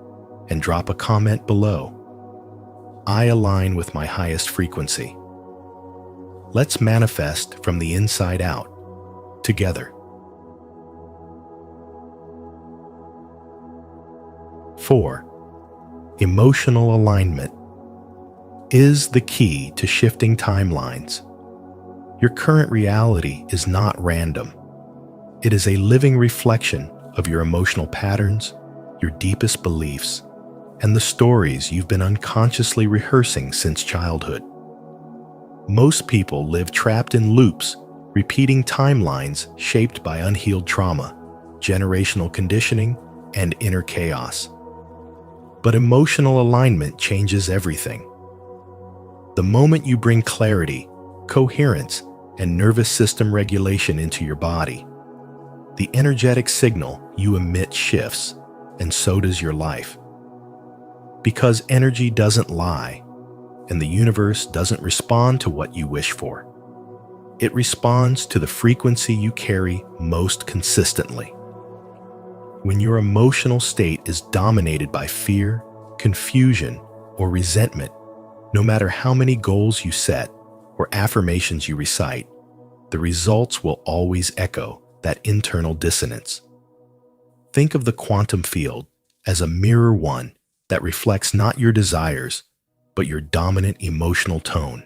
and drop a comment below. I align with my highest frequency. Let's manifest from the inside out, together. 4. Emotional alignment is the key to shifting timelines. Your current reality is not random. It is a living reflection of your emotional patterns, your deepest beliefs, and the stories you've been unconsciously rehearsing since childhood. Most people live trapped in loops, repeating timelines shaped by unhealed trauma, generational conditioning, and inner chaos. But emotional alignment changes everything. The moment you bring clarity, coherence, and nervous system regulation into your body, the energetic signal you emit shifts, and so does your life. Because energy doesn't lie, and the universe doesn't respond to what you wish for. It responds to the frequency you carry most consistently. When your emotional state is dominated by fear, confusion, or resentment, no matter how many goals you set or affirmations you recite, the results will always echo that internal dissonance. Think of the quantum field as a mirror one that reflects not your desires, but your dominant emotional tone.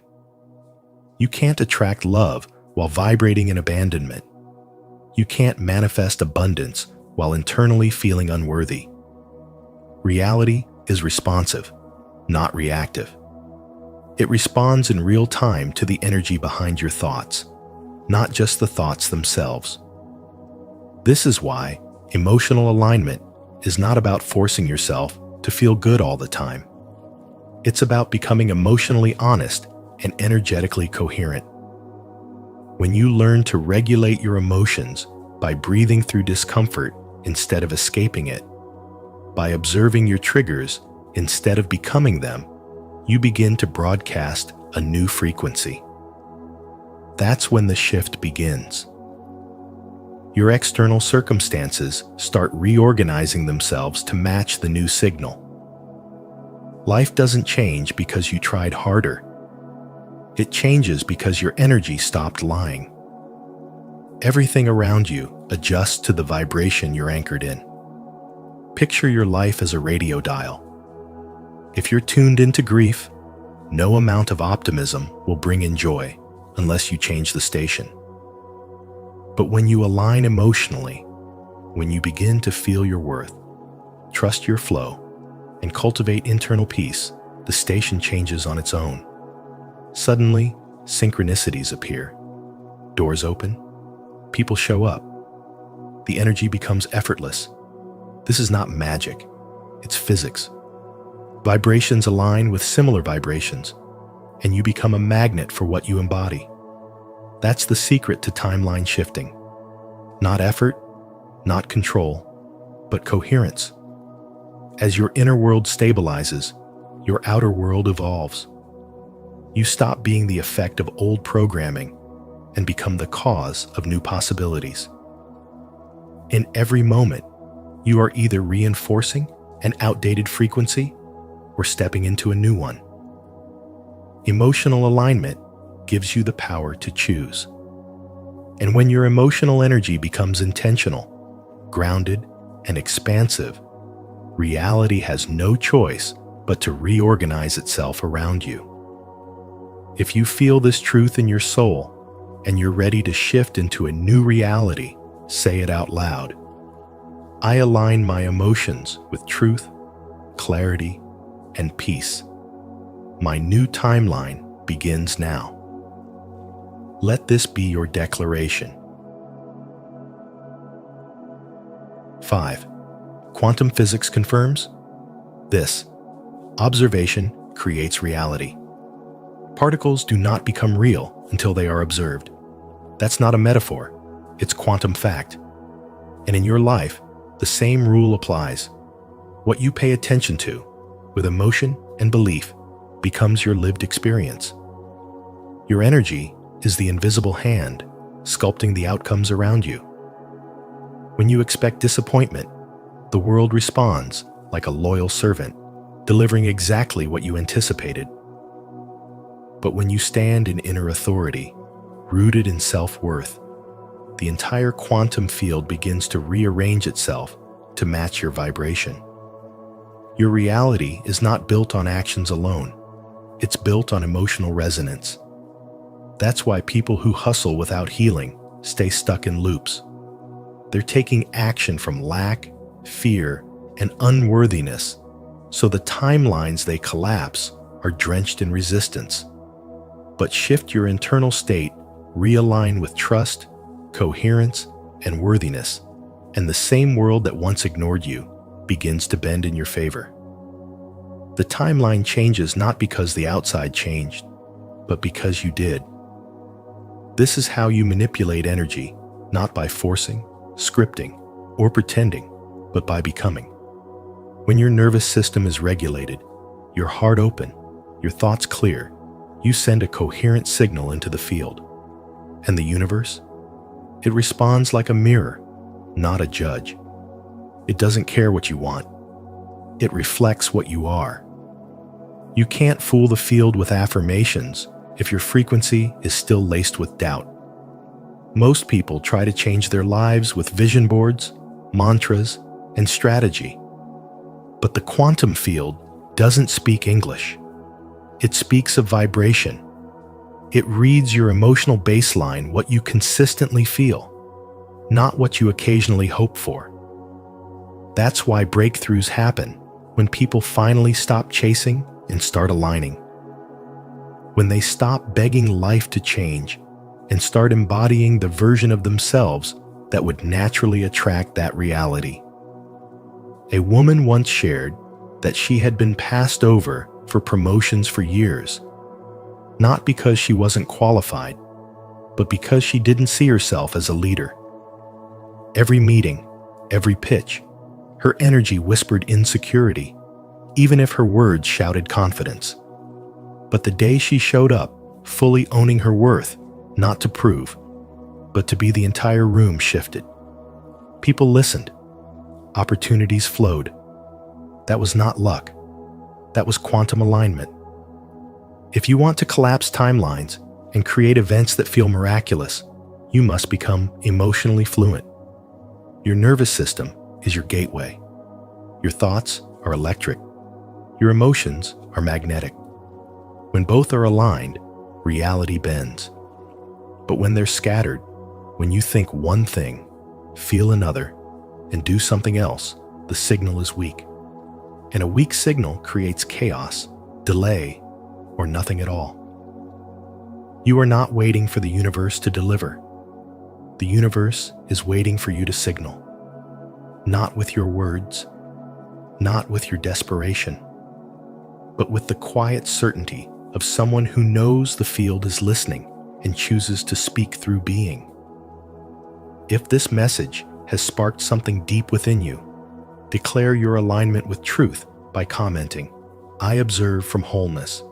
You can't attract love while vibrating in abandonment. You can't manifest abundance while internally feeling unworthy. Reality is responsive, not reactive. It responds in real time to the energy behind your thoughts, not just the thoughts themselves. This is why emotional alignment is not about forcing yourself to feel good all the time. It's about becoming emotionally honest and energetically coherent. When you learn to regulate your emotions by breathing through discomfort instead of escaping it, by observing your triggers instead of becoming them, you begin to broadcast a new frequency. That's when the shift begins. Your external circumstances start reorganizing themselves to match the new signal. Life doesn't change because you tried harder. It changes because your energy stopped lying. Everything around you adjusts to the vibration you're anchored in. Picture your life as a radio dial. If you're tuned into grief, no amount of optimism will bring in joy unless you change the station. But when you align emotionally, when you begin to feel your worth, trust your flow, and cultivate internal peace, the station changes on its own. Suddenly, synchronicities appear. Doors open. People show up. The energy becomes effortless. This is not magic. It's physics. Vibrations align with similar vibrations, and you become a magnet for what you embody. That's the secret to timeline shifting. Not effort, not control, but coherence. As your inner world stabilizes, your outer world evolves. You stop being the effect of old programming and become the cause of new possibilities. In every moment, you are either reinforcing an outdated frequency or stepping into a new one. Emotional alignment gives you the power to choose. And when your emotional energy becomes intentional, grounded, and expansive, reality has no choice but to reorganize itself around you. If you feel this truth in your soul and you're ready to shift into a new reality, say it out loud. I align my emotions with truth, clarity, and peace. My new timeline begins now. Let this be your declaration. 5. Quantum physics confirms this: observation creates reality. Particles do not become real until they are observed. That's not a metaphor, it's quantum fact. And in your life, the same rule applies. What you pay attention to, with emotion and belief, becomes your lived experience. Your energy is the invisible hand sculpting the outcomes around you. When you expect disappointment, the world responds like a loyal servant, delivering exactly what you anticipated. But when you stand in inner authority, rooted in self-worth, the entire quantum field begins to rearrange itself to match your vibration. Your reality is not built on actions alone. It's built on emotional resonance. That's why people who hustle without healing stay stuck in loops. They're taking action from lack, fear, and unworthiness, so the timelines they collapse are drenched in resistance. But shift your internal state, realign with trust, coherence, and worthiness, and the same world that once ignored you begins to bend in your favor. The timeline changes not because the outside changed, but because you did. This is how you manipulate energy, not by forcing, scripting, or pretending, but by becoming. When your nervous system is regulated, your heart open, your thoughts clear, you send a coherent signal into the field. And the universe? It responds like a mirror, not a judge. It doesn't care what you want. It reflects what you are. You can't fool the field with affirmations if your frequency is still laced with doubt. Most people try to change their lives with vision boards, mantras, and strategy. But the quantum field doesn't speak English. It speaks of vibration. It reads your emotional baseline, what you consistently feel, not what you occasionally hope for. That's why breakthroughs happen when people finally stop chasing and start aligning. When they stop begging life to change and start embodying the version of themselves that would naturally attract that reality. A woman once shared that she had been passed over for promotions for years, not because she wasn't qualified, but because she didn't see herself as a leader. Every meeting, every pitch, her energy whispered insecurity, even if her words shouted confidence. But the day she showed up, fully owning her worth, not to prove, but to be, the entire room shifted. People listened. Opportunities flowed. That was not luck. That was quantum alignment. If you want to collapse timelines and create events that feel miraculous, you must become emotionally fluent. Your nervous system is your gateway. Your thoughts are electric. Your emotions are magnetic. When both are aligned, reality bends. But when they're scattered, when you think one thing, feel another, and do something else, the signal is weak. And a weak signal creates chaos, delay, or nothing at all. You are not waiting for the universe to deliver. The universe is waiting for you to signal. Not with your words, not with your desperation, but with the quiet certainty of someone who knows the field is listening and chooses to speak through being. If this message has sparked something deep within you, declare your alignment with truth by commenting, "I observe from wholeness.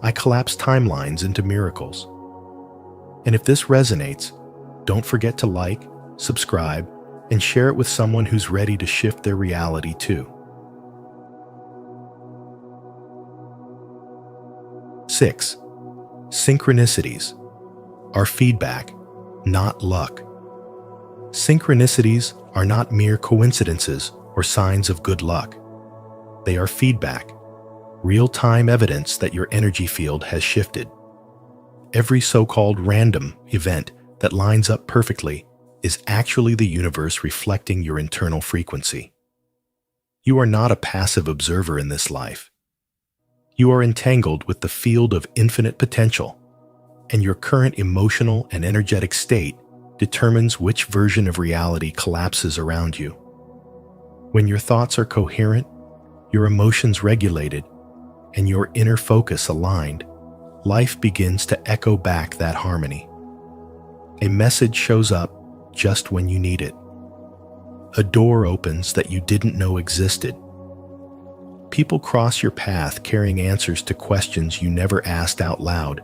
I collapse timelines into miracles." And if this resonates, don't forget to like, subscribe, and share it with someone who's ready to shift their reality too. 6. Synchronicities are feedback, not luck. Synchronicities are not mere coincidences or signs of good luck. They are feedback, real-time evidence that your energy field has shifted. Every so-called random event that lines up perfectly is actually the universe reflecting your internal frequency. You are not a passive observer in this life. You are entangled with the field of infinite potential, and your current emotional and energetic state determines which version of reality collapses around you. When your thoughts are coherent, your emotions regulated, and your inner focus aligned, life begins to echo back that harmony. A message shows up just when you need it. A door opens that you didn't know existed. People cross your path carrying answers to questions you never asked out loud.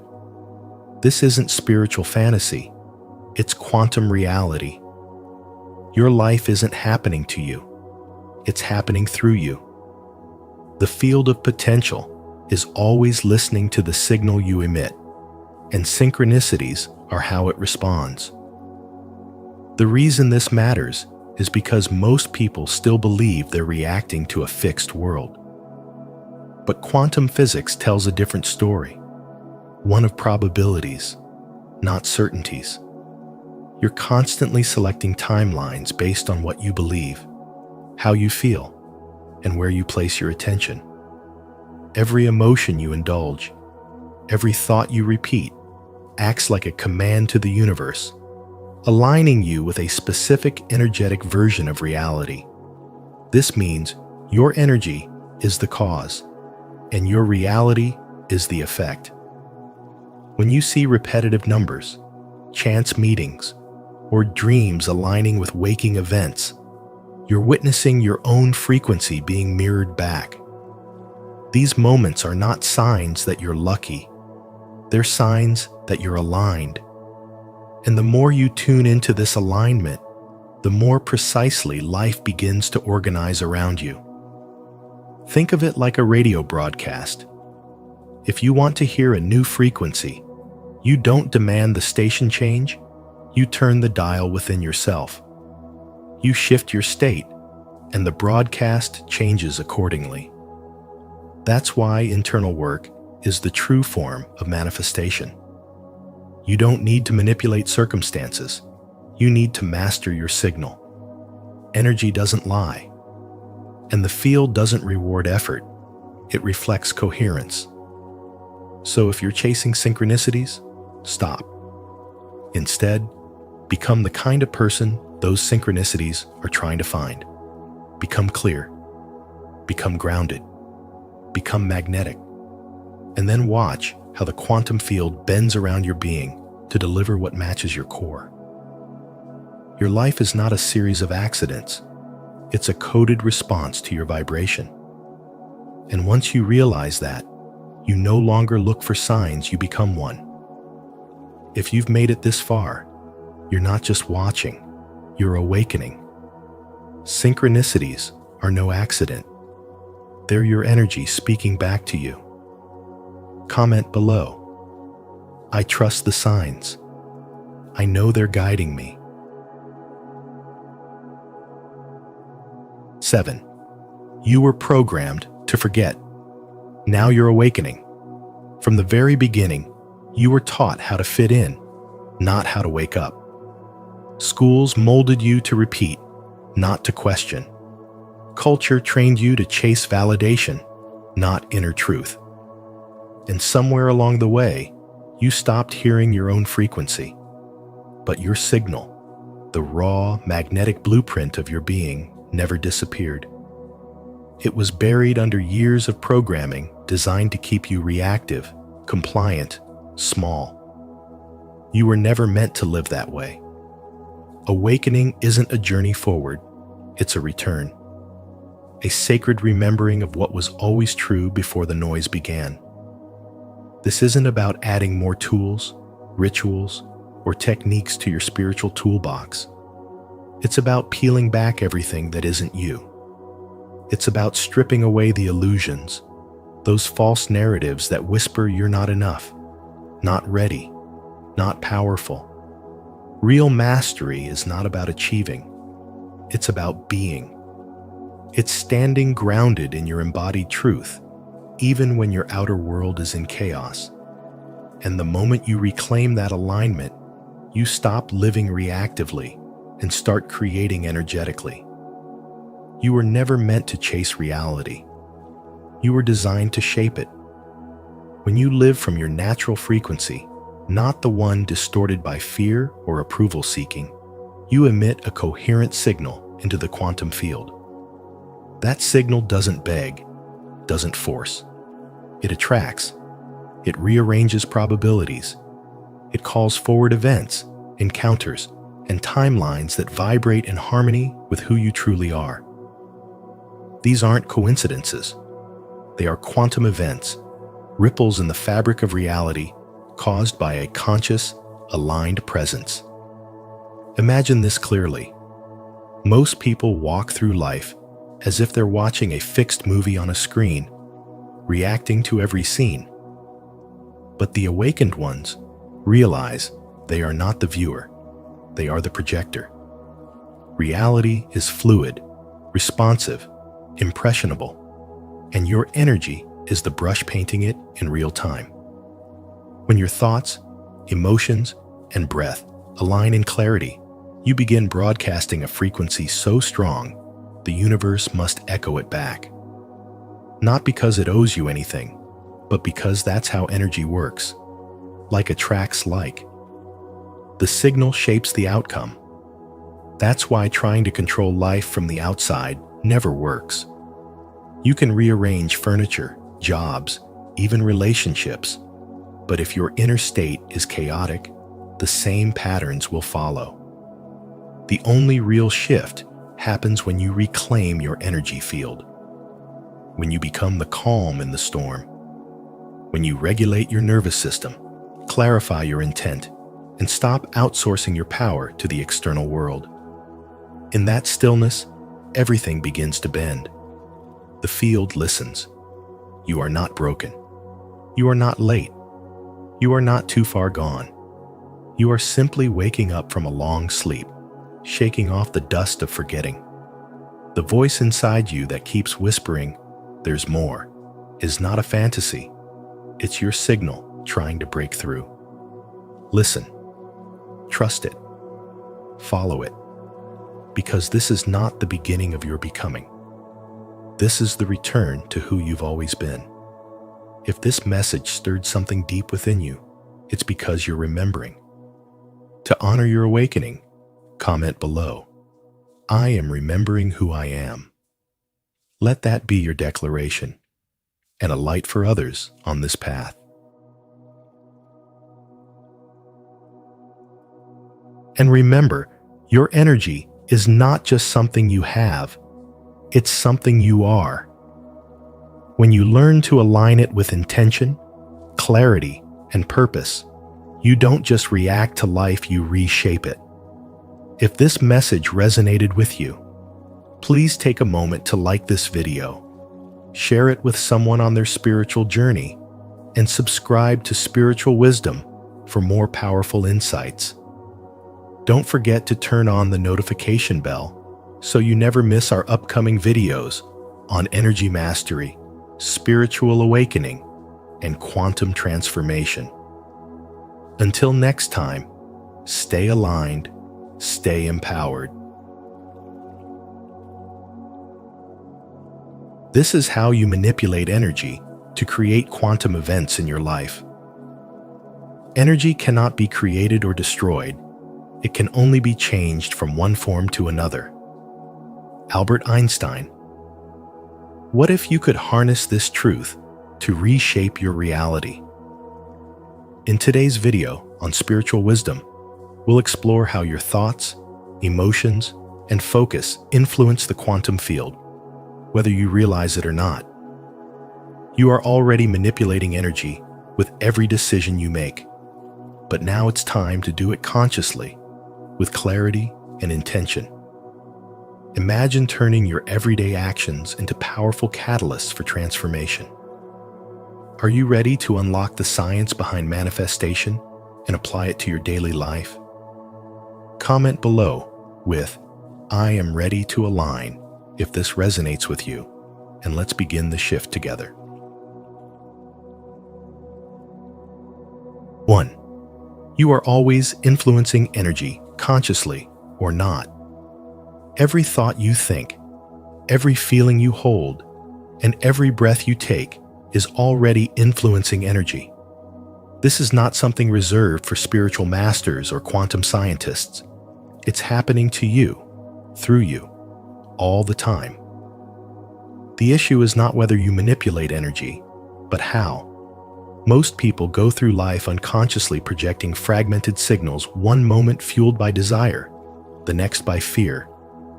This isn't spiritual fantasy. It's quantum reality. Your life isn't happening to you. It's happening through you. The field of potential is always listening to the signal you emit, and synchronicities are how it responds. The reason this matters is because most people still believe they're reacting to a fixed world. But quantum physics tells a different story, one of probabilities, not certainties. You're constantly selecting timelines based on what you believe, how you feel, and where you place your attention. Every emotion you indulge, every thought you repeat, acts like a command to the universe, aligning you with a specific energetic version of reality. This means your energy is the cause, and your reality is the effect. When you see repetitive numbers, chance meetings, or dreams aligning with waking events, you're witnessing your own frequency being mirrored back. These moments are not signs that you're lucky. They're signs that you're aligned. And the more you tune into this alignment, the more precisely life begins to organize around you. Think of it like a radio broadcast. If you want to hear a new frequency, you don't demand the station change, you turn the dial within yourself. You shift your state, and the broadcast changes accordingly. That's why internal work is the true form of manifestation. You don't need to manipulate circumstances. You need to master your signal. Energy doesn't lie, and the field doesn't reward effort. It reflects coherence. So if you're chasing synchronicities, stop. Instead, become the kind of person those synchronicities are trying to find. Become clear. Become grounded. Become magnetic. And then watch how the quantum field bends around your being to deliver what matches your core. Your life is not a series of accidents. It's a coded response to your vibration. And once you realize that, you no longer look for signs, you become one. If you've made it this far, you're not just watching, you're awakening. Synchronicities are no accident. They're your energy speaking back to you. Comment below. I trust the signs. I know they're guiding me. 7. You were programmed to forget. Now you're awakening. From the very beginning, you were taught how to fit in, not how to wake up. Schools molded you to repeat, not to question. Culture trained you to chase validation, not inner truth. And somewhere along the way, you stopped hearing your own frequency. But your signal, the raw, magnetic blueprint of your being, never disappeared. It was buried under years of programming designed to keep you reactive, compliant, small. You were never meant to live that way. Awakening isn't a journey forward, it's a return. A sacred remembering of what was always true before the noise began. This isn't about adding more tools, rituals, or techniques to your spiritual toolbox. It's about peeling back everything that isn't you. It's about stripping away the illusions, those false narratives that whisper you're not enough, not ready, not powerful. Real mastery is not about achieving. It's about being. It's standing grounded in your embodied truth, even when your outer world is in chaos. And the moment you reclaim that alignment, you stop living reactively and start creating energetically. You were never meant to chase reality. You were designed to shape it, When you live from your natural frequency, not the one distorted by fear or approval seeking, you emit a coherent signal into the quantum field. That signal doesn't beg, doesn't force. It attracts. It rearranges probabilities. It calls forward events, encounters, and timelines that vibrate in harmony with who you truly are. These aren't coincidences. They are quantum events, ripples in the fabric of reality caused by a conscious, aligned presence. Imagine this clearly. Most people walk through life as if they're watching a fixed movie on a screen, reacting to every scene. But the awakened ones realize they are not the viewer, they are the projector. Reality is fluid, responsive, impressionable, and your energy is the brush painting it in real time. When your thoughts, emotions, and breath align in clarity, you begin broadcasting a frequency so strong, the universe must echo it back. Not because it owes you anything, but because that's how energy works. Like attracts like. The signal shapes the outcome. That's why trying to control life from the outside never works. You can rearrange furniture, jobs, even relationships, but if your inner state is chaotic, the same patterns will follow. The only real shift happens when you reclaim your energy field, when you become the calm in the storm, when you regulate your nervous system, clarify your intent, and stop outsourcing your power to the external world. In that stillness, everything begins to bend. The field listens. You are not broken. You are not late. You are not too far gone. You are simply waking up from a long sleep, shaking off the dust of forgetting. The voice inside you that keeps whispering, "There's more," is not a fantasy. It's your signal trying to break through. Listen. Trust it. Follow it. Because this is not the beginning of your becoming. This is the return to who you've always been. If this message stirred something deep within you, it's because you're remembering. To honor your awakening, comment below, "I am remembering who I am." Let that be your declaration and a light for others on this path. And remember, your energy is not just something you have, it's something you are. When you learn to align it with intention, clarity, and purpose, you don't just react to life, you reshape it. If this message resonated with you, please take a moment to like this video, share it with someone on their spiritual journey, and subscribe to Spiritual Wisdom for more powerful insights. Don't forget to turn on the notification bell so you never miss our upcoming videos on energy mastery, spiritual awakening, and quantum transformation. Until next time, stay aligned, stay empowered. This is how you manipulate energy to create quantum events in your life. Energy cannot be created or destroyed. It can only be changed from one form to another. Albert Einstein. What if you could harness this truth to reshape your reality? In today's video on Spiritual Wisdom, we'll explore how your thoughts, emotions, and focus influence the quantum field, whether you realize it or not. You are already manipulating energy with every decision you make, but now it's time to do it consciously, with clarity and intention. Imagine turning your everyday actions into powerful catalysts for transformation. Are you ready to unlock the science behind manifestation and apply it to your daily life? Comment below with, "I am ready to align," if this resonates with you, and let's begin the shift together. 1. You are always influencing energy, consciously or not. Every thought you think, every feeling you hold, and every breath you take is already influencing energy. This is not something reserved for spiritual masters or quantum scientists. It's happening to you, through you, all the time. The issue is not whether you manipulate energy, but how. Most people go through life unconsciously projecting fragmented signals, one moment fueled by desire, the next by fear,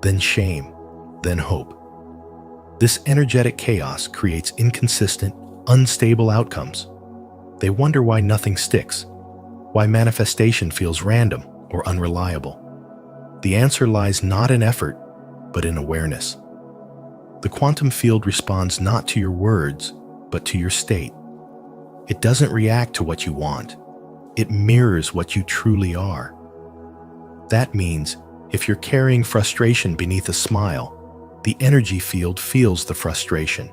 then shame, then hope. This energetic chaos creates inconsistent, unstable outcomes. They wonder why nothing sticks, why manifestation feels random or unreliable. The answer lies not in effort, but in awareness. The quantum field responds not to your words, but to your state. It doesn't react to what you want. It mirrors what you truly are. That means if you're carrying frustration beneath a smile, the energy field feels the frustration.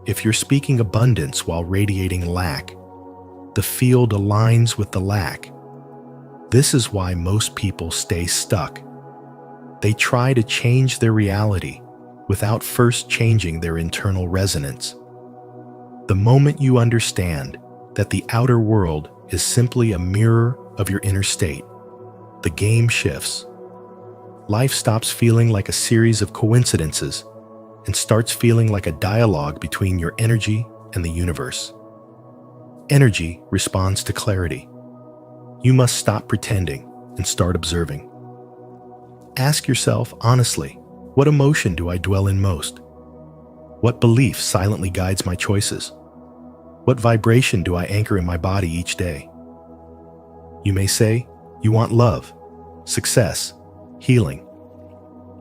If you're speaking abundance while radiating lack, the field aligns with the lack. This is why most people stay stuck. They try to change their reality without first changing their internal resonance. The moment you understand that the outer world is simply a mirror of your inner state, the game shifts. Life stops feeling like a series of coincidences and starts feeling like a dialogue between your energy and the universe. Energy responds to clarity. You must stop pretending and start observing. Ask yourself honestly, what emotion do I dwell in most? What belief silently guides my choices? What vibration do I anchor in my body each day? You may say you want love, success, healing.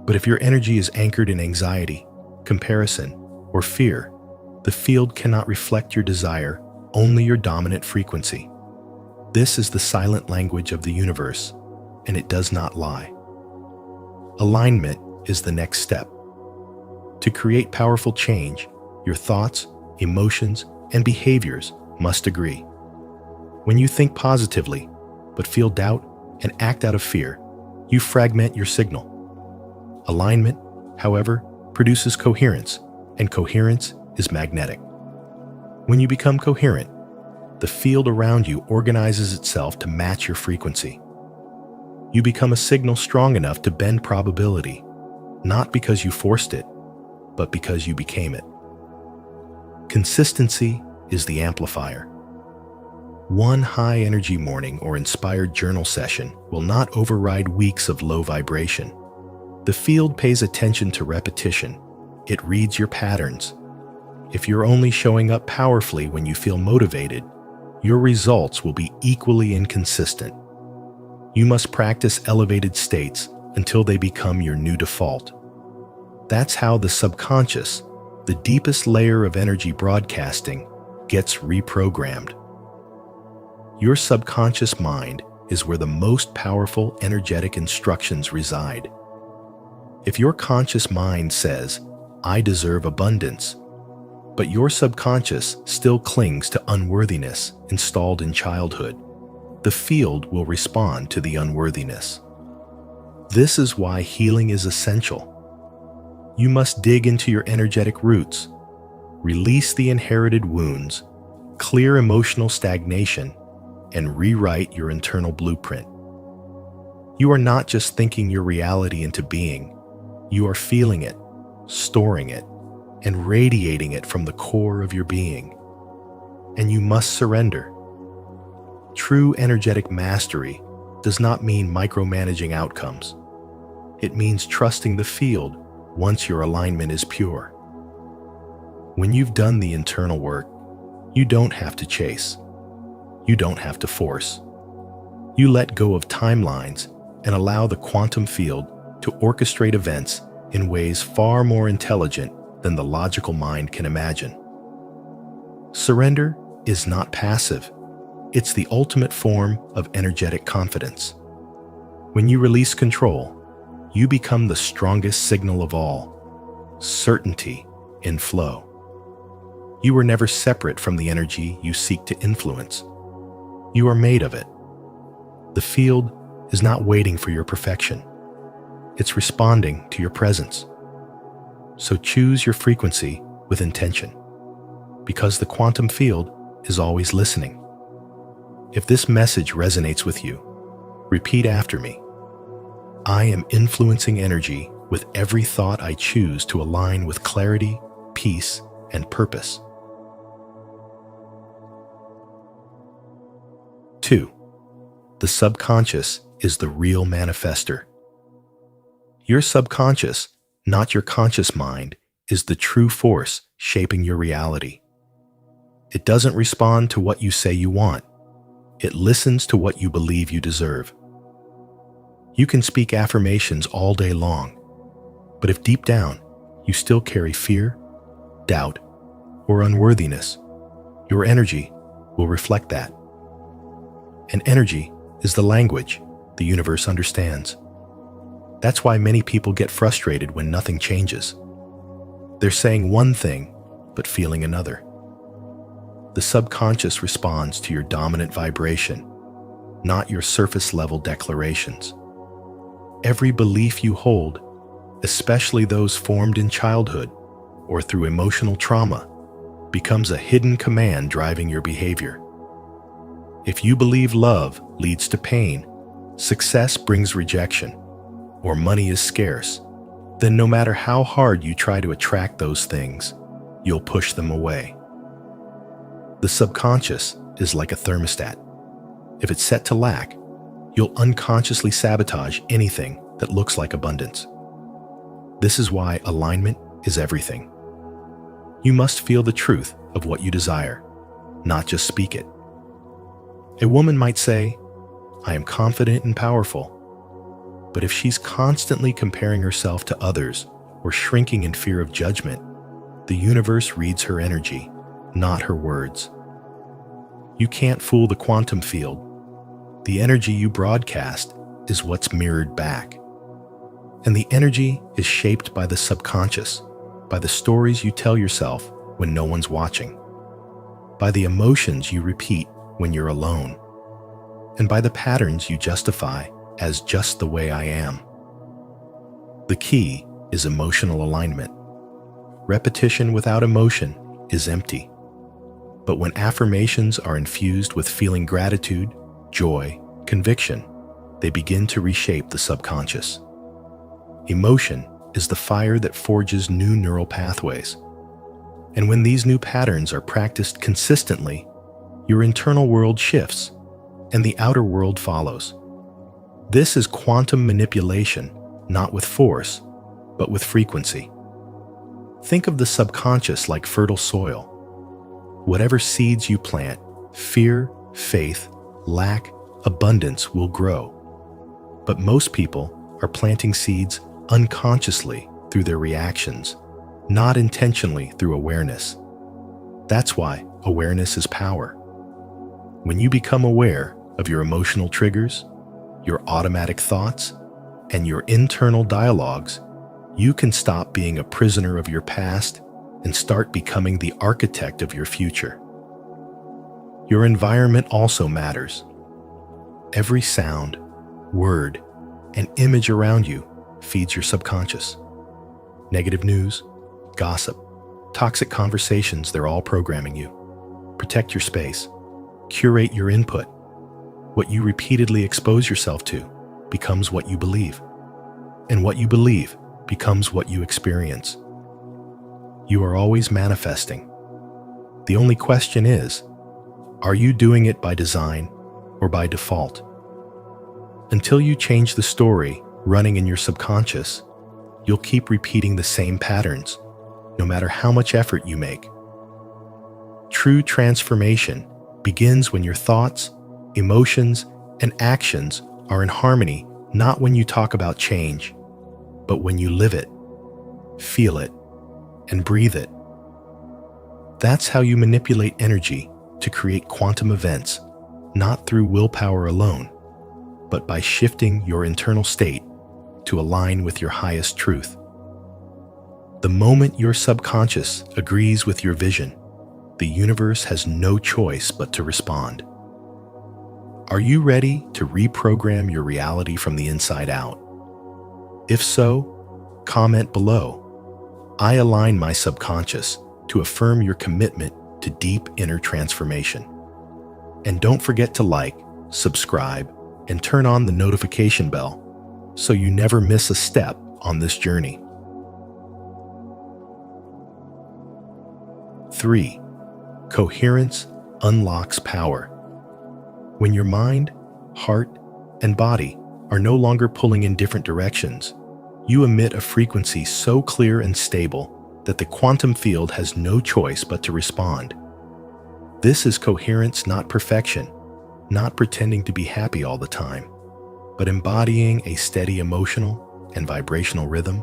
But if your energy is anchored in anxiety, comparison, or fear, the field cannot reflect your desire, only your dominant frequency. This is the silent language of the universe, and it does not lie. Alignment is the next step. To create powerful change, your thoughts, emotions, and behaviors must agree. When you think positively, but feel doubt and act out of fear, you fragment your signal. Alignment, however, produces coherence, and coherence is magnetic. When you become coherent, the field around you organizes itself to match your frequency. You become a signal strong enough to bend probability, not because you forced it, but because you became it. Consistency is the amplifier. One high-energy morning or inspired journal session will not override weeks of low vibration. The field pays attention to repetition. It reads your patterns. If you're only showing up powerfully when you feel motivated, your results will be equally inconsistent. You must practice elevated states until they become your new default. That's how the subconscious, the deepest layer of energy broadcasting, gets reprogrammed. Your subconscious mind is where the most powerful energetic instructions reside. If your conscious mind says, "I deserve abundance," but your subconscious still clings to unworthiness installed in childhood, the field will respond to the unworthiness. This is why healing is essential. You must dig into your energetic roots, release the inherited wounds, clear emotional stagnation, and rewrite your internal blueprint. You are not just thinking your reality into being, you are feeling it, storing it, and radiating it from the core of your being. And you must surrender. True energetic mastery does not mean micromanaging outcomes. It means trusting the field once your alignment is pure. When you've done the internal work, you don't have to chase. You don't have to force. You let go of timelines and allow the quantum field to orchestrate events in ways far more intelligent than the logical mind can imagine. Surrender is not passive. It's the ultimate form of energetic confidence. When you release control, you become the strongest signal of all, certainty in flow. You are never separate from the energy you seek to influence. You are made of it. The field is not waiting for your perfection. It's responding to your presence. So choose your frequency with intention. because the quantum field is always listening. If this message resonates with you, repeat after me. I am influencing energy with every thought I choose to align with clarity, peace, and purpose. 2. The subconscious is the real manifester. Your subconscious, not your conscious mind, is the true force shaping your reality. It doesn't respond to what you say you want. It listens to what you believe you deserve. You can speak affirmations all day long, but if deep down you still carry fear, doubt, or unworthiness, your energy will reflect that. And energy is the language the universe understands. That's why many people get frustrated when nothing changes. They're saying one thing, but feeling another. The subconscious responds to your dominant vibration, not your surface-level declarations. Every belief you hold, especially those formed in childhood or through emotional trauma, becomes a hidden command driving your behavior. If you believe love leads to pain, success brings rejection, or money is scarce, then no matter how hard you try to attract those things, you'll push them away. The subconscious is like a thermostat. If it's set to lack, you'll unconsciously sabotage anything that looks like abundance. This is why alignment is everything. You must feel the truth of what you desire, not just speak it. A woman might say, "I am confident and powerful," but if she's constantly comparing herself to others or shrinking in fear of judgment, the universe reads her energy, not her words. You can't fool the quantum field. The energy you broadcast is what's mirrored back. And the energy is shaped by the subconscious, by the stories you tell yourself when no one's watching, by the emotions you repeat when you're alone, and by the patterns you justify as just the way I am. The key is emotional alignment. Repetition without emotion is empty. But when affirmations are infused with feeling gratitude, joy, conviction, they begin to reshape the subconscious. Emotion is the fire that forges new neural pathways. And when these new patterns are practiced consistently, your internal world shifts, and the outer world follows. This is quantum manipulation, not with force, but with frequency. Think of the subconscious like fertile soil. Whatever seeds you plant, fear, faith, lack, abundance will grow. But most people are planting seeds unconsciously through their reactions, not intentionally through awareness. That's why awareness is power. When you become aware of your emotional triggers, your automatic thoughts, and your internal dialogues, you can stop being a prisoner of your past and start becoming the architect of your future. Your environment also matters. Every sound, word, and image around you feeds your subconscious. Negative news, gossip, toxic conversations, they're all programming you. Protect your space. Curate your input. What you repeatedly expose yourself to becomes what you believe. And what you believe becomes what you experience. You are always manifesting. The only question is, are you doing it by design or by default? Until you change the story running in your subconscious, you'll keep repeating the same patterns, no matter how much effort you make. True transformation begins when your thoughts, emotions, and actions are in harmony, not when you talk about change, but when you live it, feel it, and breathe it. That's how you manipulate energy to create quantum events, not through willpower alone, but by shifting your internal state to align with your highest truth. The moment your subconscious agrees with your vision, the universe has no choice but to respond. Are you ready to reprogram your reality from the inside out? If so, comment below. I align my subconscious to affirm your commitment to deep inner transformation. And don't forget to like, subscribe, and turn on the notification bell so you never miss a step on this journey. 3. Coherence unlocks power. When your mind, heart, and body are no longer pulling in different directions, you emit a frequency so clear and stable that the quantum field has no choice but to respond. This is coherence, not perfection, not pretending to be happy all the time, but embodying a steady emotional and vibrational rhythm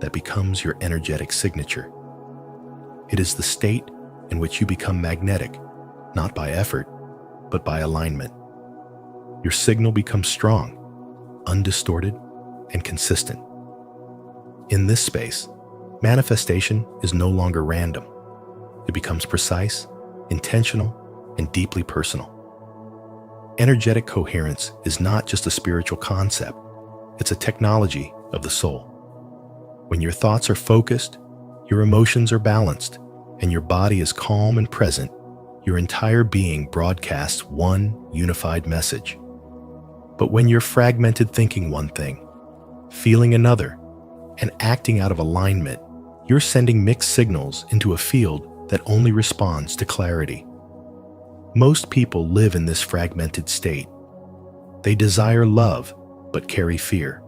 that becomes your energetic signature. It is the state in which you become magnetic, not by effort, but by alignment. Your signal becomes strong, undistorted, and consistent. In this space, manifestation is no longer random. It becomes precise, intentional, and deeply personal. Energetic coherence is not just a spiritual concept, it's a technology of the soul. When your thoughts are focused, your emotions are balanced, and your body is calm and present, your entire being broadcasts one unified message. But when you're fragmented, thinking one thing, feeling another, and acting out of alignment, you're sending mixed signals into a field that only responds to clarity. Most people live in this fragmented state. They desire love, but carry fear.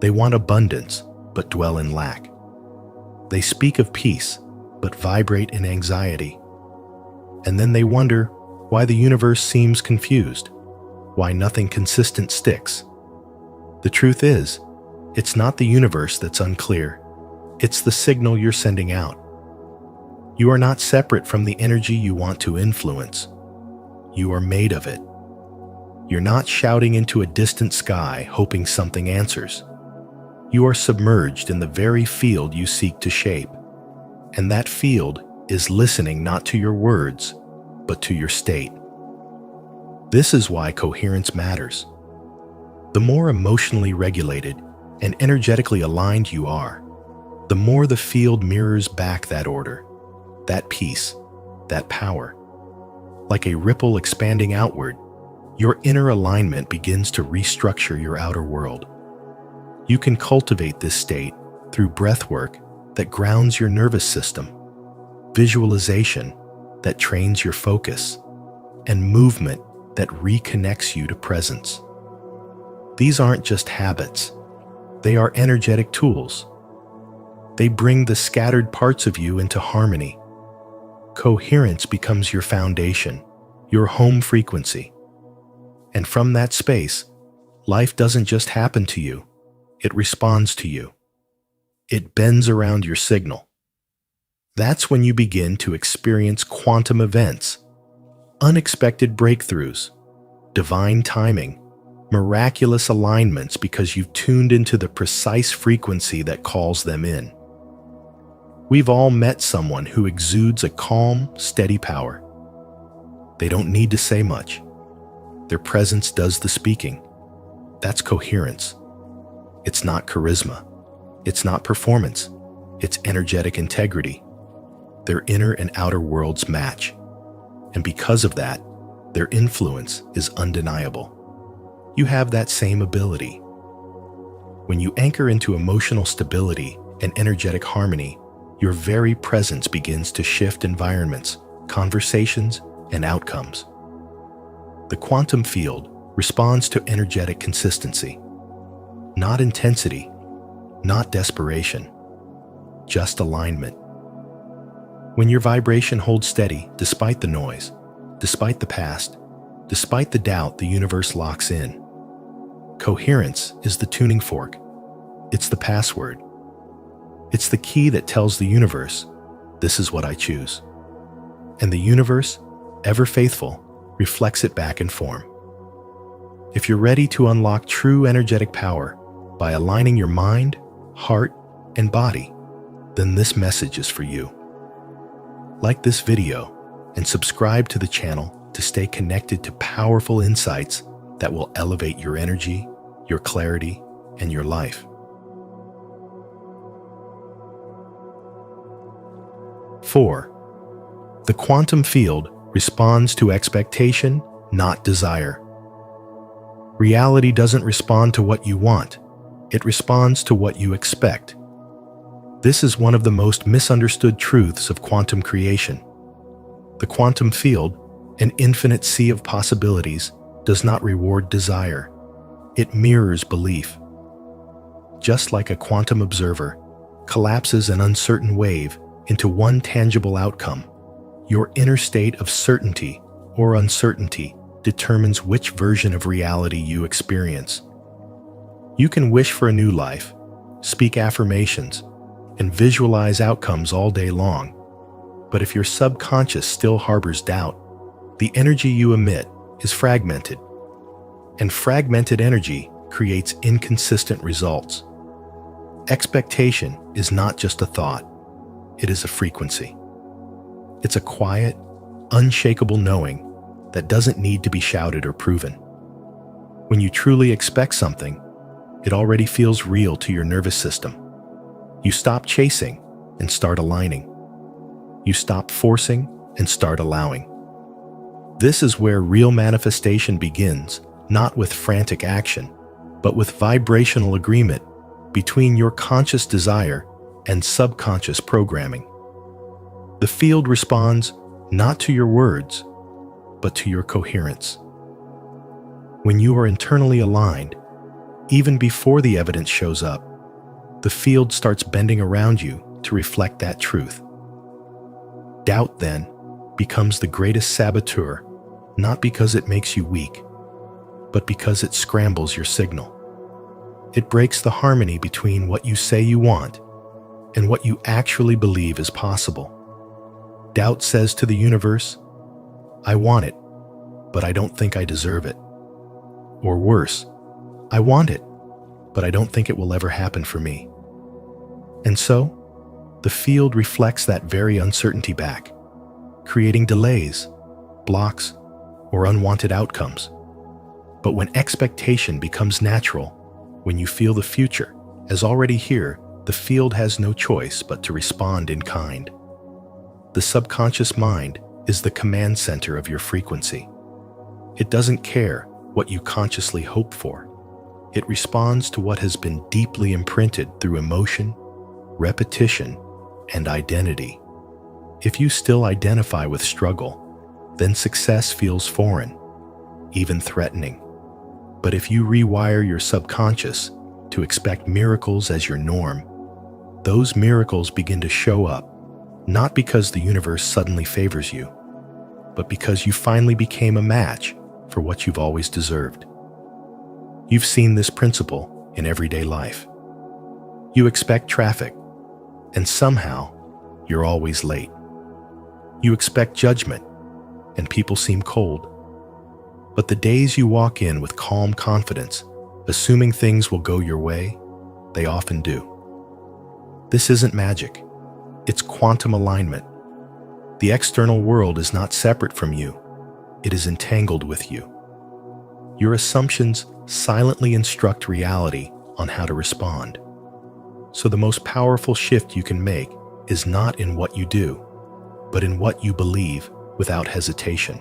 They want abundance, but dwell in lack. They speak of peace, but vibrate in anxiety. And then they wonder why the universe seems confused, why nothing consistent sticks. The truth is, it's not the universe that's unclear. It's the signal you're sending out. You are not separate from the energy you want to influence. You are made of it. You're not shouting into a distant sky hoping something answers. You are submerged in the very field you seek to shape. And that field is listening not to your words, but to your state. This is why coherence matters. The more emotionally regulated and energetically aligned you are, the more the field mirrors back that order, that peace, that power. Like a ripple expanding outward, your inner alignment begins to restructure your outer world. You can cultivate this state through breath work that grounds your nervous system, visualization that trains your focus, and movement that reconnects you to presence. These aren't just habits. They are energetic tools. They bring the scattered parts of you into harmony. Coherence becomes your foundation, your home frequency. And from that space, life doesn't just happen to you, it responds to you. It bends around your signal. That's when you begin to experience quantum events, unexpected breakthroughs, divine timing, miraculous alignments because you've tuned into the precise frequency that calls them in. We've all met someone who exudes a calm, steady power. They don't need to say much. Their presence does the speaking. That's coherence. It's not charisma. It's not performance. It's energetic integrity. Their inner and outer worlds match. And because of that, their influence is undeniable. You have that same ability. When you anchor into emotional stability and energetic harmony, your very presence begins to shift environments, conversations, and outcomes. The quantum field responds to energetic consistency, not intensity, not desperation, just alignment. When your vibration holds steady despite the noise, despite the past, despite the doubt the universe locks in, coherence is the tuning fork. It's the password. It's the key that tells the universe, this is what I choose. And the universe, ever faithful, reflects it back in form. If you're ready to unlock true energetic power by aligning your mind, heart, and body, then this message is for you. Like this video and subscribe to the channel to stay connected to powerful insights that will elevate your energy, your clarity, and your life. 4. The quantum field responds to expectation, not desire. Reality doesn't respond to what you want. It responds to what you expect. This is one of the most misunderstood truths of quantum creation. The quantum field, an infinite sea of possibilities, does not reward desire. It mirrors belief. Just like a quantum observer collapses an uncertain wave into one tangible outcome, your inner state of certainty or uncertainty determines which version of reality you experience. You can wish for a new life, speak affirmations, and visualize outcomes all day long. But if your subconscious still harbors doubt, the energy you emit is fragmented. And fragmented energy creates inconsistent results. Expectation is not just a thought, it is a frequency. It's a quiet, unshakable knowing that doesn't need to be shouted or proven. When you truly expect something, it already feels real to your nervous system. You stop chasing and start aligning. You stop forcing and start allowing. This is where real manifestation begins, not with frantic action, but with vibrational agreement between your conscious desire and subconscious programming. The field responds not to your words, but to your coherence. When you are internally aligned, even before the evidence shows up, the field starts bending around you to reflect that truth. Doubt, then, becomes the greatest saboteur, not because it makes you weak, but because it scrambles your signal. It breaks the harmony between what you say you want and what you actually believe is possible. Doubt says to the universe, "I want it, but I don't think I deserve it." Or worse, "I want it, but I don't think it will ever happen for me." And so, the field reflects that very uncertainty back, creating delays, blocks, or unwanted outcomes. But when expectation becomes natural, when you feel the future as already here, the field has no choice but to respond in kind. The subconscious mind is the command center of your frequency. It doesn't care what you consciously hope for. It responds to what has been deeply imprinted through emotion, repetition, and identity. If you still identify with struggle, then success feels foreign, even threatening. But if you rewire your subconscious to expect miracles as your norm, those miracles begin to show up, not because the universe suddenly favors you, but because you finally became a match for what you've always deserved. You've seen this principle in everyday life. You expect traffic, and somehow you're always late. You expect judgment, and people seem cold. But the days you walk in with calm confidence, assuming things will go your way, they often do. This isn't magic. It's quantum alignment. The external world is not separate from you. It is entangled with you. Your assumptions silently instruct reality on how to respond. So the most powerful shift you can make is not in what you do, but in what you believe without hesitation.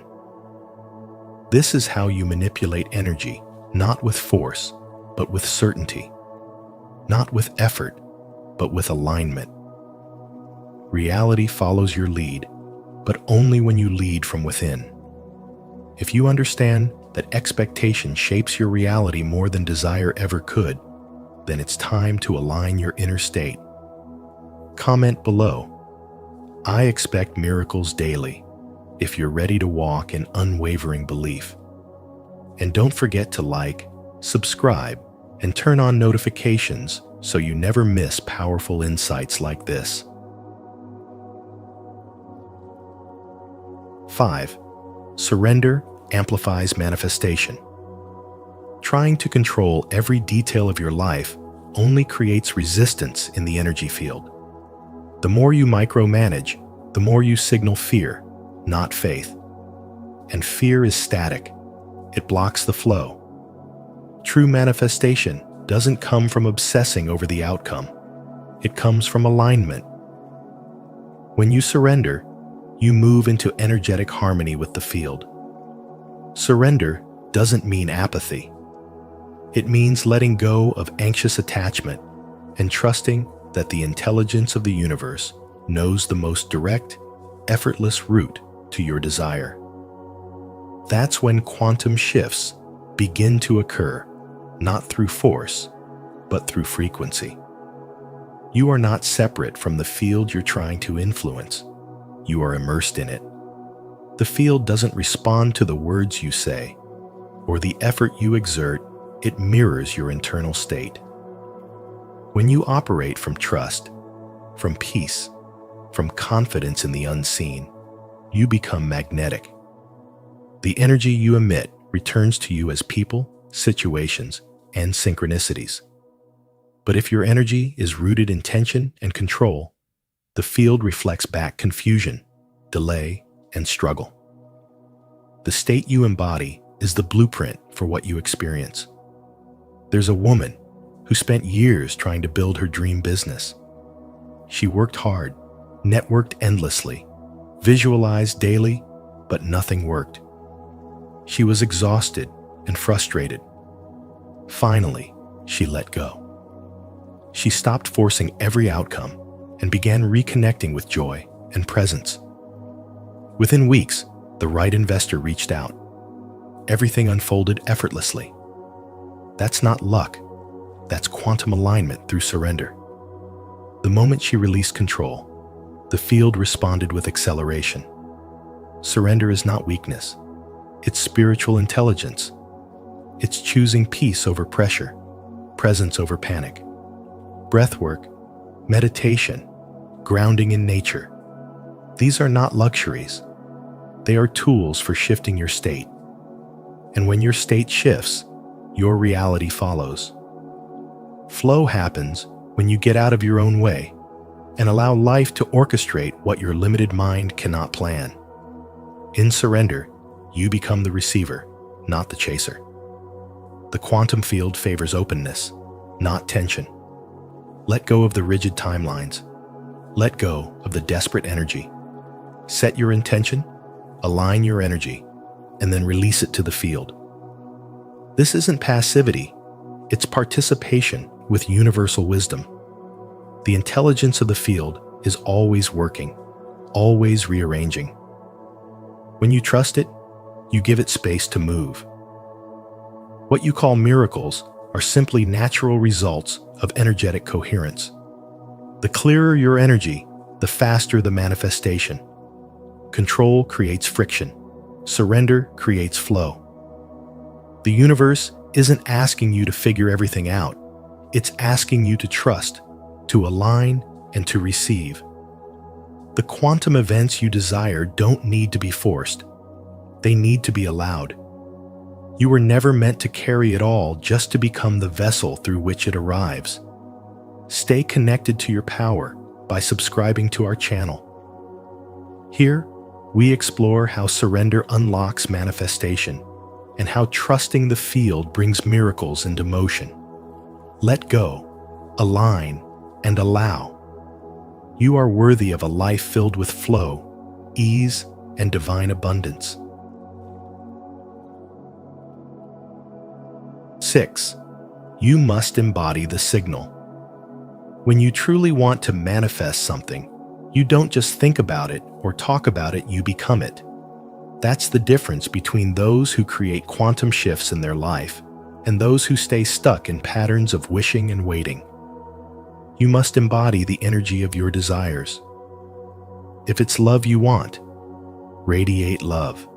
This is how you manipulate energy, not with force, but with certainty. Not with effort, but with alignment. Reality follows your lead, but only when you lead from within. If you understand that expectation shapes your reality more than desire ever could, then it's time to align your inner state. Comment below, "I expect miracles daily," if you're ready to walk in unwavering belief. And don't forget to like, subscribe, and turn on notifications so you never miss powerful insights like this. 5. Surrender amplifies manifestation. Trying to control every detail of your life only creates resistance in the energy field. The more you micromanage, the more you signal fear, not faith. And fear is static. It blocks the flow. True manifestation doesn't come from obsessing over the outcome. It comes from alignment. When you surrender, You move into energetic harmony with the field. Surrender doesn't mean apathy. It means letting go of anxious attachment and trusting that the intelligence of the universe knows the most direct, effortless route to your desire. That's when quantum shifts begin to occur, not through force, but through frequency. You are not separate from the field you're trying to influence. You are immersed in it. The field doesn't respond to the words you say or the effort you exert. It mirrors your internal state. When you operate from trust, from peace, from confidence in the unseen, you become magnetic. The energy you emit returns to you as people, situations, and synchronicities. But if your energy is rooted in tension and control, the field reflects back confusion, delay, and struggle. The state you embody is the blueprint for what you experience. There's a woman who spent years trying to build her dream business. She worked hard, networked endlessly, visualized daily, but nothing worked. She was exhausted and frustrated. Finally, she let go. She stopped forcing every outcome and began reconnecting with joy and presence. Within weeks, the right investor reached out. Everything unfolded effortlessly. That's not luck. That's quantum alignment through surrender. The moment she released control, the field responded with acceleration. Surrender is not weakness. It's spiritual intelligence. It's choosing peace over pressure, presence over panic. Breathwork, meditation, grounding in nature. These are not luxuries. They are tools for shifting your state. And when your state shifts, your reality follows. Flow happens when you get out of your own way and allow life to orchestrate what your limited mind cannot plan. In surrender, you become the receiver, not the chaser. The quantum field favors openness, not tension. Let go of the rigid timelines. Let go of the desperate energy. Set your intention, align your energy, and then release it to the field. This isn't passivity, it's participation with universal wisdom. The intelligence of the field is always working, always rearranging. When you trust it, you give it space to move. What you call miracles are simply natural results of energetic coherence. The clearer your energy, the faster the manifestation. Control creates friction. Surrender creates flow. The universe isn't asking you to figure everything out. It's asking you to trust, to align, and to receive. The quantum events you desire don't need to be forced. They need to be allowed. You were never meant to carry it all just to become the vessel through which it arrives. Stay connected to your power by subscribing to our channel. Here, we explore how surrender unlocks manifestation and how trusting the field brings miracles into motion. Let go, align, and allow. You are worthy of a life filled with flow, ease, and divine abundance. 6. You must embody the signal. When you truly want to manifest something, you don't just think about it or talk about it, you become it. That's the difference between those who create quantum shifts in their life and those who stay stuck in patterns of wishing and waiting. You must embody the energy of your desires. If it's love you want, radiate love.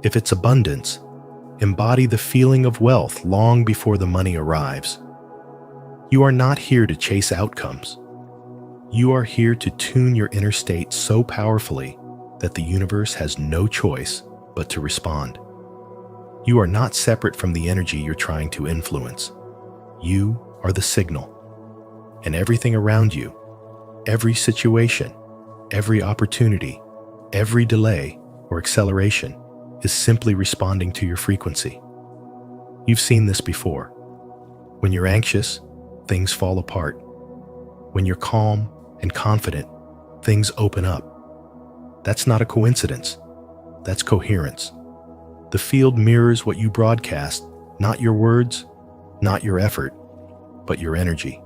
If it's abundance, embody the feeling of wealth long before the money arrives. You are not here to chase outcomes. You are here to tune your inner state so powerfully that the universe has no choice but to respond. You are not separate from the energy you're trying to influence. You are the signal. And everything around you, every situation, every opportunity, every delay or acceleration is simply responding to your frequency. You've seen this before. When you're anxious, things fall apart. When you're calm and confident, things open up. That's not a coincidence. That's coherence. The field mirrors what you broadcast, not your words, not your effort, but your energy.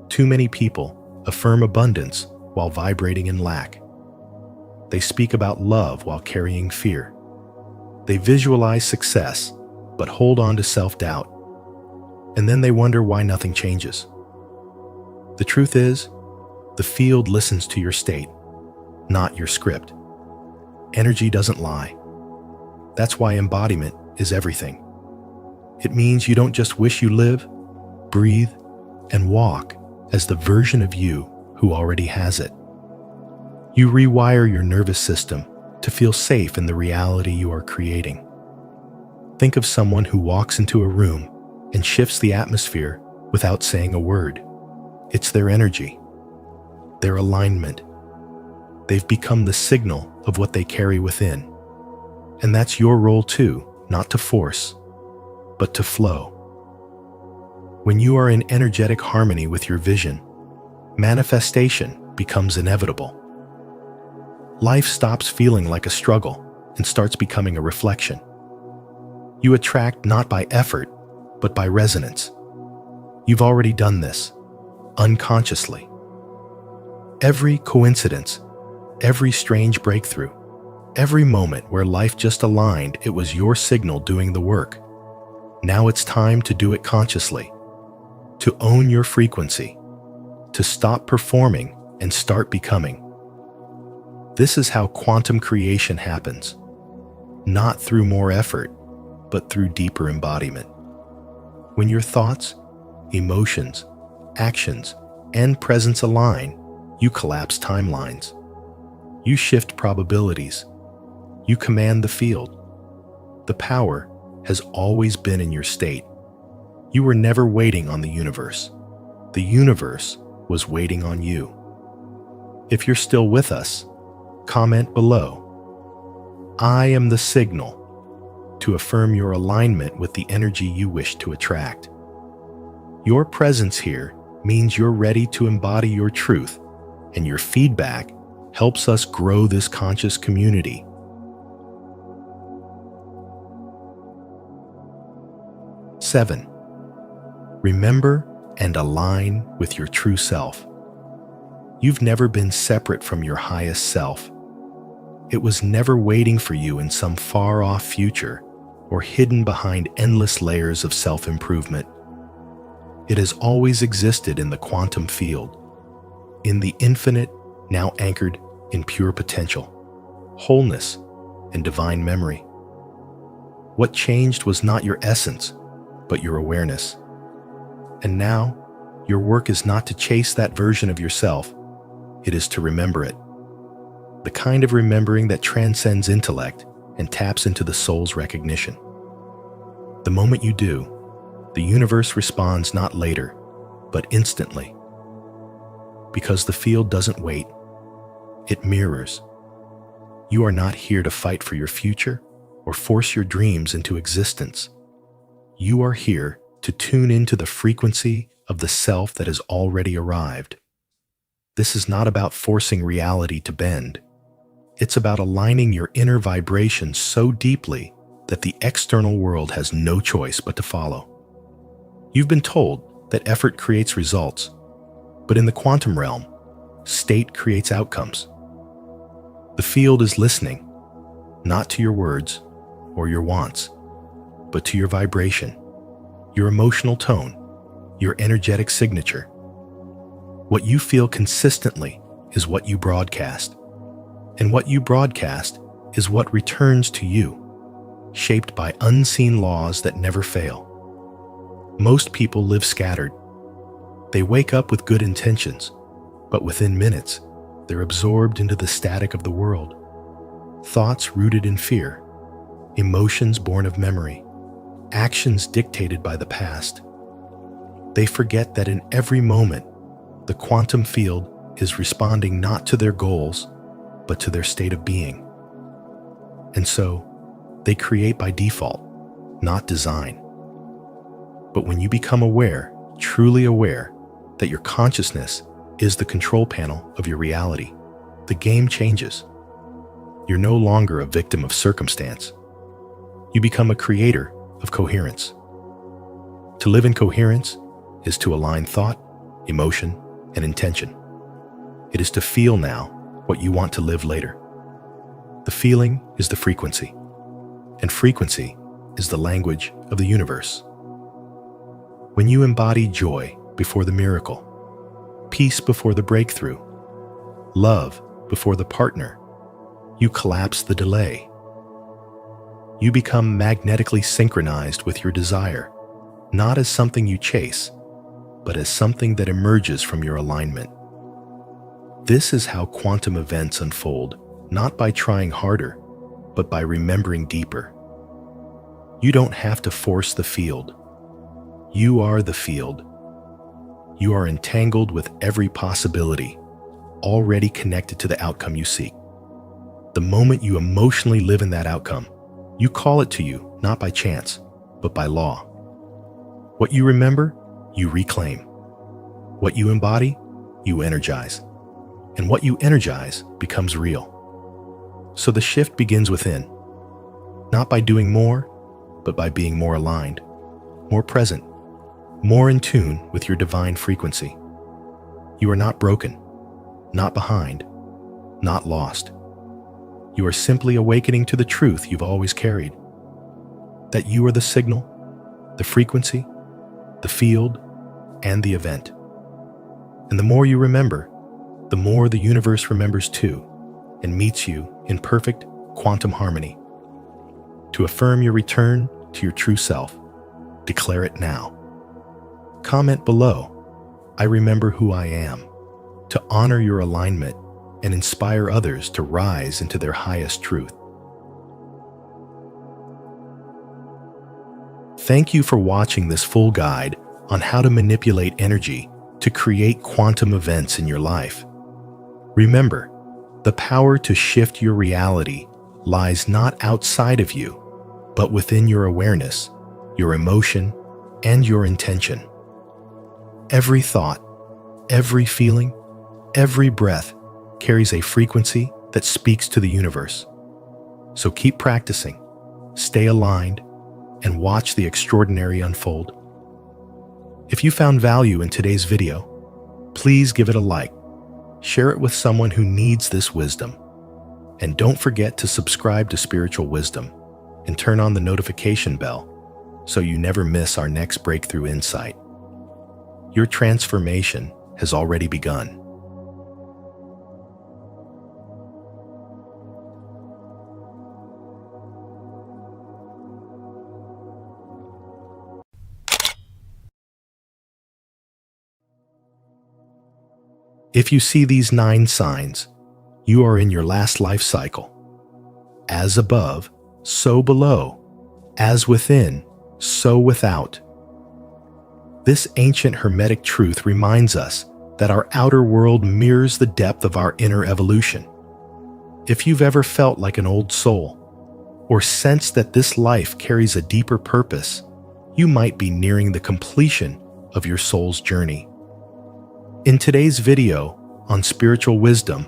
Too many people affirm abundance while vibrating in lack. They speak about love while carrying fear. They visualize success, but hold on to self-doubt. And then they wonder why nothing changes. The truth is, the field listens to your state, not your script. Energy doesn't lie. That's why embodiment is everything. It means you don't just wish you live, breathe, and walk as the version of you who already has it. You rewire your nervous system to feel safe in the reality you are creating. Think of someone who walks into a room and shifts the atmosphere without saying a word. It's their energy, their alignment. They've become the signal of what they carry within. And that's your role too, not to force, but to flow. When you are in energetic harmony with your vision, manifestation becomes inevitable. Life stops feeling like a struggle and starts becoming a reflection. You attract not by effort, but by resonance. You've already done this, unconsciously. Every coincidence, every strange breakthrough, every moment where life just aligned, it was your signal doing the work. Now it's time to do it consciously, to own your frequency, to stop performing and start becoming. This is how quantum creation happens, not through more effort, but through deeper embodiment. When your thoughts, emotions, actions, and presence align, you collapse timelines. You shift probabilities. You command the field. The power has always been in your state. You were never waiting on the universe. The universe was waiting on you. If you're still with us, comment below. I am the signal to affirm your alignment with the energy you wish to attract. Your presence here means you're ready to embody your truth, and your feedback helps us grow this conscious community. Seven, remember and align with your true self. You've never been separate from your highest self. It was never waiting for you in some far-off future or hidden behind endless layers of self-improvement. It has always existed in the quantum field, in the infinite, now anchored in pure potential, wholeness, and divine memory. What changed was not your essence, but your awareness. And now, your work is not to chase that version of yourself, it is to remember it. The kind of remembering that transcends intellect and taps into the soul's recognition. The moment you do, the universe responds not later, but instantly. Because the field doesn't wait, it mirrors. You are not here to fight for your future or force your dreams into existence. You are here to tune into the frequency of the self that has already arrived. This is not about forcing reality to bend. It's about aligning your inner vibration so deeply that the external world has no choice but to follow. You've been told that effort creates results, but in the quantum realm, state creates outcomes. The field is listening, not to your words or your wants, but to your vibration, your emotional tone, your energetic signature. What you feel consistently is what you broadcast, and what you broadcast is what returns to you, shaped by unseen laws that never fail. Most people live scattered. They wake up with good intentions, but within minutes, they're absorbed into the static of the world. Thoughts rooted in fear, emotions born of memory, actions dictated by the past. They forget that in every moment, the quantum field is responding not to their goals, but to their state of being. And so, they create by default, not design. But when you become aware, truly aware, that your consciousness is the control panel of your reality, the game changes. You're no longer a victim of circumstance. You become a creator of coherence. To live in coherence is to align thought, emotion, and intention. It is to feel now what you want to live later. The feeling is the frequency, and frequency is the language of the universe. When you embody joy before the miracle, peace before the breakthrough, love before the partner, you collapse the delay. You become magnetically synchronized with your desire, not as something you chase, but as something that emerges from your alignment. This is how quantum events unfold, not by trying harder, but by remembering deeper. You don't have to force the field. You are the field. You are entangled with every possibility, already connected to the outcome you seek. The moment you emotionally live in that outcome, you call it to you, not by chance, but by law. What you remember, you reclaim. What you embody, you energize. And what you energize becomes real. So the shift begins within, not by doing more, but by being more aligned, more present, more in tune with your divine frequency. You are not broken, not behind, not lost. You are simply awakening to the truth you've always carried, that you are the signal, the frequency, the field, and the event. And the more you remember, the more the universe remembers too, and meets you in perfect quantum harmony. To affirm your return to your true self, declare it now. Comment below, "I remember who I am," to honor your alignment and inspire others to rise into their highest truth. Thank you for watching this full guide on how to manipulate energy to create quantum events in your life. Remember, the power to shift your reality lies not outside of you, but within your awareness, your emotion, and your intention. Every thought, every feeling, every breath carries a frequency that speaks to the universe. So keep practicing, stay aligned, and watch the extraordinary unfold. If you found value in today's video, please give it a like, share it with someone who needs this wisdom, and don't forget to subscribe to Spiritual Wisdom and turn on the notification bell so you never miss our next breakthrough insight. Your transformation has already begun. If you see these 9 signs, you are in your last life cycle. As above, so below. As within, so without. This ancient Hermetic truth reminds us that our outer world mirrors the depth of our inner evolution. If you've ever felt like an old soul, or sensed that this life carries a deeper purpose, you might be nearing the completion of your soul's journey. In today's video on spiritual wisdom,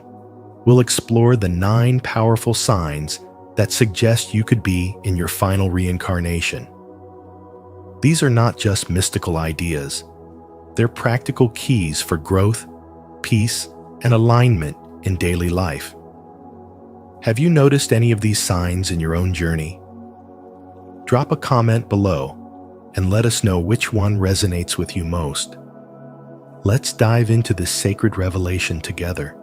we'll explore the 9 powerful signs that suggest you could be in your final reincarnation. These are not just mystical ideas. They're practical keys for growth, peace, and alignment in daily life. Have you noticed any of these signs in your own journey? Drop a comment below and let us know which one resonates with you most. Let's dive into this sacred revelation together.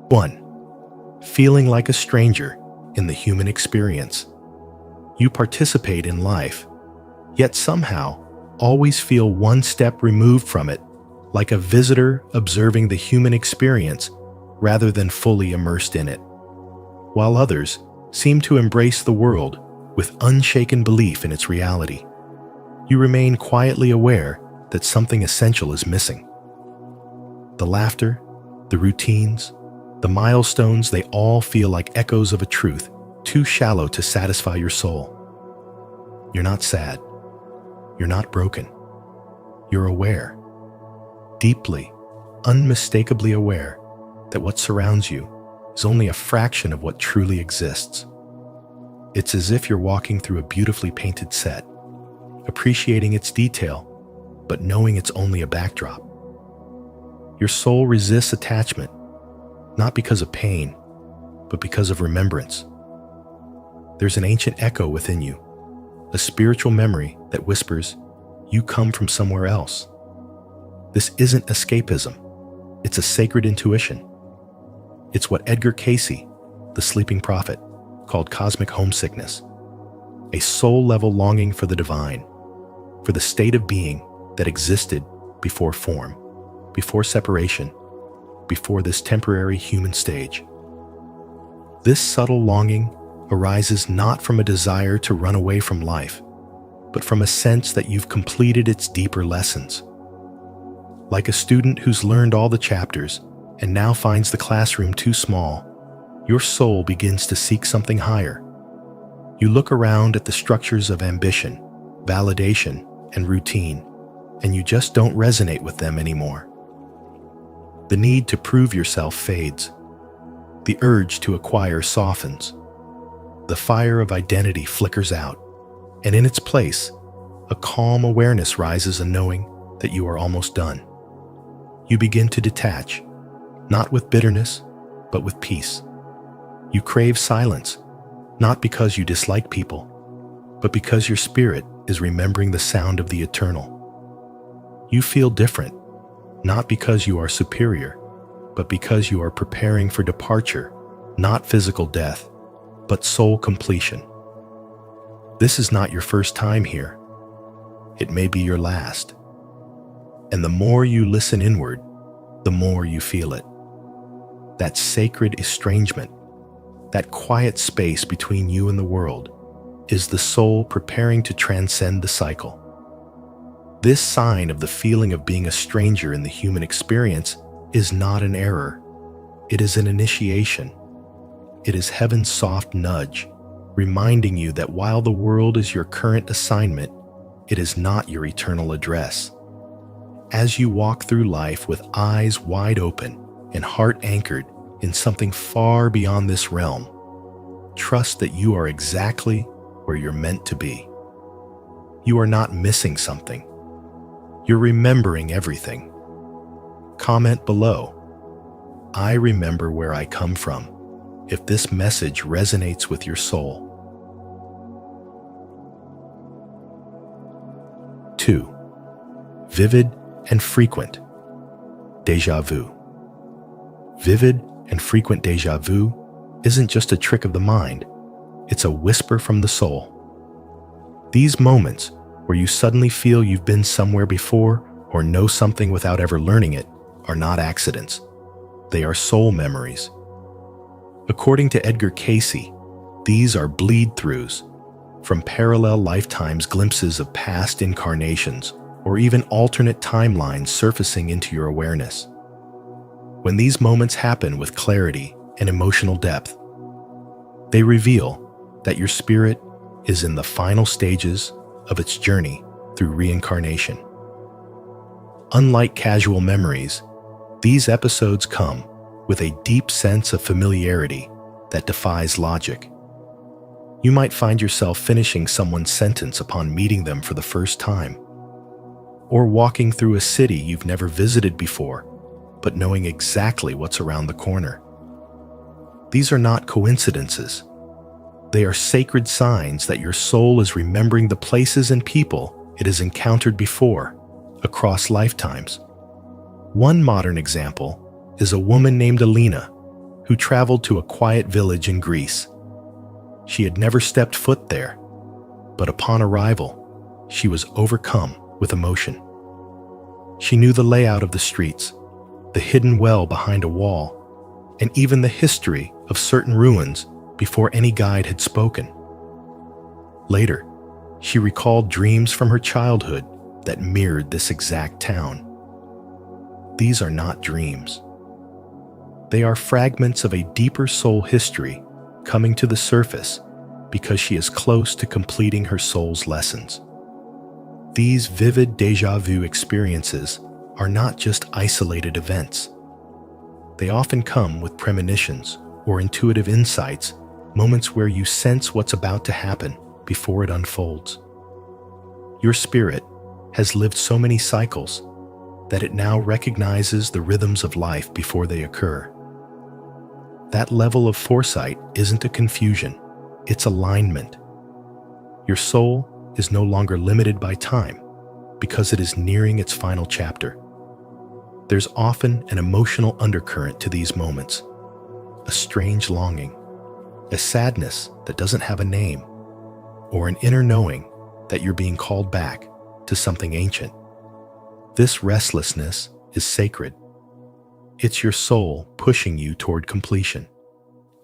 1. Feeling like a stranger in the human experience. You participate in life, yet somehow always feel one step removed from it, like a visitor observing the human experience rather than fully immersed in it. While others seem to embrace the world with unshaken belief in its reality, you remain quietly aware that something essential is missing. The laughter, the routines, the milestones, they all feel like echoes of a truth too shallow to satisfy your soul. You're not sad. You're not broken. You're aware. Deeply, unmistakably aware that what surrounds you is only a fraction of what truly exists. It's as if you're walking through a beautifully painted set, appreciating its detail, but knowing it's only a backdrop. Your soul resists attachment, not because of pain, but because of remembrance. There's an ancient echo within you, a spiritual memory that whispers, "You come from somewhere else." This isn't escapism. It's a sacred intuition. It's what Edgar Cayce, the sleeping prophet, called cosmic homesickness, a soul-level longing for the divine, for the state of being that existed before form, before separation, before this temporary human stage. This subtle longing arises not from a desire to run away from life, but from a sense that you've completed its deeper lessons. Like a student who's learned all the chapters and now finds the classroom too small, your soul begins to seek something higher. You look around at the structures of ambition, validation, and routine, and you just don't resonate with them anymore. The need to prove yourself fades. The urge to acquire softens. The fire of identity flickers out, and in its place, a calm awareness rises, a knowing that you are almost done. You begin to detach, not with bitterness, but with peace. You crave silence, not because you dislike people, but because your spirit is remembering the sound of the eternal. You feel different, not because you are superior, but because you are preparing for departure, not physical death, but soul completion. This is not your first time here. It may be your last. And the more you listen inward, the more you feel it. That sacred estrangement, that quiet space between you and the world, is the soul preparing to transcend the cycle. This sign of the feeling of being a stranger in the human experience is not an error. It is an initiation. It is heaven's soft nudge, reminding you that while the world is your current assignment, it is not your eternal address. As you walk through life with eyes wide open and heart anchored in something far beyond this realm, trust that you are exactly where you're meant to be. You are not missing something. You're remembering everything. Comment below, "I remember where I come from," if this message resonates with your soul. 2. Vivid and frequent déjà vu. Vivid and frequent déjà vu isn't just a trick of the mind, it's a whisper from the soul. These moments where you suddenly feel you've been somewhere before or know something without ever learning it are not accidents. They are soul memories. According to Edgar Cayce, these are bleed-throughs from parallel lifetimes, glimpses of past incarnations, or even alternate timelines surfacing into your awareness. When these moments happen with clarity and emotional depth, they reveal that your spirit is in the final stages of its journey through reincarnation. Unlike casual memories, these episodes come with a deep sense of familiarity that defies logic. You might find yourself finishing someone's sentence upon meeting them for the first time, or walking through a city you've never visited before, but knowing exactly what's around the corner. These are not coincidences. They are sacred signs that your soul is remembering the places and people it has encountered before, across lifetimes. One modern example is a woman named Alina, who traveled to a quiet village in Greece. She had never stepped foot there, but upon arrival, she was overcome with emotion. She knew the layout of the streets, the hidden well behind a wall, and even the history of certain ruins before any guide had spoken. Later, she recalled dreams from her childhood that mirrored this exact town. These are not dreams. They are fragments of a deeper soul history coming to the surface because she is close to completing her soul's lessons. These vivid déjà vu experiences are not just isolated events. They often come with premonitions or intuitive insights, moments where you sense what's about to happen before it unfolds. Your spirit has lived so many cycles that it now recognizes the rhythms of life before they occur. That level of foresight isn't a confusion, it's alignment. Your soul is no longer limited by time because it is nearing its final chapter. There's often an emotional undercurrent to these moments, a strange longing, a sadness that doesn't have a name, or an inner knowing that you're being called back to something ancient. This restlessness is sacred. It's your soul pushing you toward completion,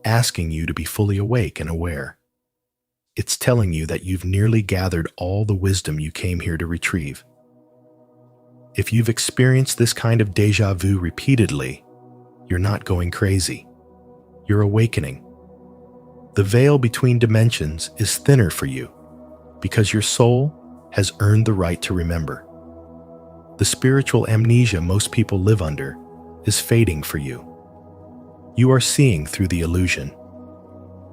asking you to be fully awake and aware. It's telling you that you've nearly gathered all the wisdom you came here to retrieve. If you've experienced this kind of déjà vu repeatedly, you're not going crazy. You're awakening. The veil between dimensions is thinner for you because your soul has earned the right to remember. The spiritual amnesia most people live under is fading for you. You are seeing through the illusion.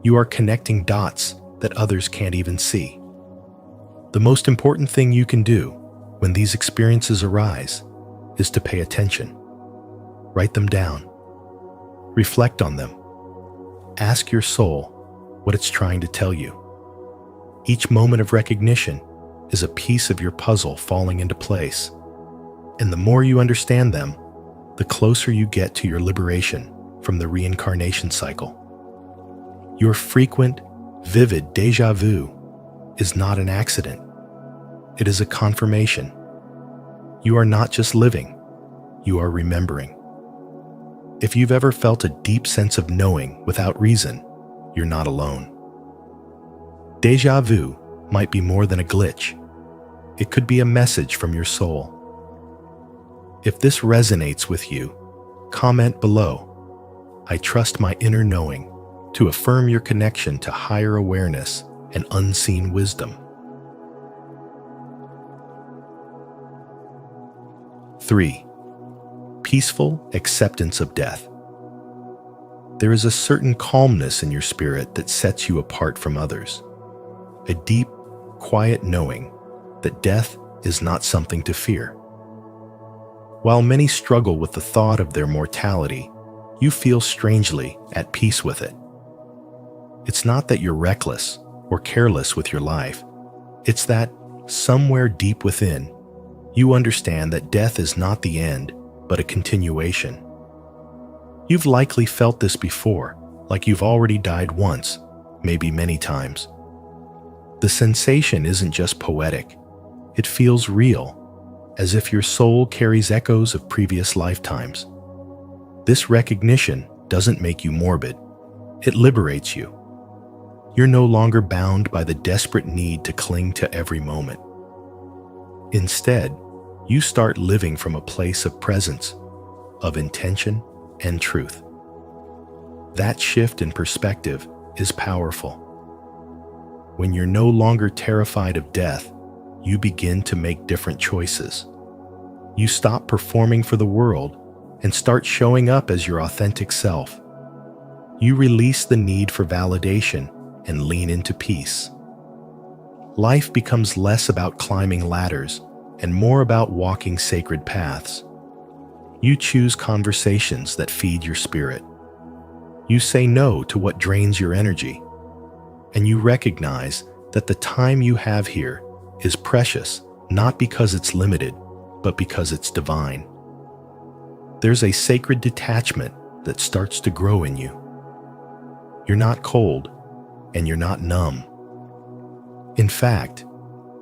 You are connecting dots that others can't even see. The most important thing you can do when these experiences arise is to pay attention. Write them down. Reflect on them. Ask your soul what it's trying to tell you. Each moment of recognition is a piece of your puzzle falling into place. And the more you understand them, the closer you get to your liberation from the reincarnation cycle. Your frequent, vivid déjà vu is not an accident. It is a confirmation. You are not just living, you are remembering. If you've ever felt a deep sense of knowing without reason, you're not alone. Déjà vu might be more than a glitch. It could be a message from your soul. If this resonates with you, comment below. I trust my inner knowing to affirm your connection to higher awareness and unseen wisdom. 3. Peaceful acceptance of death. There is a certain calmness in your spirit that sets you apart from others. A deep, quiet knowing that death is not something to fear. While many struggle with the thought of their mortality, you feel strangely at peace with it. It's not that you're reckless or careless with your life. It's that, somewhere deep within, you understand that death is not the end, but a continuation. You've likely felt this before, like you've already died once, maybe many times. The sensation isn't just poetic. It feels real, as if your soul carries echoes of previous lifetimes. This recognition doesn't make you morbid. It liberates you. You're no longer bound by the desperate need to cling to every moment. Instead, you start living from a place of presence, of intention and truth. That shift in perspective is powerful. When you're no longer terrified of death, you begin to make different choices. You stop performing for the world and start showing up as your authentic self. You release the need for validation and lean into peace. Life becomes less about climbing ladders and more about walking sacred paths. You choose conversations that feed your spirit. You say no to what drains your energy. And you recognize that the time you have here is precious, not because it's limited, but because it's divine. There's a sacred detachment that starts to grow in you. You're not cold, and you're not numb. In fact,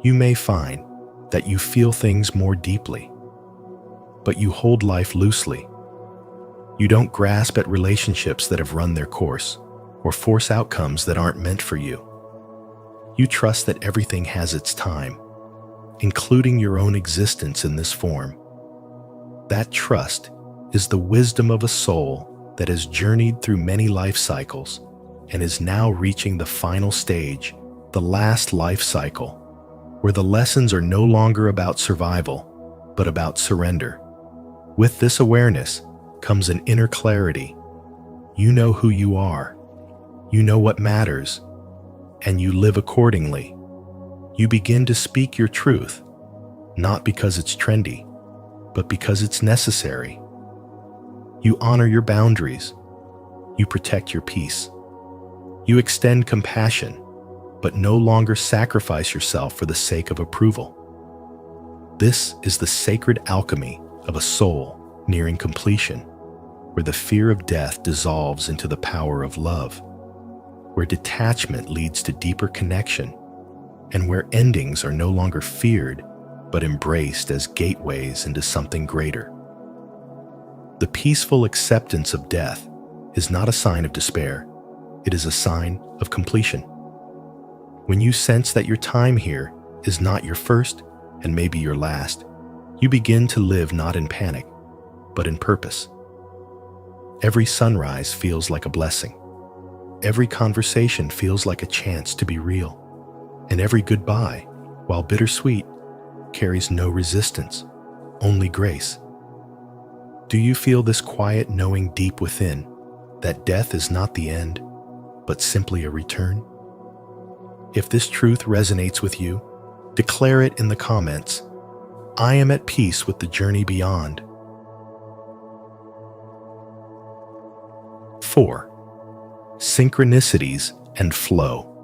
you may find that you feel things more deeply, but you hold life loosely. You don't grasp at relationships that have run their course, or force outcomes that aren't meant for you. You trust that everything has its time, including your own existence in this form. That trust is the wisdom of a soul that has journeyed through many life cycles and is now reaching the final stage, the last life cycle, where the lessons are no longer about survival, but about surrender. With this awareness, comes an inner clarity. You know who you are, you know what matters, and you live accordingly. You begin to speak your truth, not because it's trendy, but because it's necessary. You honor your boundaries. You protect your peace. You extend compassion, but no longer sacrifice yourself for the sake of approval. This is the sacred alchemy of a soul nearing completion, where the fear of death dissolves into the power of love, where detachment leads to deeper connection, and where endings are no longer feared but embraced as gateways into something greater. The peaceful acceptance of death is not a sign of despair, it is a sign of completion. When you sense that your time here is not your first and maybe your last, you begin to live not in panic, but in purpose. Every sunrise feels like a blessing. Every conversation feels like a chance to be real. And every goodbye, while bittersweet, carries no resistance, only grace. Do you feel this quiet knowing deep within that death is not the end, but simply a return? If this truth resonates with you, declare it in the comments. I am at peace with the journey beyond. 4. Synchronicities and flow.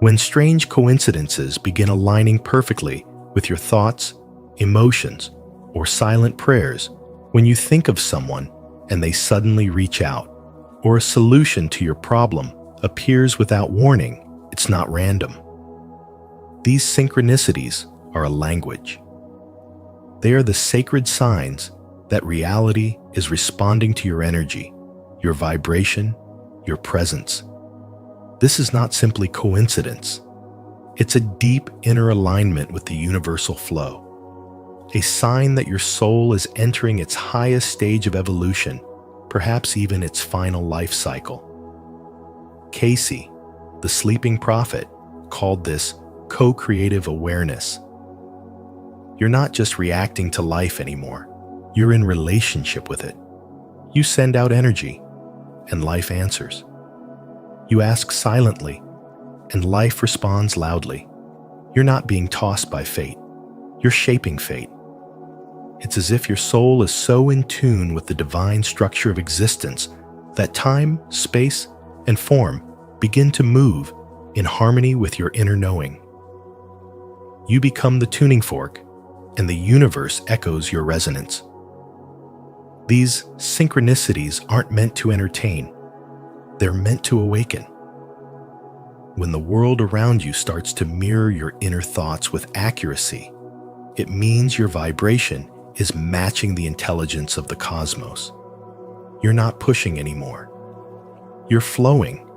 When strange coincidences begin aligning perfectly with your thoughts, emotions, or silent prayers, when you think of someone and they suddenly reach out, or a solution to your problem appears without warning, it's not random. These synchronicities are a language. They are the sacred signs that reality is responding to your energy, your vibration, your presence. This is not simply coincidence. It's a deep inner alignment with the universal flow, a sign that your soul is entering its highest stage of evolution, perhaps even its final life cycle. Casey, the sleeping prophet, called this co-creative awareness. You're not just reacting to life anymore. You're in relationship with it. You send out energy, and life answers. You ask silently, and life responds loudly. You're not being tossed by fate. You're shaping fate. It's as if your soul is so in tune with the divine structure of existence that time, space, and form begin to move in harmony with your inner knowing. You become the tuning fork, and the universe echoes your resonance. These synchronicities aren't meant to entertain. They're meant to awaken. When the world around you starts to mirror your inner thoughts with accuracy, it means your vibration is matching the intelligence of the cosmos. You're not pushing anymore. You're flowing.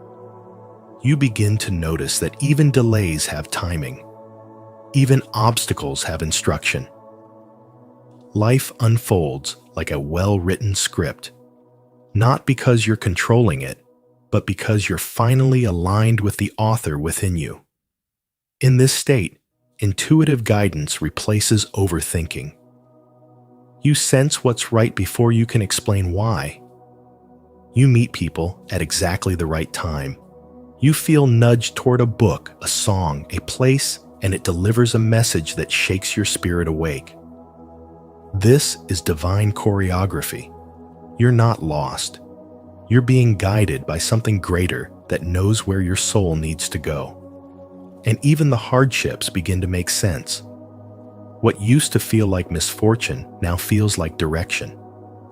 You begin to notice that even delays have timing. Even obstacles have instruction. Life unfolds like a well-written script, not because you're controlling it, but because you're finally aligned with the author within you. In this state, intuitive guidance replaces overthinking. You sense what's right before you can explain why. You meet people at exactly the right time. You feel nudged toward a book, a song, a place, and it delivers a message that shakes your spirit awake. This is divine choreography. You're not lost. You're being guided by something greater that knows where your soul needs to go. And even the hardships begin to make sense. What used to feel like misfortune now feels like direction.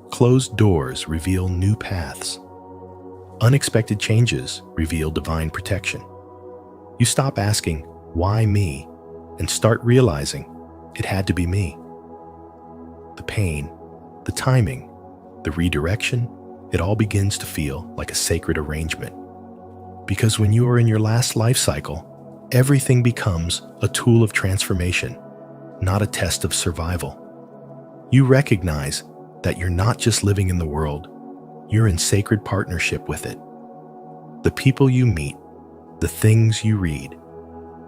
Closed doors reveal new paths. Unexpected changes reveal divine protection. You stop asking, "Why me?" and start realizing it had to be me. The pain, the timing, the redirection, it all begins to feel like a sacred arrangement. Because when you are in your last life cycle, everything becomes a tool of transformation, not a test of survival. You recognize that you're not just living in the world, you're in sacred partnership with it. The people you meet, the things you read,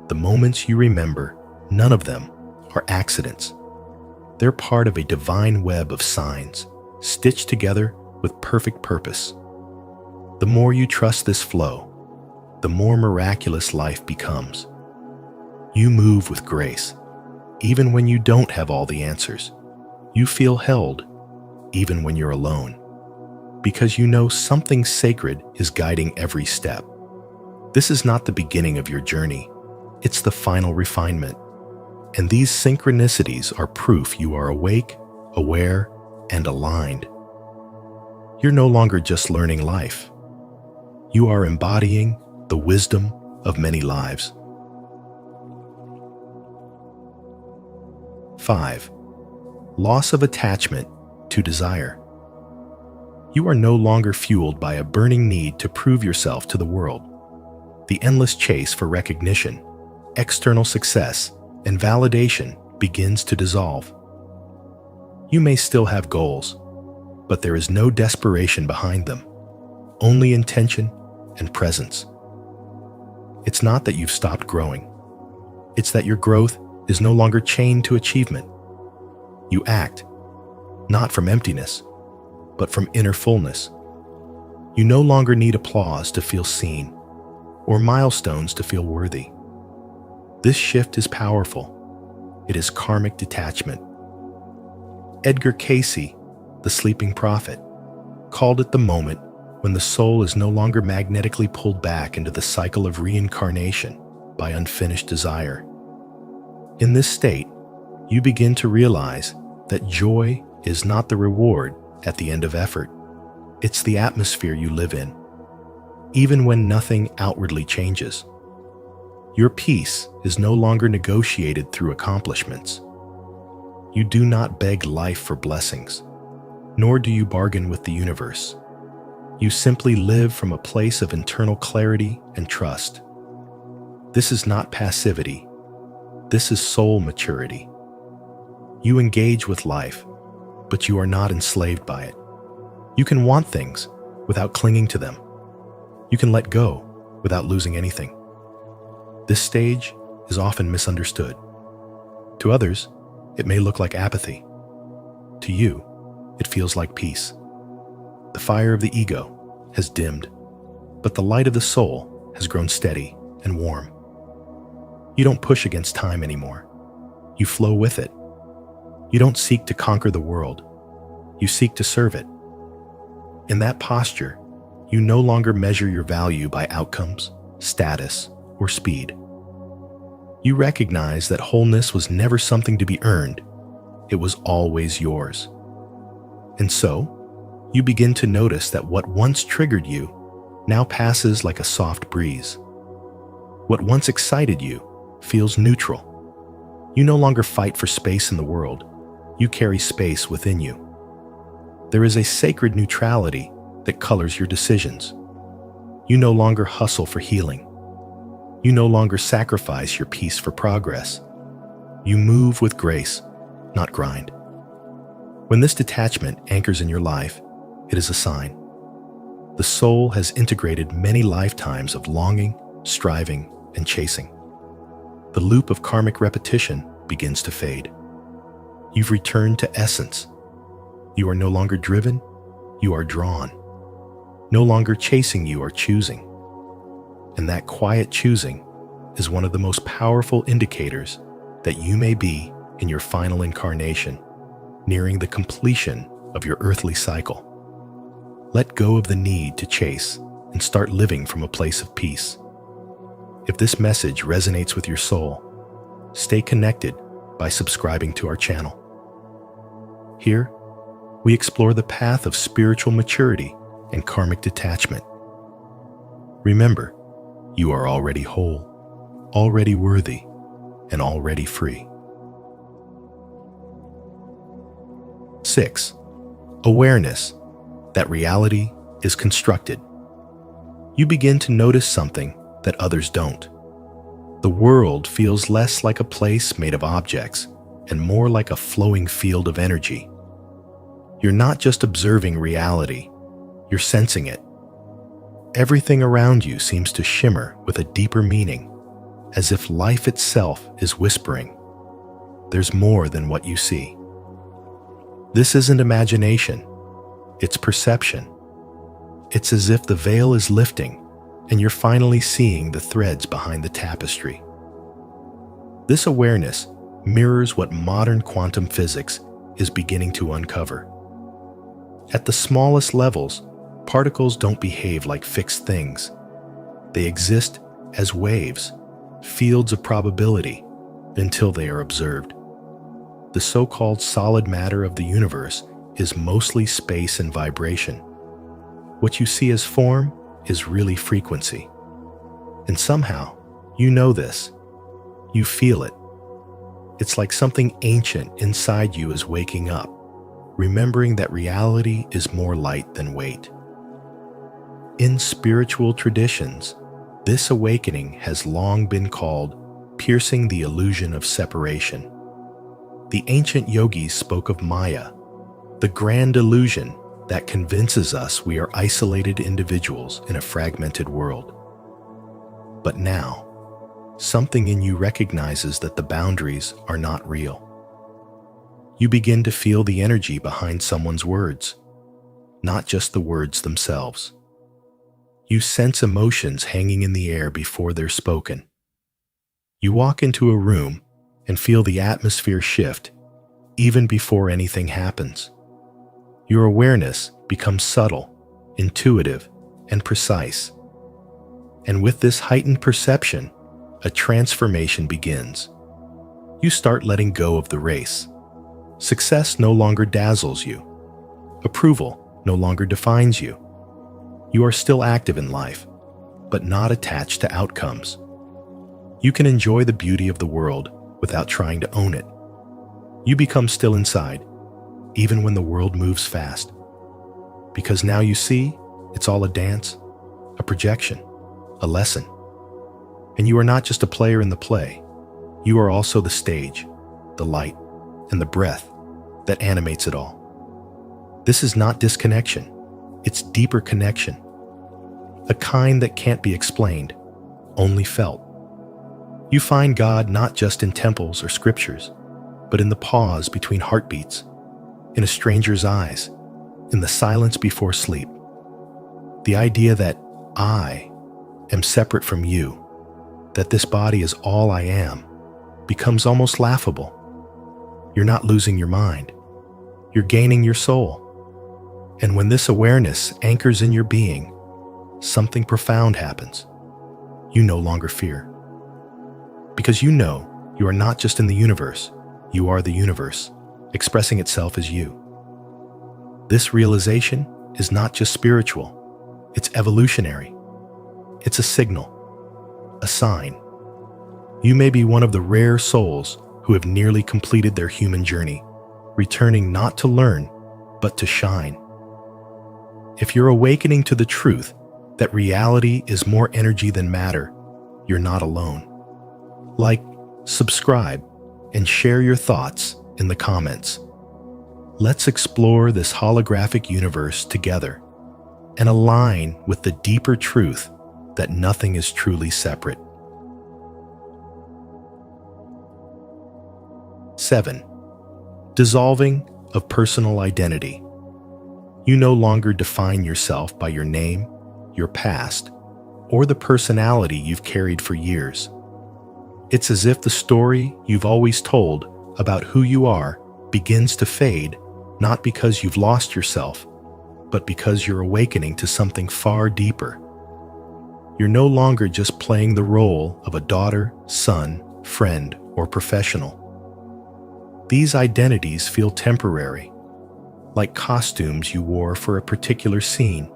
the moments you remember, none of them are accidents. They're part of a divine web of signs, stitched together with perfect purpose. The more you trust this flow, the more miraculous life becomes. You move with grace, even when you don't have all the answers. You feel held, even when you're alone, because you know something sacred is guiding every step. This is not the beginning of your journey, it's the final refinement. And these synchronicities are proof you are awake, aware, and aligned. You're no longer just learning life. You are embodying the wisdom of many lives. 5. Loss of attachment to desire. You are no longer fueled by a burning need to prove yourself to the world. The endless chase for recognition, external success, and validation begins to dissolve. You may still have goals, but there is no desperation behind them, only intention and presence. It's not that you've stopped growing. It's that your growth is no longer chained to achievement. You act, not from emptiness, but from inner fullness. You no longer need applause to feel seen, or milestones to feel worthy. This shift is powerful. It is karmic detachment. Edgar Cayce, the sleeping prophet, called it the moment when the soul is no longer magnetically pulled back into the cycle of reincarnation by unfinished desire. In this state, you begin to realize that joy is not the reward at the end of effort. It's the atmosphere you live in, even when nothing outwardly changes. Your peace is no longer negotiated through accomplishments. You do not beg life for blessings, nor do you bargain with the universe. You simply live from a place of internal clarity and trust. This is not passivity. This is soul maturity. You engage with life, but you are not enslaved by it. You can want things without clinging to them. You can let go without losing anything. This stage is often misunderstood. To others, it may look like apathy. To you, it feels like peace. The fire of the ego has dimmed, but the light of the soul has grown steady and warm. You don't push against time anymore. You flow with it. You don't seek to conquer the world. You seek to serve it. In that posture, you no longer measure your value by outcomes, status, or speed. You recognize that wholeness was never something to be earned. It was always yours. And so, you begin to notice that what once triggered you now passes like a soft breeze. What once excited you feels neutral. You no longer fight for space in the world. You carry space within you. There is a sacred neutrality that colors your decisions. You no longer hustle for healing. You no longer sacrifice your peace for progress. You move with grace, not grind. When this detachment anchors in your life, it is a sign. The soul has integrated many lifetimes of longing, striving, and chasing. The loop of karmic repetition begins to fade. You've returned to essence. You are no longer driven, you are drawn. No longer chasing, you are choosing. And that quiet choosing is one of the most powerful indicators that you may be in your final incarnation, nearing the completion of your earthly cycle. Let go of the need to chase and start living from a place of peace. If this message resonates with your soul, stay connected by subscribing to our channel. Here, we explore the path of spiritual maturity and karmic detachment. Remember, you are already whole, already worthy, and already free. 6. Awareness that reality is constructed. You begin to notice something that others don't. The world feels less like a place made of objects and more like a flowing field of energy. You're not just observing reality, you're sensing it. Everything around you seems to shimmer with a deeper meaning, as if life itself is whispering, "There's more than what you see." This isn't imagination, it's perception. It's as if the veil is lifting and you're finally seeing the threads behind the tapestry. This awareness mirrors what modern quantum physics is beginning to uncover. At the smallest levels, particles don't behave like fixed things. They exist as waves, fields of probability, until they are observed. The so-called solid matter of the universe is mostly space and vibration. What you see as form is really frequency. And somehow, you know this. You feel it. It's like something ancient inside you is waking up, remembering that reality is more light than weight. In spiritual traditions, this awakening has long been called piercing the illusion of separation. The ancient yogis spoke of Maya, the grand illusion that convinces us we are isolated individuals in a fragmented world. But now, something in you recognizes that the boundaries are not real. You begin to feel the energy behind someone's words, not just the words themselves. You sense emotions hanging in the air before they're spoken. You walk into a room and feel the atmosphere shift even before anything happens. Your awareness becomes subtle, intuitive, and precise. And with this heightened perception, a transformation begins. You start letting go of the race. Success no longer dazzles you. Approval no longer defines you. You are still active in life, but not attached to outcomes. You can enjoy the beauty of the world without trying to own it. You become still inside, even when the world moves fast. Because now you see, it's all a dance, a projection, a lesson. And you are not just a player in the play. You are also the stage, the light, and the breath that animates it all. This is not disconnection. It's deeper connection. A kind that can't be explained, only felt. You find God not just in temples or scriptures, but in the pause between heartbeats, in a stranger's eyes, in the silence before sleep. The idea that I am separate from you, that this body is all I am, becomes almost laughable. You're not losing your mind. You're gaining your soul. And when this awareness anchors in your being, something profound happens. You no longer fear. Because you know you are not just in the universe, you are the universe, expressing itself as you. This realization is not just spiritual, it's evolutionary. It's a signal, a sign. You may be one of the rare souls who have nearly completed their human journey, returning not to learn, but to shine. If you're awakening to the truth that reality is more energy than matter, you're not alone. Like, subscribe, and share your thoughts in the comments. Let's explore this holographic universe together and align with the deeper truth that nothing is truly separate. 7. Dissolving of personal identity. You no longer define yourself by your name, your past, or the personality you've carried for years. It's as if the story you've always told about who you are begins to fade, not because you've lost yourself, but because you're awakening to something far deeper. You're no longer just playing the role of a daughter, son, friend, or professional. These identities feel temporary, like costumes you wore for a particular scene,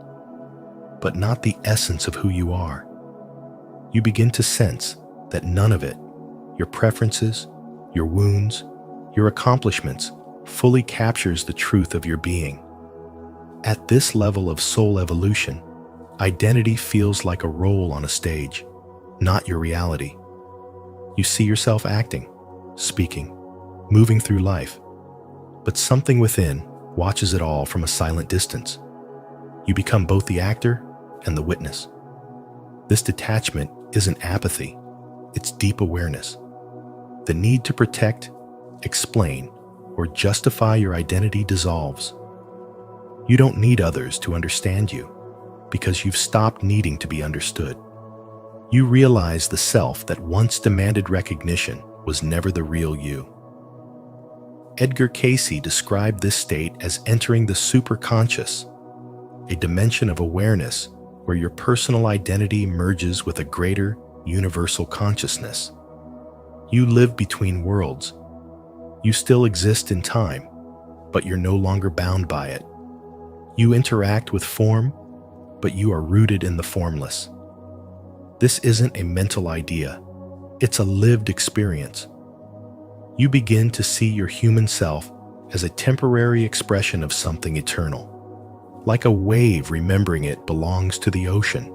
but not the essence of who you are. You begin to sense that none of it, your preferences, your wounds, your accomplishments, fully captures the truth of your being. At this level of soul evolution, identity feels like a role on a stage, not your reality. You see yourself acting, speaking, moving through life, but something within watches it all from a silent distance. You become both the actor and the witness. This detachment isn't apathy, it's deep awareness. The need to protect, explain, or justify your identity dissolves. You don't need others to understand you because you've stopped needing to be understood. You realize the self that once demanded recognition was never the real you. Edgar Cayce described this state as entering the superconscious, a dimension of awareness where your personal identity merges with a greater, universal consciousness. You live between worlds. You still exist in time, but you're no longer bound by it. You interact with form, but you are rooted in the formless. This isn't a mental idea. It's a lived experience. You begin to see your human self as a temporary expression of something eternal, like a wave remembering it belongs to the ocean.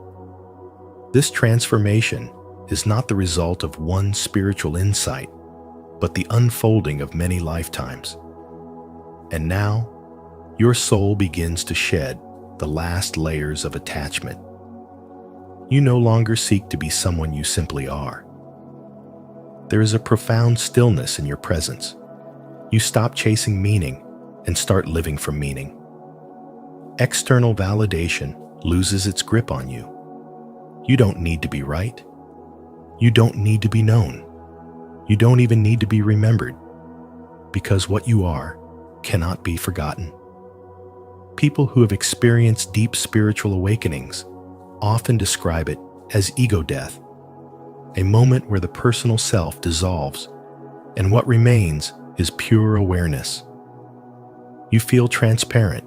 This transformation is not the result of one spiritual insight, but the unfolding of many lifetimes. And now, your soul begins to shed the last layers of attachment. You no longer seek to be someone you simply are. There is a profound stillness in your presence. You stop chasing meaning and start living from meaning. External validation loses its grip on you. You don't need to be right. You don't need to be known. You don't even need to be remembered, because what you are cannot be forgotten. People who have experienced deep spiritual awakenings often describe it as ego death, a moment where the personal self dissolves and what remains is pure awareness. You feel transparent,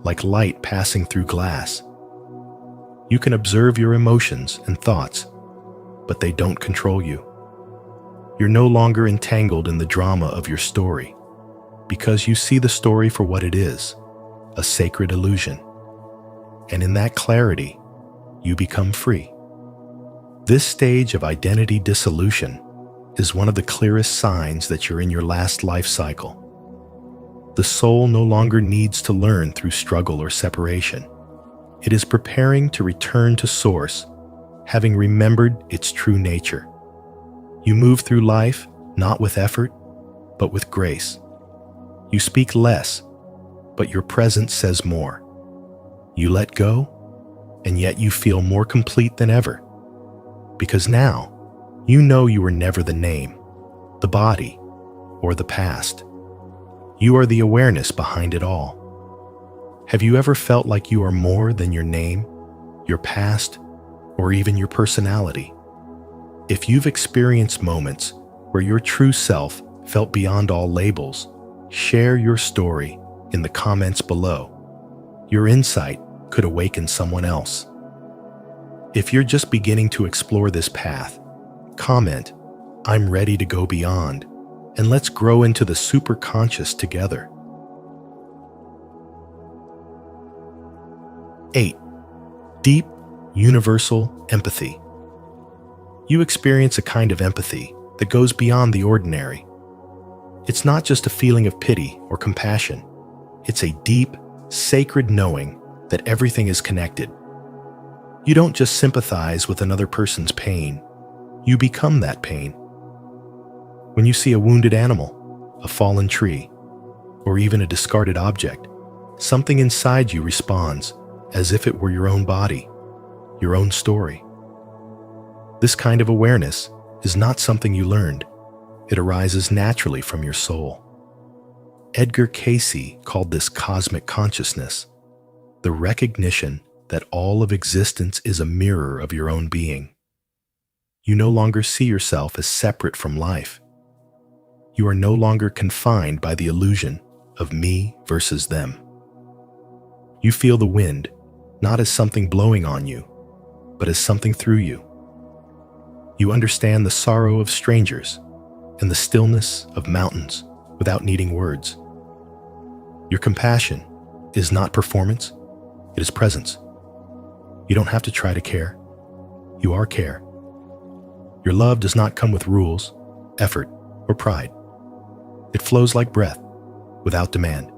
like light passing through glass. You can observe your emotions and thoughts, but they don't control you. You're no longer entangled in the drama of your story, because you see the story for what it is, a sacred illusion. And in that clarity, you become free. This stage of identity dissolution is one of the clearest signs that you're in your last life cycle. The soul no longer needs to learn through struggle or separation. It is preparing to return to source, having remembered its true nature. You move through life not with effort, but with grace. You speak less, but your presence says more. You let go, and yet you feel more complete than ever. Because now, you know you were never the name, the body, or the past. You are the awareness behind it all. Have you ever felt like you are more than your name, your past, or even your personality? If you've experienced moments where your true self felt beyond all labels, share your story in the comments below. Your insight could awaken someone else. If you're just beginning to explore this path, comment, "I'm ready to go beyond," and let's grow into the superconscious together. 8. Deep, universal empathy. You experience a kind of empathy that goes beyond the ordinary. It's not just a feeling of pity or compassion. It's a deep, sacred knowing that everything is connected. You don't just sympathize with another person's pain, you become that pain. When you see a wounded animal, a fallen tree, or even a discarded object, something inside you responds as if it were your own body, your own story. This kind of awareness is not something you learned. It arises naturally from your soul. Edgar Cayce called this cosmic consciousness, the recognition that all of existence is a mirror of your own being. You no longer see yourself as separate from life. You are no longer confined by the illusion of me versus them. You feel the wind, not as something blowing on you, but as something through you. You understand the sorrow of strangers and the stillness of mountains without needing words. Your compassion is not performance, it is presence. You don't have to try to care. You are care. Your love does not come with rules, effort, or pride. It flows like breath, without demand,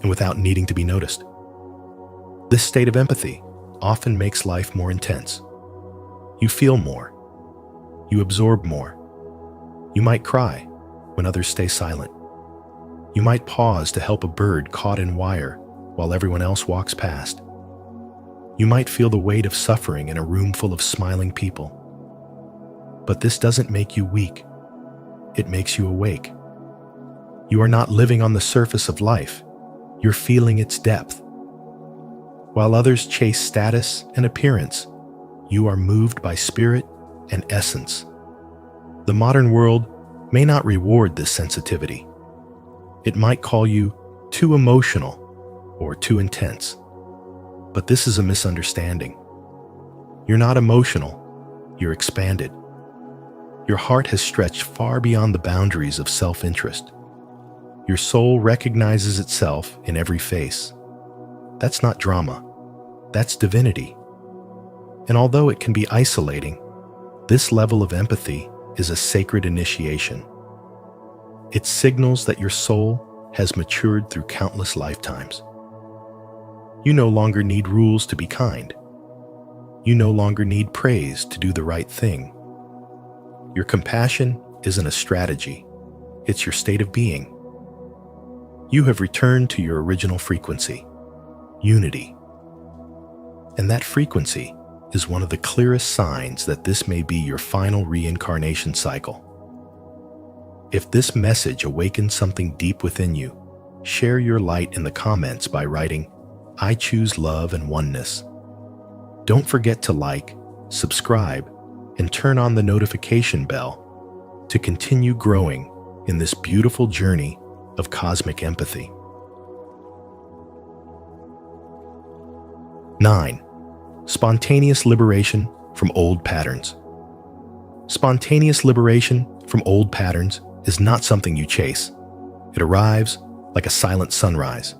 and without needing to be noticed. This state of empathy often makes life more intense. You feel more. You absorb more. You might cry when others stay silent. You might pause to help a bird caught in wire while everyone else walks past. You might feel the weight of suffering in a room full of smiling people. But this doesn't make you weak. It makes you awake. You are not living on the surface of life. You're feeling its depth. While others chase status and appearance, you are moved by spirit and essence. The modern world may not reward this sensitivity. It might call you too emotional or too intense. But this is a misunderstanding. You're not emotional, you're expanded. Your heart has stretched far beyond the boundaries of self-interest. Your soul recognizes itself in every face. That's not drama, that's divinity. And although it can be isolating, this level of empathy is a sacred initiation. It signals that your soul has matured through countless lifetimes. You no longer need rules to be kind. You no longer need praise to do the right thing. Your compassion isn't a strategy, it's your state of being. You have returned to your original frequency, unity. And that frequency is one of the clearest signs that this may be your final reincarnation cycle. If this message awakens something deep within you, share your light in the comments by writing, "I choose love and oneness." Don't forget to like, subscribe, and turn on the notification bell to continue growing in this beautiful journey of cosmic empathy. 9. Spontaneous liberation from old patterns. Spontaneous liberation from old patterns is not something you chase. It arrives like a silent sunrise.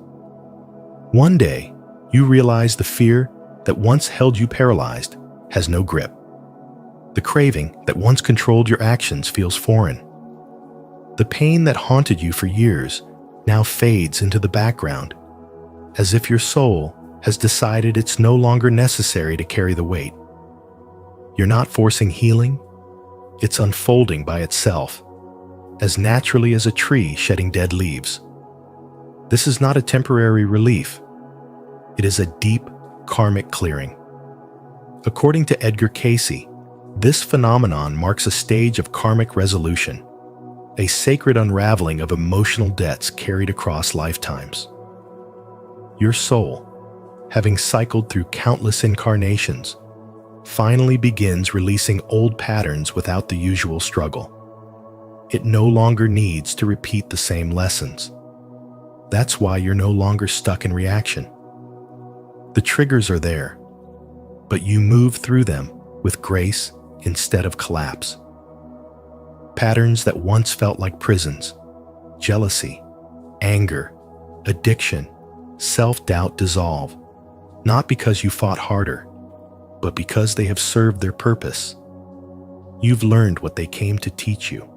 One day, you realize the fear that once held you paralyzed has no grip. The craving that once controlled your actions feels foreign. The pain that haunted you for years now fades into the background, as if your soul has decided it's no longer necessary to carry the weight. You're not forcing healing, it's unfolding by itself, as naturally as a tree shedding dead leaves. This is not a temporary relief. It is a deep karmic clearing. According to Edgar Cayce, this phenomenon marks a stage of karmic resolution, a sacred unraveling of emotional debts carried across lifetimes. Your soul, having cycled through countless incarnations, finally begins releasing old patterns without the usual struggle. It no longer needs to repeat the same lessons. That's why you're no longer stuck in reaction. The triggers are there, but you move through them with grace instead of collapse. Patterns that once felt like prisons, jealousy, anger, addiction, self-doubt dissolve, not because you fought harder, but because they have served their purpose. You've learned what they came to teach you.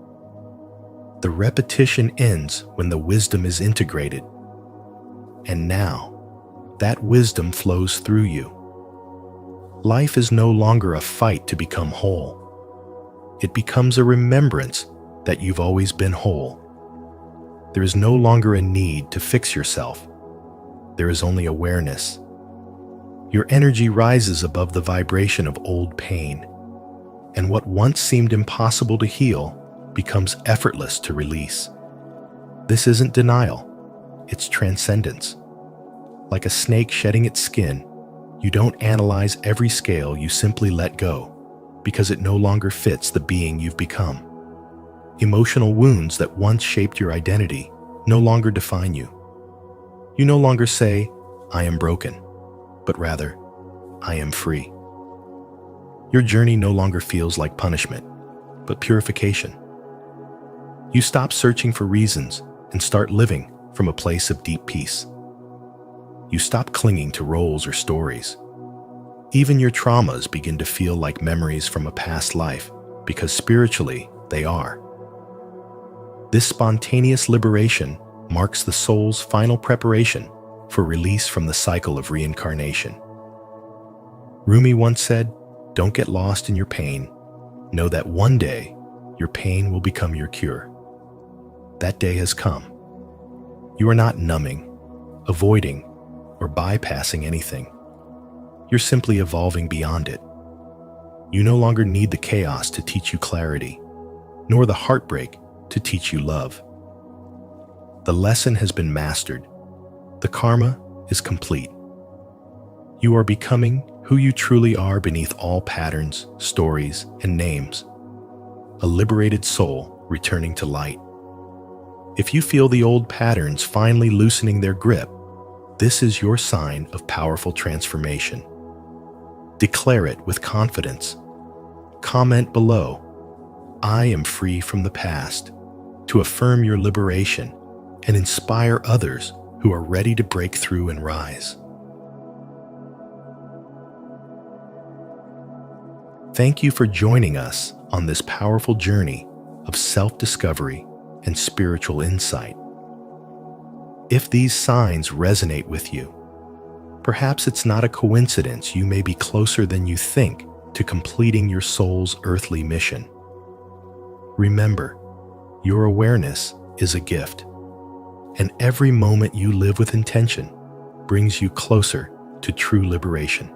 The repetition ends when the wisdom is integrated. And now, that wisdom flows through you. Life is no longer a fight to become whole. It becomes a remembrance that you've always been whole. There is no longer a need to fix yourself. There is only awareness. Your energy rises above the vibration of old pain, and what once seemed impossible to heal becomes effortless to release. This isn't denial, it's transcendence. Like a snake shedding its skin, you don't analyze every scale, you simply let go, because it no longer fits the being you've become. Emotional wounds that once shaped your identity no longer define you. You no longer say, "I am broken," but rather, "I am free." Your journey no longer feels like punishment, but purification. You stop searching for reasons and start living from a place of deep peace. You stop clinging to roles or stories. Even your traumas begin to feel like memories from a past life, because spiritually, they are. This spontaneous liberation marks the soul's final preparation for release from the cycle of reincarnation. Rumi once said, "Don't get lost in your pain. Know that one day, your pain will become your cure." That day has come. You are not numbing, avoiding, or bypassing anything. You're simply evolving beyond it. You no longer need the chaos to teach you clarity, nor the heartbreak to teach you love. The lesson has been mastered. The karma is complete. You are becoming who you truly are beneath all patterns, stories, and names. A liberated soul returning to light. If you feel the old patterns finally loosening their grip, this is your sign of powerful transformation. Declare it with confidence. Comment below, "I am free from the past," to affirm your liberation and inspire others who are ready to break through and rise. Thank you for joining us on this powerful journey of self-discovery and spiritual insight. If these signs resonate with you, perhaps it's not a coincidence you may be closer than you think to completing your soul's earthly mission. Remember, your awareness is a gift, and every moment you live with intention brings you closer to true liberation.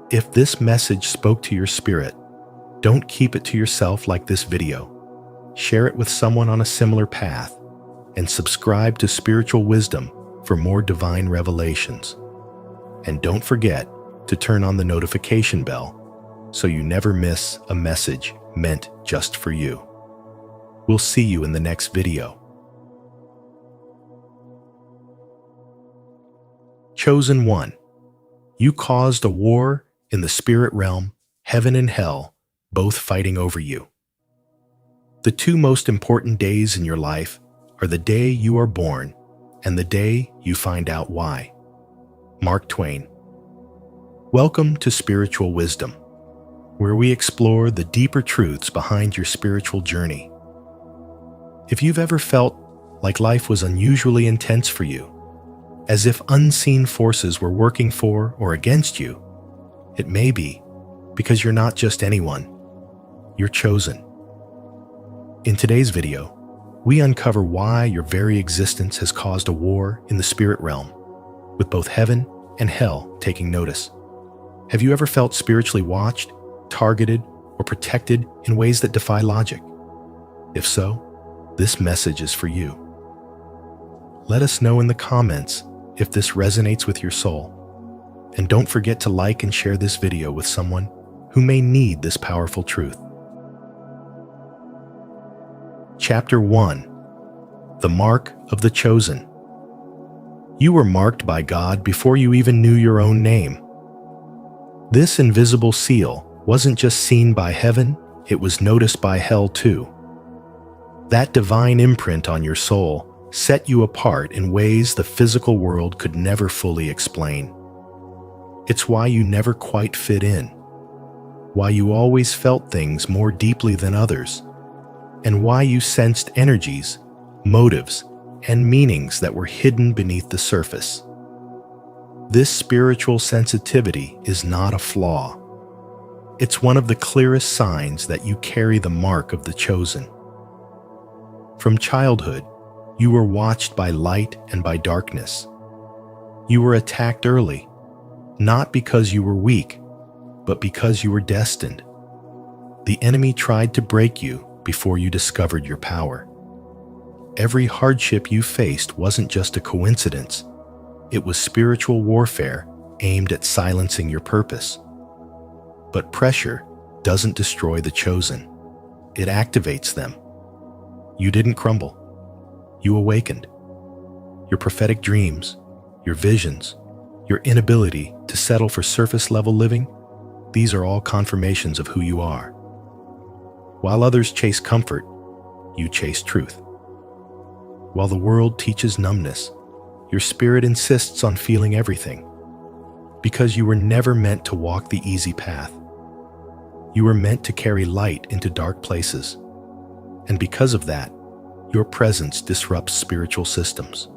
If this message spoke to your spirit, don't keep it to yourself like this video. Share it with someone on a similar path, and subscribe to Spiritual Wisdom for more divine revelations. And don't forget to turn on the notification bell so you never miss a message meant just for you. We'll see you in the next video. Chosen One, you caused a war in the spirit realm, heaven and hell, both fighting over you. The two most important days in your life are the day you are born and the day you find out why. Mark Twain. Welcome to Spiritual Wisdom, where we explore the deeper truths behind your spiritual journey. If you've ever felt like life was unusually intense for you, as if unseen forces were working for or against you, it may be because you're not just anyone, you're chosen. In today's video, we uncover why your very existence has caused a war in the spirit realm, with both heaven and hell taking notice. Have you ever felt spiritually watched, targeted, or protected in ways that defy logic? If so, this message is for you. Let us know in the comments if this resonates with your soul. And don't forget to like and share this video with someone who may need this powerful truth. Chapter 1. The Mark of the Chosen. You were marked by God before you even knew your own name. This invisible seal wasn't just seen by heaven, it was noticed by hell too. That divine imprint on your soul set you apart in ways the physical world could never fully explain. It's why you never quite fit in, why you always felt things more deeply than others, and why you sensed energies, motives, and meanings that were hidden beneath the surface. This spiritual sensitivity is not a flaw. It's one of the clearest signs that you carry the mark of the chosen. From childhood, you were watched by light and by darkness. You were attacked early, not because you were weak, but because you were destined. The enemy tried to break you before you discovered your power. Every hardship you faced wasn't just a coincidence. It was spiritual warfare aimed at silencing your purpose. But pressure doesn't destroy the chosen. It activates them. You didn't crumble. You awakened. Your prophetic dreams, your visions, your inability to settle for surface-level living, these are all confirmations of who you are. While others chase comfort, you chase truth. While the world teaches numbness, your spirit insists on feeling everything. Because you were never meant to walk the easy path. You were meant to carry light into dark places. And because of that, your presence disrupts spiritual systems.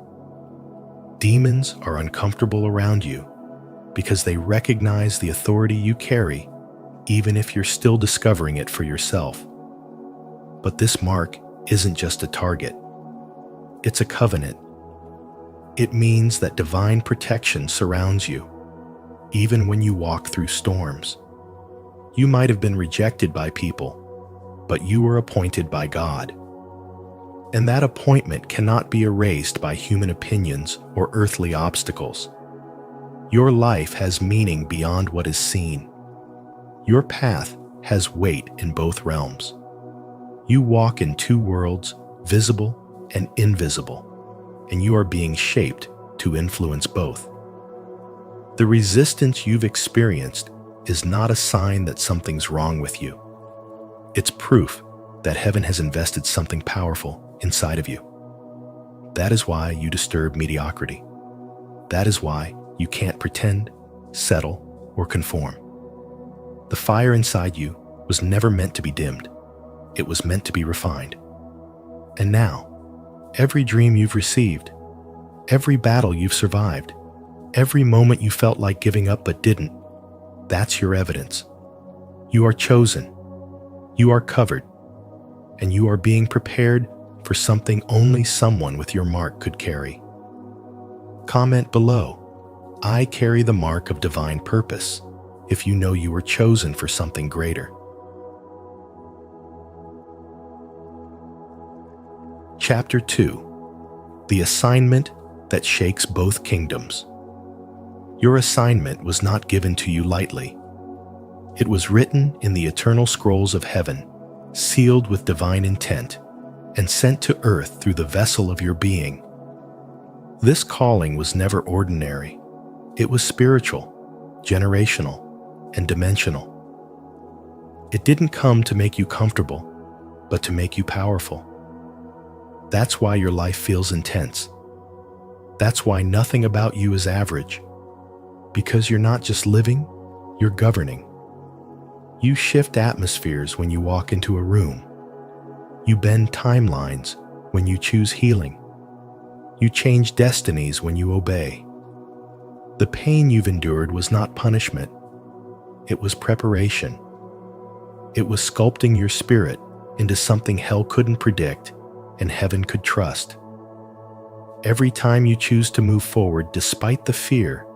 Demons are uncomfortable around you because they recognize the authority you carry, even if you're still discovering it for yourself. But this mark isn't just a target. It's a covenant. It means that divine protection surrounds you, even when you walk through storms. You might have been rejected by people, but you were appointed by God. And that appointment cannot be erased by human opinions or earthly obstacles. Your life has meaning beyond what is seen. Your path has weight in both realms. You walk in two worlds, visible and invisible, and you are being shaped to influence both. The resistance you've experienced is not a sign that something's wrong with you. It's proof that heaven has invested something powerful inside of you. That is why you disturb mediocrity. That is why you can't pretend, settle, or conform. The fire inside you was never meant to be dimmed. It was meant to be refined. And now, every dream you've received, every battle you've survived, every moment you felt like giving up but didn't, that's your evidence. You are chosen, you are covered, and you are being prepared for something only someone with your mark could carry. Comment below, "I carry the mark of divine purpose," if you know you were chosen for something greater. Chapter 2. The Assignment That Shakes Both Kingdoms. Your assignment was not given to you lightly. It was written in the eternal scrolls of heaven, sealed with divine intent, and sent to earth through the vessel of your being. This calling was never ordinary. It was spiritual, generational, and dimensional. It didn't come to make you comfortable, but to make you powerful. That's why your life feels intense. That's why nothing about you is average. Because you're not just living, you're governing. You shift atmospheres when you walk into a room. You bend timelines when you choose healing. You change destinies when you obey. The pain you've endured was not punishment. It was preparation. It was sculpting your spirit into something hell couldn't predict and heaven could trust. Every time you choose to move forward despite the fear,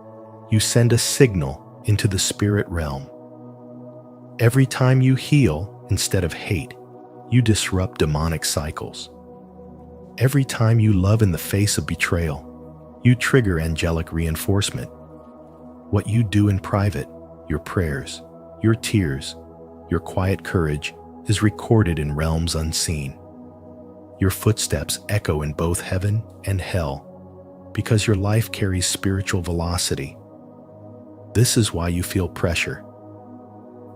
you send a signal into the spirit realm. Every time you heal instead of hate, you disrupt demonic cycles. Every time you love in the face of betrayal, you trigger angelic reinforcement. What you do in private, your prayers, your tears, your quiet courage, is recorded in realms unseen. Your footsteps echo in both heaven and hell because your life carries spiritual velocity. This is why you feel pressure.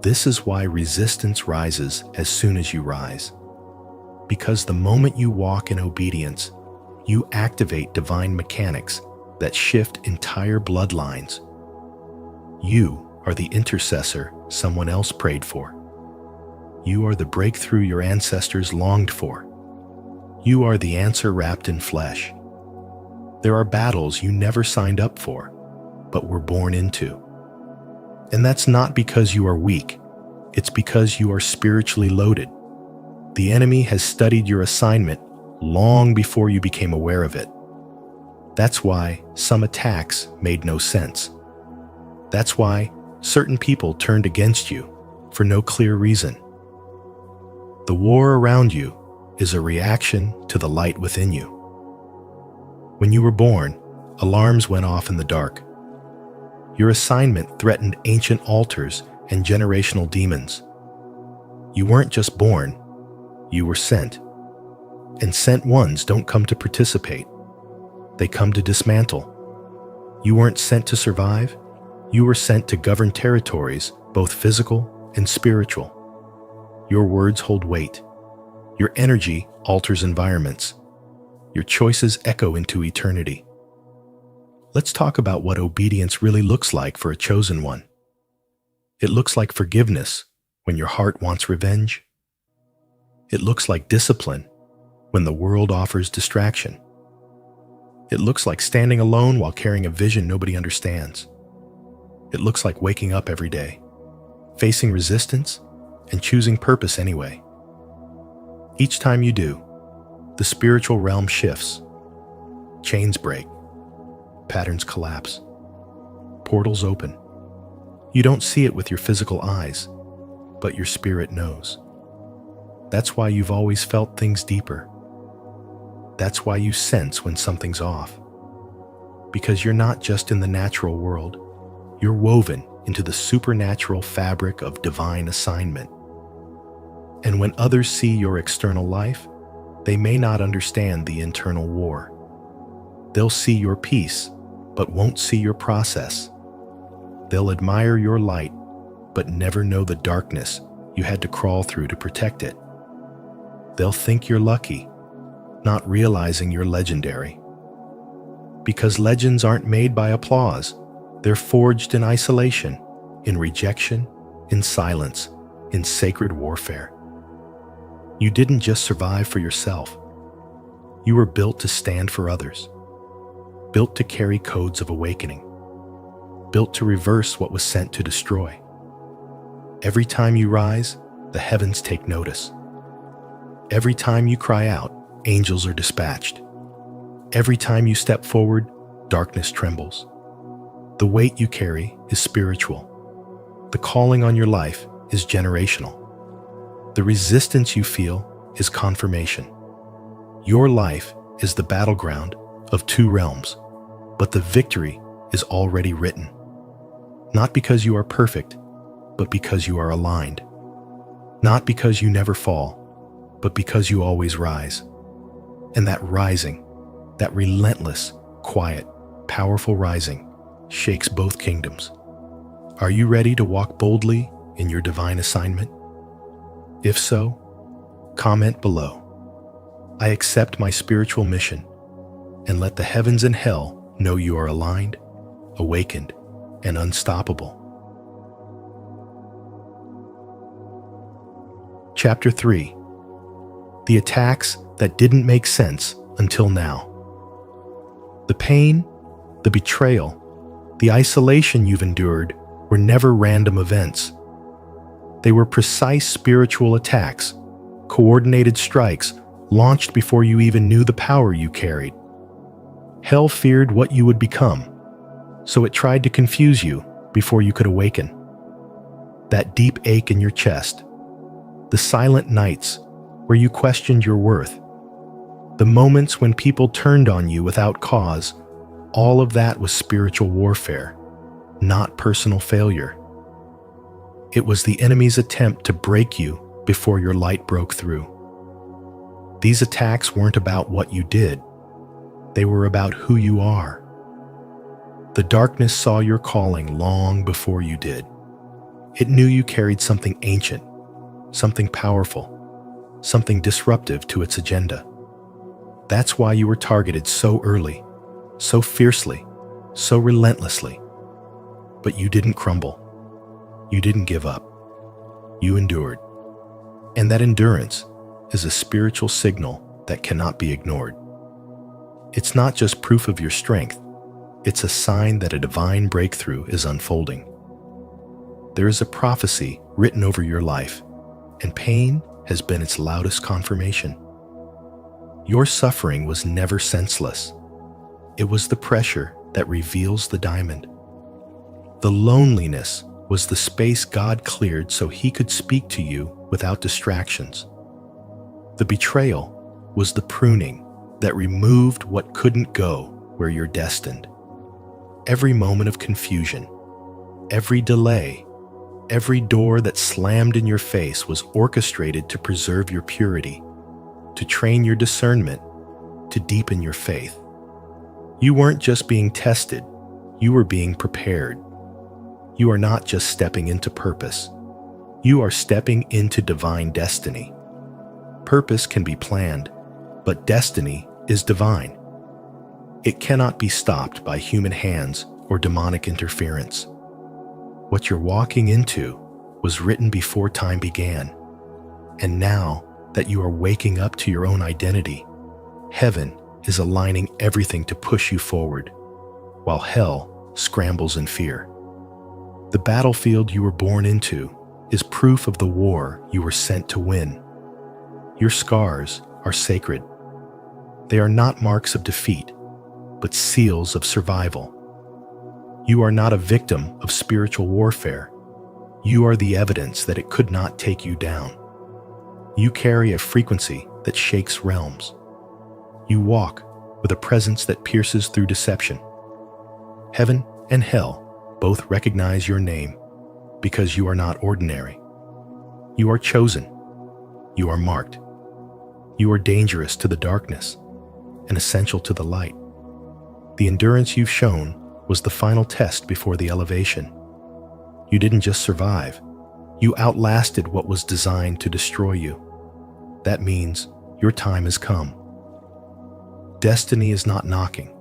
This is why resistance rises as soon as you rise. Because the moment you walk in obedience, you activate divine mechanics that shift entire bloodlines. You are the intercessor someone else prayed for. You are the breakthrough your ancestors longed for. You are the answer wrapped in flesh. There are battles you never signed up for, but were born into. And that's not because you are weak. It's because you are spiritually loaded. The enemy has studied your assignment long before you became aware of it. That's why some attacks made no sense. That's why certain people turned against you for no clear reason. The war around you is a reaction to the light within you. When you were born, alarms went off in the dark. Your assignment threatened ancient altars and generational demons. You weren't just born, you were sent. And sent ones don't come to participate. They come to dismantle. You weren't sent to survive, you were sent to govern territories, both physical and spiritual. Your words hold weight. Your energy alters environments. Your choices echo into eternity. Let's talk about what obedience really looks like for a chosen one. It looks like forgiveness when your heart wants revenge. It looks like discipline when the world offers distraction. It looks like standing alone while carrying a vision nobody understands. It looks like waking up every day, facing resistance, and choosing purpose anyway. Each time you do, the spiritual realm shifts. Chains break, patterns collapse. Portals open. You don't see it with your physical eyes, but your spirit knows. That's why you've always felt things deeper. That's why you sense when something's off. Because you're not just in the natural world, you're woven into the supernatural fabric of divine assignment. And when others see your external life, they may not understand the internal war. They'll see your peace, but won't see your process. They'll admire your light, but never know the darkness you had to crawl through to protect it. They'll think you're lucky, not realizing you're legendary. Because legends aren't made by applause. They're forged in isolation, in rejection, in silence, in sacred warfare. You didn't just survive for yourself. You were built to stand for others, built to carry codes of awakening, built to reverse what was sent to destroy. Every time you rise, the heavens take notice. Every time you cry out, angels are dispatched. Every time you step forward, darkness trembles. The weight you carry is spiritual. The calling on your life is generational. The resistance you feel is confirmation. Your life is the battleground of two realms, but the victory is already written. Not because you are perfect, but because you are aligned. Not because you never fall, but because you always rise. And that rising, that relentless, quiet, powerful rising, shakes both kingdoms. Are you ready to walk boldly in your divine assignment? If so, comment below. I accept my spiritual mission, and let the heavens and hell know you are aligned, awakened, and unstoppable. Chapter 3. The attacks that didn't make sense until now. The pain, the betrayal, the isolation you've endured were never random events. They were precise spiritual attacks, coordinated strikes launched before you even knew the power you carried. Hell feared what you would become, so it tried to confuse you before you could awaken. That deep ache in your chest, the silent nights where you questioned your worth, the moments when people turned on you without cause, all of that was spiritual warfare, not personal failure. It was the enemy's attempt to break you before your light broke through. These attacks weren't about what you did. They were about who you are. The darkness saw your calling long before you did. It knew you carried something ancient, something powerful, something disruptive to its agenda. That's why you were targeted so early, so fiercely, so relentlessly. But you didn't crumble. You didn't give up. You endured. And that endurance is a spiritual signal that cannot be ignored. It's not just proof of your strength. It's a sign that a divine breakthrough is unfolding. There is a prophecy written over your life, and pain has been its loudest confirmation. Your suffering was never senseless. It was the pressure that reveals the diamond. The loneliness was the space God cleared so He could speak to you without distractions. The betrayal was the pruning that removed what couldn't go where you're destined. Every moment of confusion, every delay, every door that slammed in your face was orchestrated to preserve your purity, to train your discernment, to deepen your faith. You weren't just being tested, you were being prepared. You are not just stepping into purpose. You are stepping into divine destiny. Purpose can be planned, but destiny is divine. It cannot be stopped by human hands or demonic interference. What you're walking into was written before time began. And now that you are waking up to your own identity, heaven is aligning everything to push you forward, while hell scrambles in fear. The battlefield you were born into is proof of the war you were sent to win. Your scars are sacred. They are not marks of defeat. but seals of survival. You are not a victim of spiritual warfare. You are the evidence that it could not take you down. You carry a frequency that shakes realms. You walk with a presence that pierces through deception. Heaven and hell both recognize your name because you are not ordinary. You are chosen. You are marked. You are dangerous to the darkness and essential to the light. The endurance you've shown was the final test before the elevation. You didn't just survive. You outlasted what was designed to destroy you. That means your time has come. Destiny is not knocking.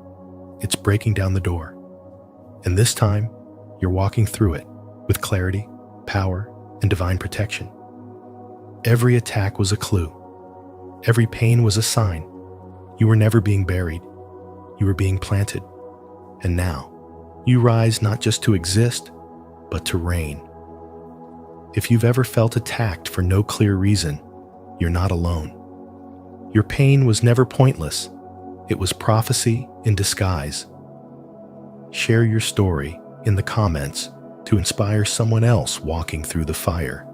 It's breaking down the door. And this time, you're walking through it with clarity, power, and divine protection. Every attack was a clue. Every pain was a sign. You were never being buried. You were being planted. And now, you rise not just to exist, but to reign. If you've ever felt attacked for no clear reason, you're not alone. Your pain was never pointless. It was prophecy in disguise. Share your story in the comments to inspire someone else walking through the fire.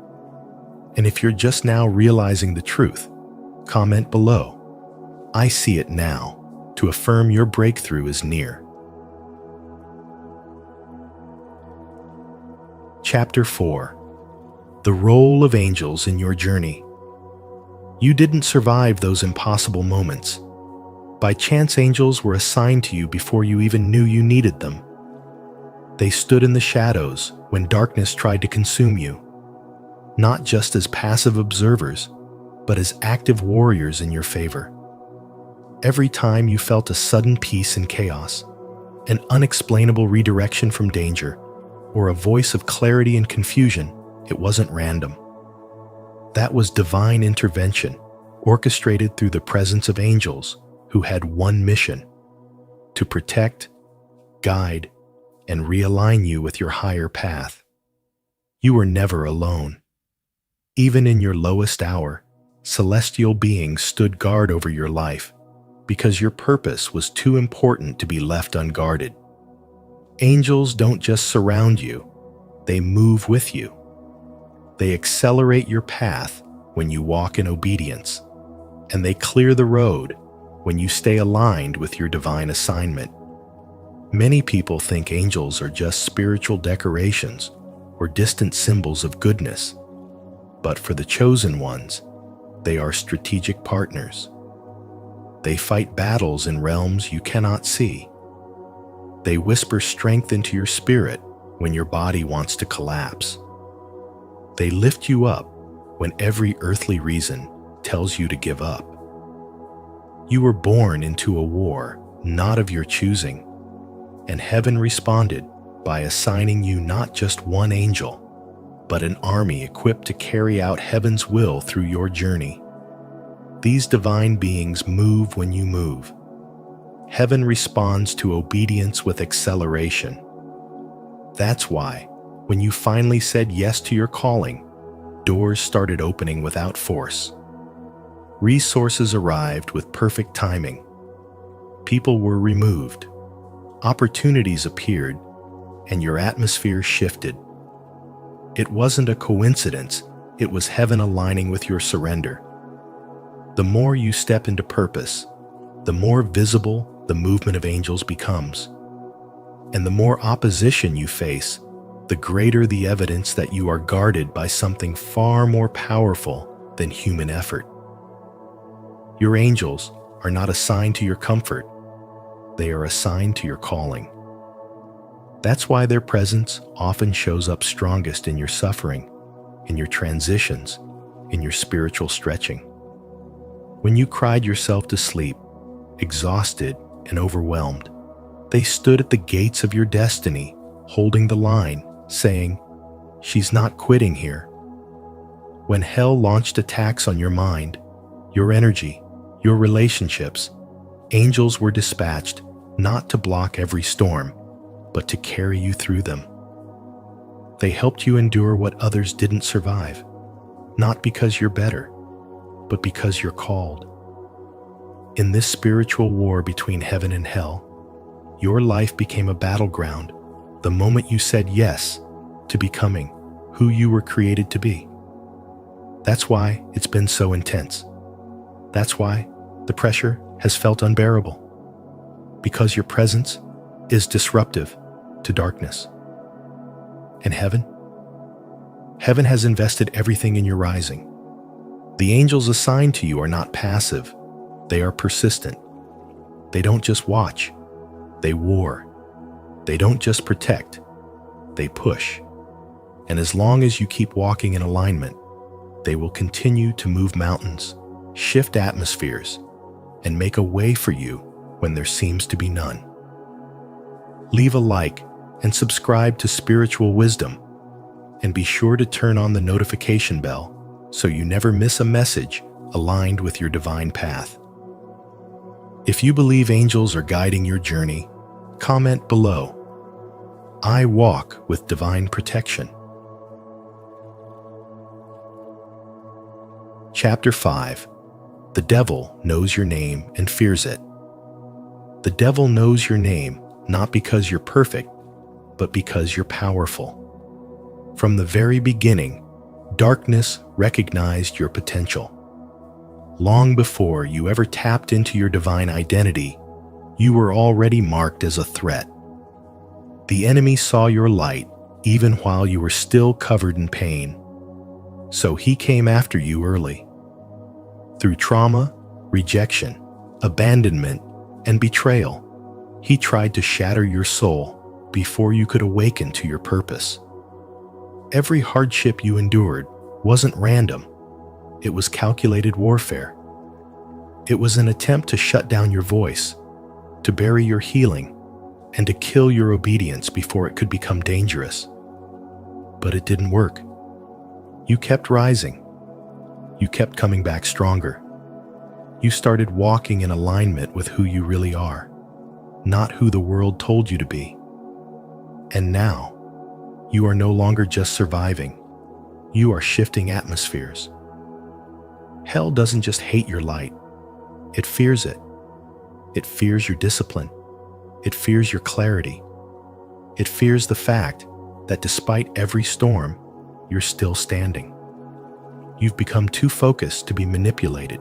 And if you're just now realizing the truth, comment below, "I see it now," to affirm your breakthrough is near. Chapter 4. The Role of Angels in Your Journey. You didn't survive those impossible moments. By chance, angels were assigned to you before you even knew you needed them. They stood in the shadows when darkness tried to consume you, not just as passive observers, but as active warriors in your favor. Every time you felt a sudden peace in chaos, an unexplainable redirection from danger, or a voice of clarity in confusion, it wasn't random. That was divine intervention, orchestrated through the presence of angels who had one mission: to protect, guide, and realign you with your higher path. You were never alone. Even in your lowest hour, celestial beings stood guard over your life because your purpose was too important to be left unguarded. Angels don't just surround you, they move with you. They accelerate your path when you walk in obedience, and they clear the road when you stay aligned with your divine assignment. Many people think angels are just spiritual decorations or distant symbols of goodness, but for the chosen ones, they are strategic partners. They fight battles in realms you cannot see. They whisper strength into your spirit when your body wants to collapse. They lift you up when every earthly reason tells you to give up. You were born into a war not of your choosing, and heaven responded by assigning you not just one angel, but an army equipped to carry out heaven's will through your journey. These divine beings move when you move. Heaven responds to obedience with acceleration. That's why, when you finally said yes to your calling, doors started opening without force. Resources arrived with perfect timing. People were removed. Opportunities appeared, and your atmosphere shifted. It wasn't a coincidence, it was heaven aligning with your surrender. The more you step into purpose, the more visible the movement of angels becomes. And the more opposition you face, the greater the evidence that you are guarded by something far more powerful than human effort. Your angels are not assigned to your comfort, they are assigned to your calling. That's why their presence often shows up strongest in your suffering, in your transitions, in your spiritual stretching. When you cried yourself to sleep, exhausted and overwhelmed, they stood at the gates of your destiny, holding the line, saying, "She's not quitting here." When hell launched attacks on your mind, your energy, your relationships, angels were dispatched not to block every storm, but to carry you through them. They helped you endure what others didn't survive, not because you're better, but because you're called. In this spiritual war between heaven and hell, Your life became a battleground the moment you said yes to becoming who you were created to be. That's why it's been so intense. That's why the pressure has felt unbearable. Because your presence is disruptive to darkness. And heaven? Heaven has invested everything in your rising. The angels assigned to you are not passive. They are persistent. They don't just watch. They war. They don't just protect. They push. And as long as you keep walking in alignment, they will continue to move mountains, shift atmospheres, and make a way for you when there seems to be none. Leave a like and subscribe to Spiritual Wisdom, and be sure to turn on the notification bell so you never miss a message aligned with your divine path. If you believe angels are guiding your journey, comment below. I walk with divine protection. Chapter 5. The devil knows your name and fears it. The devil knows your name not because you're perfect, but because you're powerful. From the very beginning, darkness recognized your potential. Long before you ever tapped into your divine identity, you were already marked as a threat. The enemy saw your light even while you were still covered in pain. So he came after you early. Through trauma, rejection, abandonment, and betrayal, he tried to shatter your soul before you could awaken to your purpose. Every hardship you endured wasn't random. It was calculated warfare. It was an attempt to shut down your voice, to bury your healing, and to kill your obedience before it could become dangerous. But it didn't work. You kept rising. You kept coming back stronger. You started walking in alignment with who you really are, not who the world told you to be. And now, you are no longer just surviving. You are shifting atmospheres. Hell doesn't just hate your light. It fears it. It fears your discipline. It fears your clarity. It fears the fact that despite every storm, you're still standing. You've become too focused to be manipulated,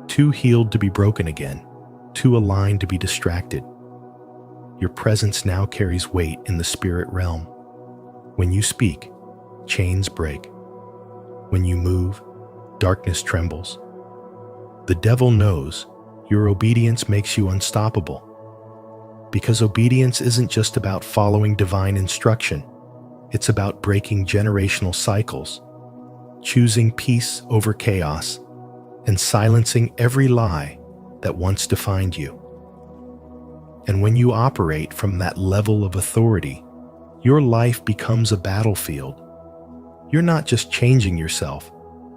too healed to be broken again, too aligned to be distracted. Your presence now carries weight in the spirit realm. When you speak, chains break. When you move, darkness trembles. The devil knows your obedience makes you unstoppable. Because obedience isn't just about following divine instruction. It's about breaking generational cycles, choosing peace over chaos, and silencing every lie that once defined you. And when you operate from that level of authority, your life becomes a battlefield. You're not just changing yourself,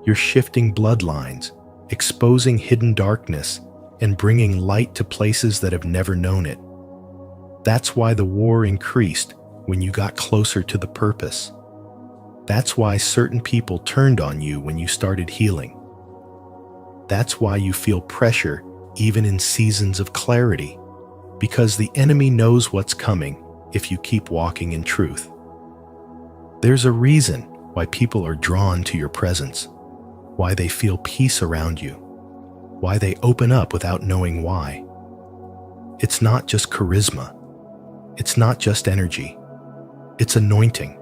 you're shifting bloodlines, exposing hidden darkness, and bringing light to places that have never known it. That's why the war increased when you got closer to the purpose. That's why certain people turned on you when you started healing. That's why you feel pressure even in seasons of clarity, because the enemy knows what's coming if you keep walking in truth. There's a reason why people are drawn to your presence, why they feel peace around you, why they open up without knowing why. It's not just charisma. It's not just energy. It's anointing.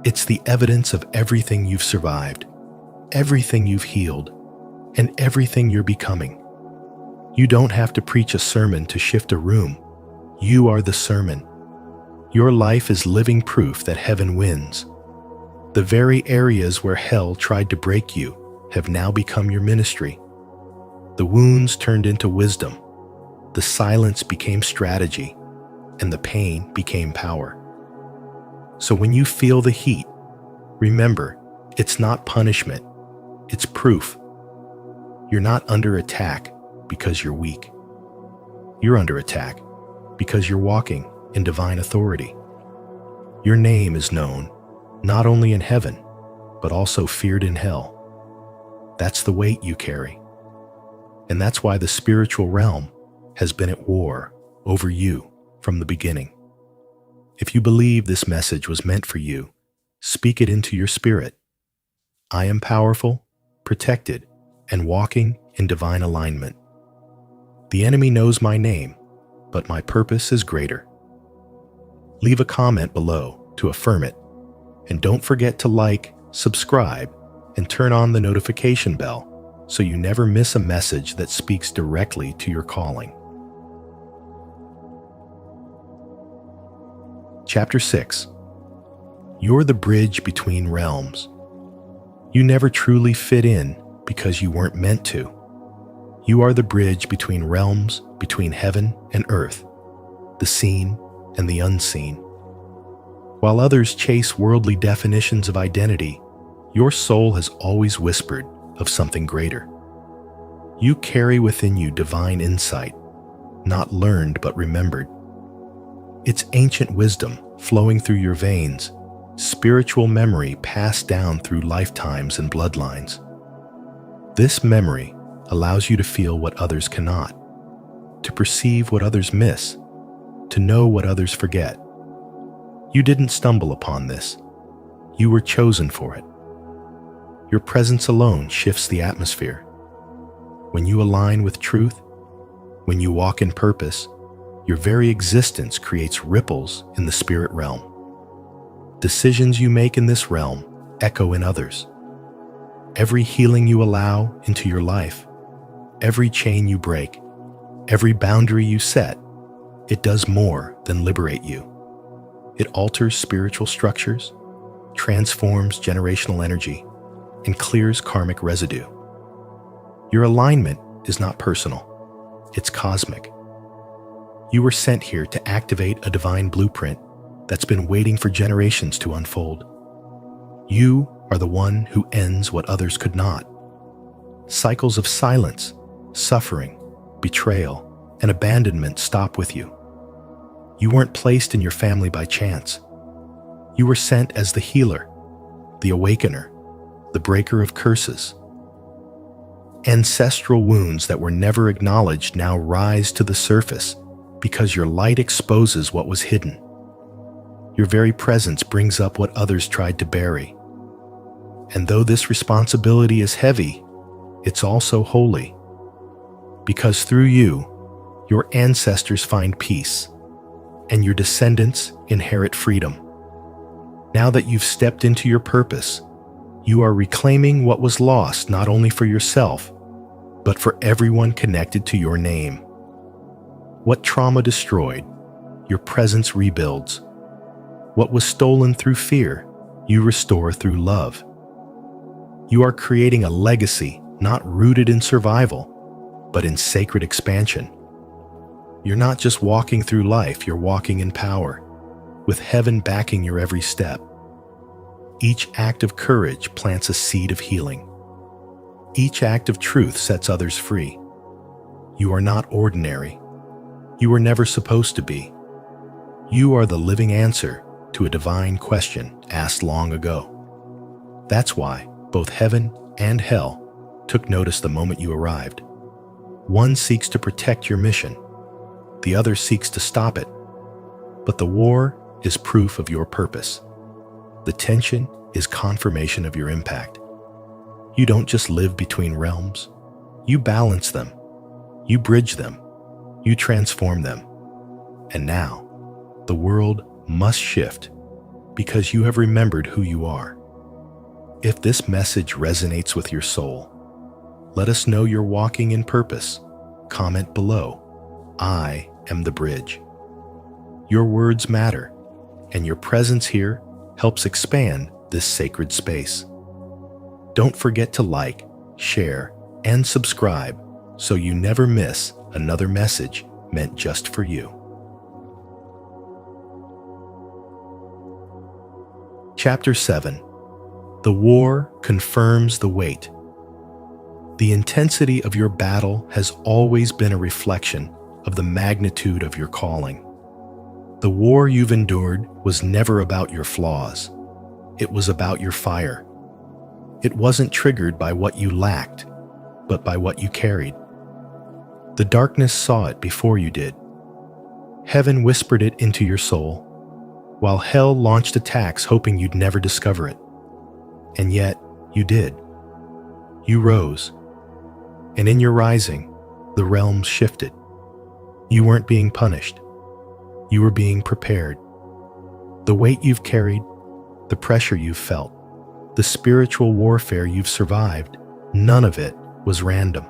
It's the evidence of everything you've survived, everything you've healed, and everything you're becoming. You don't have to preach a sermon to shift a room. You are the sermon. Your life is living proof that heaven wins. The very areas where hell tried to break you have now become your ministry. The wounds turned into wisdom. The silence became strategy, and the pain became power. So when you feel the heat, remember, it's not punishment, it's proof. You're not under attack because you're weak. You're under attack because you're walking in divine authority. Your name is known, not only in heaven, but also feared in hell. That's the weight you carry. And that's why the spiritual realm has been at war over you from the beginning. If you believe this message was meant for you, speak it into your spirit. I am powerful, protected, and walking in divine alignment. The enemy knows my name, but my purpose is greater. Leave a comment below to affirm it, and don't forget to like, subscribe, and turn on the notification bell so you never miss a message that speaks directly to your calling. Chapter 6. You're the bridge between realms. You never truly fit in because you weren't meant to. You are the bridge between realms, between heaven and earth, the seen and the unseen. While others chase worldly definitions of identity, your soul has always whispered of something greater. You carry within you divine insight, not learned but remembered. It's ancient wisdom flowing through your veins, spiritual memory passed down through lifetimes and bloodlines. This memory allows you to feel what others cannot, to perceive what others miss, to know what others forget. You didn't stumble upon this. You were chosen for it. Your presence alone shifts the atmosphere. When you align with truth, when you walk in purpose, your very existence creates ripples in the spirit realm. Decisions you make in this realm echo in others. Every healing you allow into your life, every chain you break, every boundary you set, it does more than liberate you. It alters spiritual structures, transforms generational energy, and clears karmic residue. Your alignment is not personal, it's cosmic. You were sent here to activate a divine blueprint that's been waiting for generations to unfold. You are the one who ends what others could not. Cycles of silence, suffering, betrayal, and abandonment stop with you. You weren't placed in your family by chance. You were sent as the healer, the awakener, the breaker of curses. Ancestral wounds that were never acknowledged now rise to the surface because your light exposes what was hidden. Your very presence brings up what others tried to bury. And though this responsibility is heavy, it's also holy. Because through you, your ancestors find peace, and your descendants inherit freedom. Now that you've stepped into your purpose, you are reclaiming what was lost not only for yourself, but for everyone connected to your name. What trauma destroyed, your presence rebuilds. What was stolen through fear, you restore through love. You are creating a legacy not rooted in survival, but in sacred expansion. You're not just walking through life, you're walking in power, with heaven backing your every step. Each act of courage plants a seed of healing. Each act of truth sets others free. You are not ordinary. You were never supposed to be. You are the living answer to a divine question asked long ago. That's why both heaven and hell took notice the moment you arrived. One seeks to protect your mission. The other seeks to stop it. But the war is proof of your purpose. The tension is confirmation of your impact. You don't just live between realms. You balance them. You bridge them. You transform them. And now, the world must shift because you have remembered who you are. If this message resonates with your soul, let us know you're walking in purpose. Comment below, I am the bridge. Your words matter, and your presence here helps expand this sacred space. Don't forget to like, share, and subscribe so you never miss another message meant just for you. Chapter 7. The war confirms the weight. The intensity of your battle has always been a reflection of the magnitude of your calling. The war you've endured was never about your flaws. It was about your fire. It wasn't triggered by what you lacked, but by what you carried. The darkness saw it before you did. Heaven whispered it into your soul, while hell launched attacks hoping you'd never discover it. And yet, you did. You rose. And in your rising, the realms shifted. You weren't being punished. You were being prepared. The weight you've carried, the pressure you've felt, the spiritual warfare you've survived, none of it was random.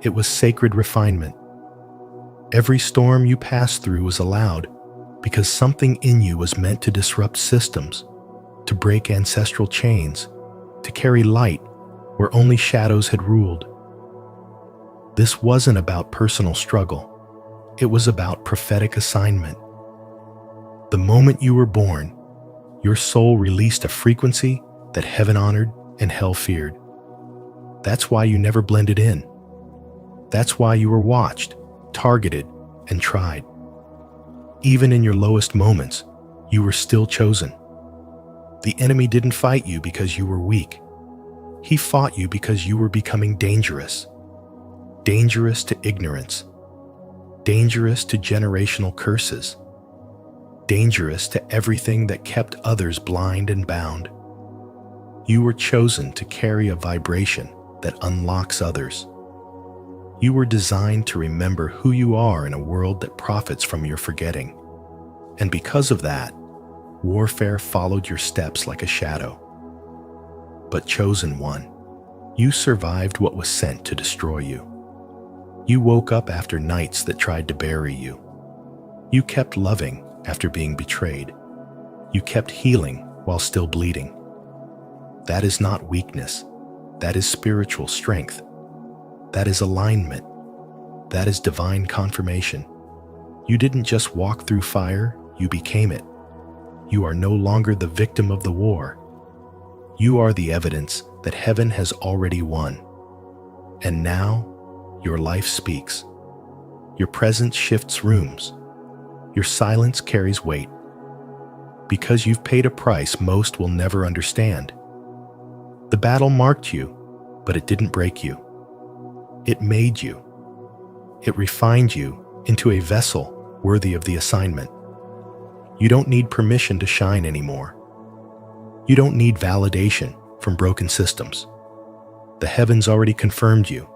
It was sacred refinement. Every storm you passed through was allowed because something in you was meant to disrupt systems, to break ancestral chains, to carry light where only shadows had ruled. This wasn't about personal struggle. It was about prophetic assignment. The moment you were born, your soul released a frequency that heaven honored and hell feared. That's why you never blended in. That's why you were watched, targeted, and tried. Even in your lowest moments, you were still chosen. The enemy didn't fight you because you were weak. He fought you because you were becoming dangerous. Dangerous to ignorance. Dangerous to generational curses. Dangerous to everything that kept others blind and bound. You were chosen to carry a vibration that unlocks others. You were designed to remember who you are in a world that profits from your forgetting. And because of that, warfare followed your steps like a shadow. But chosen one, you survived what was sent to destroy you. You woke up after nights that tried to bury you. You kept loving after being betrayed. You kept healing while still bleeding. That is not weakness. That is spiritual strength. That is alignment. That is divine confirmation. You didn't just walk through fire, you became it. You are no longer the victim of the war. You are the evidence that heaven has already won. And now, your life speaks. Your presence shifts rooms. Your silence carries weight. Because you've paid a price most will never understand. The battle marked you, but it didn't break you. It made you. It refined you into a vessel worthy of the assignment. You don't need permission to shine anymore. You don't need validation from broken systems. The heavens already confirmed you.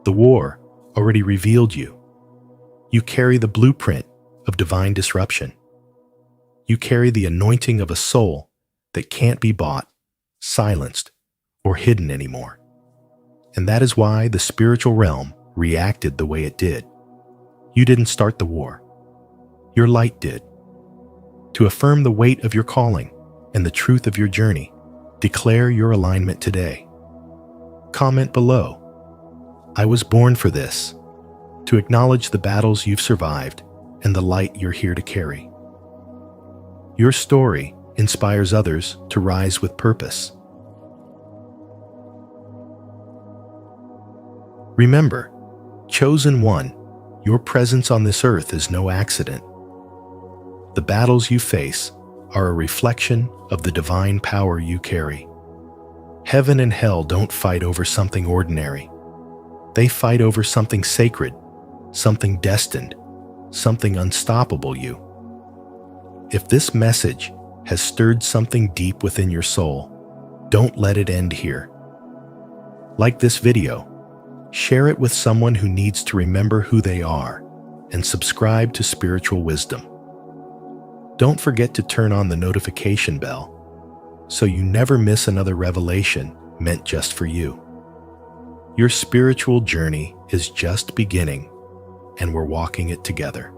The war already revealed you. You carry the blueprint of divine disruption. You carry the anointing of a soul that can't be bought, silenced, or hidden anymore. And that is why the spiritual realm reacted the way it did. You didn't start the war. Your light did. To affirm the weight of your calling and the truth of your journey, declare your alignment today. Comment below. I was born for this, to acknowledge the battles you've survived and the light you're here to carry. Your story inspires others to rise with purpose. Remember, chosen one, your presence on this earth is no accident. The battles you face are a reflection of the divine power you carry. Heaven and hell don't fight over something ordinary. They fight over something sacred, something destined, something unstoppable you. If this message has stirred something deep within your soul, don't let it end here. Like this video, share it with someone who needs to remember who they are and subscribe to Spiritual Wisdom. Don't forget to turn on the notification bell so you never miss another revelation meant just for you. Your spiritual journey is just beginning, and we're walking it together.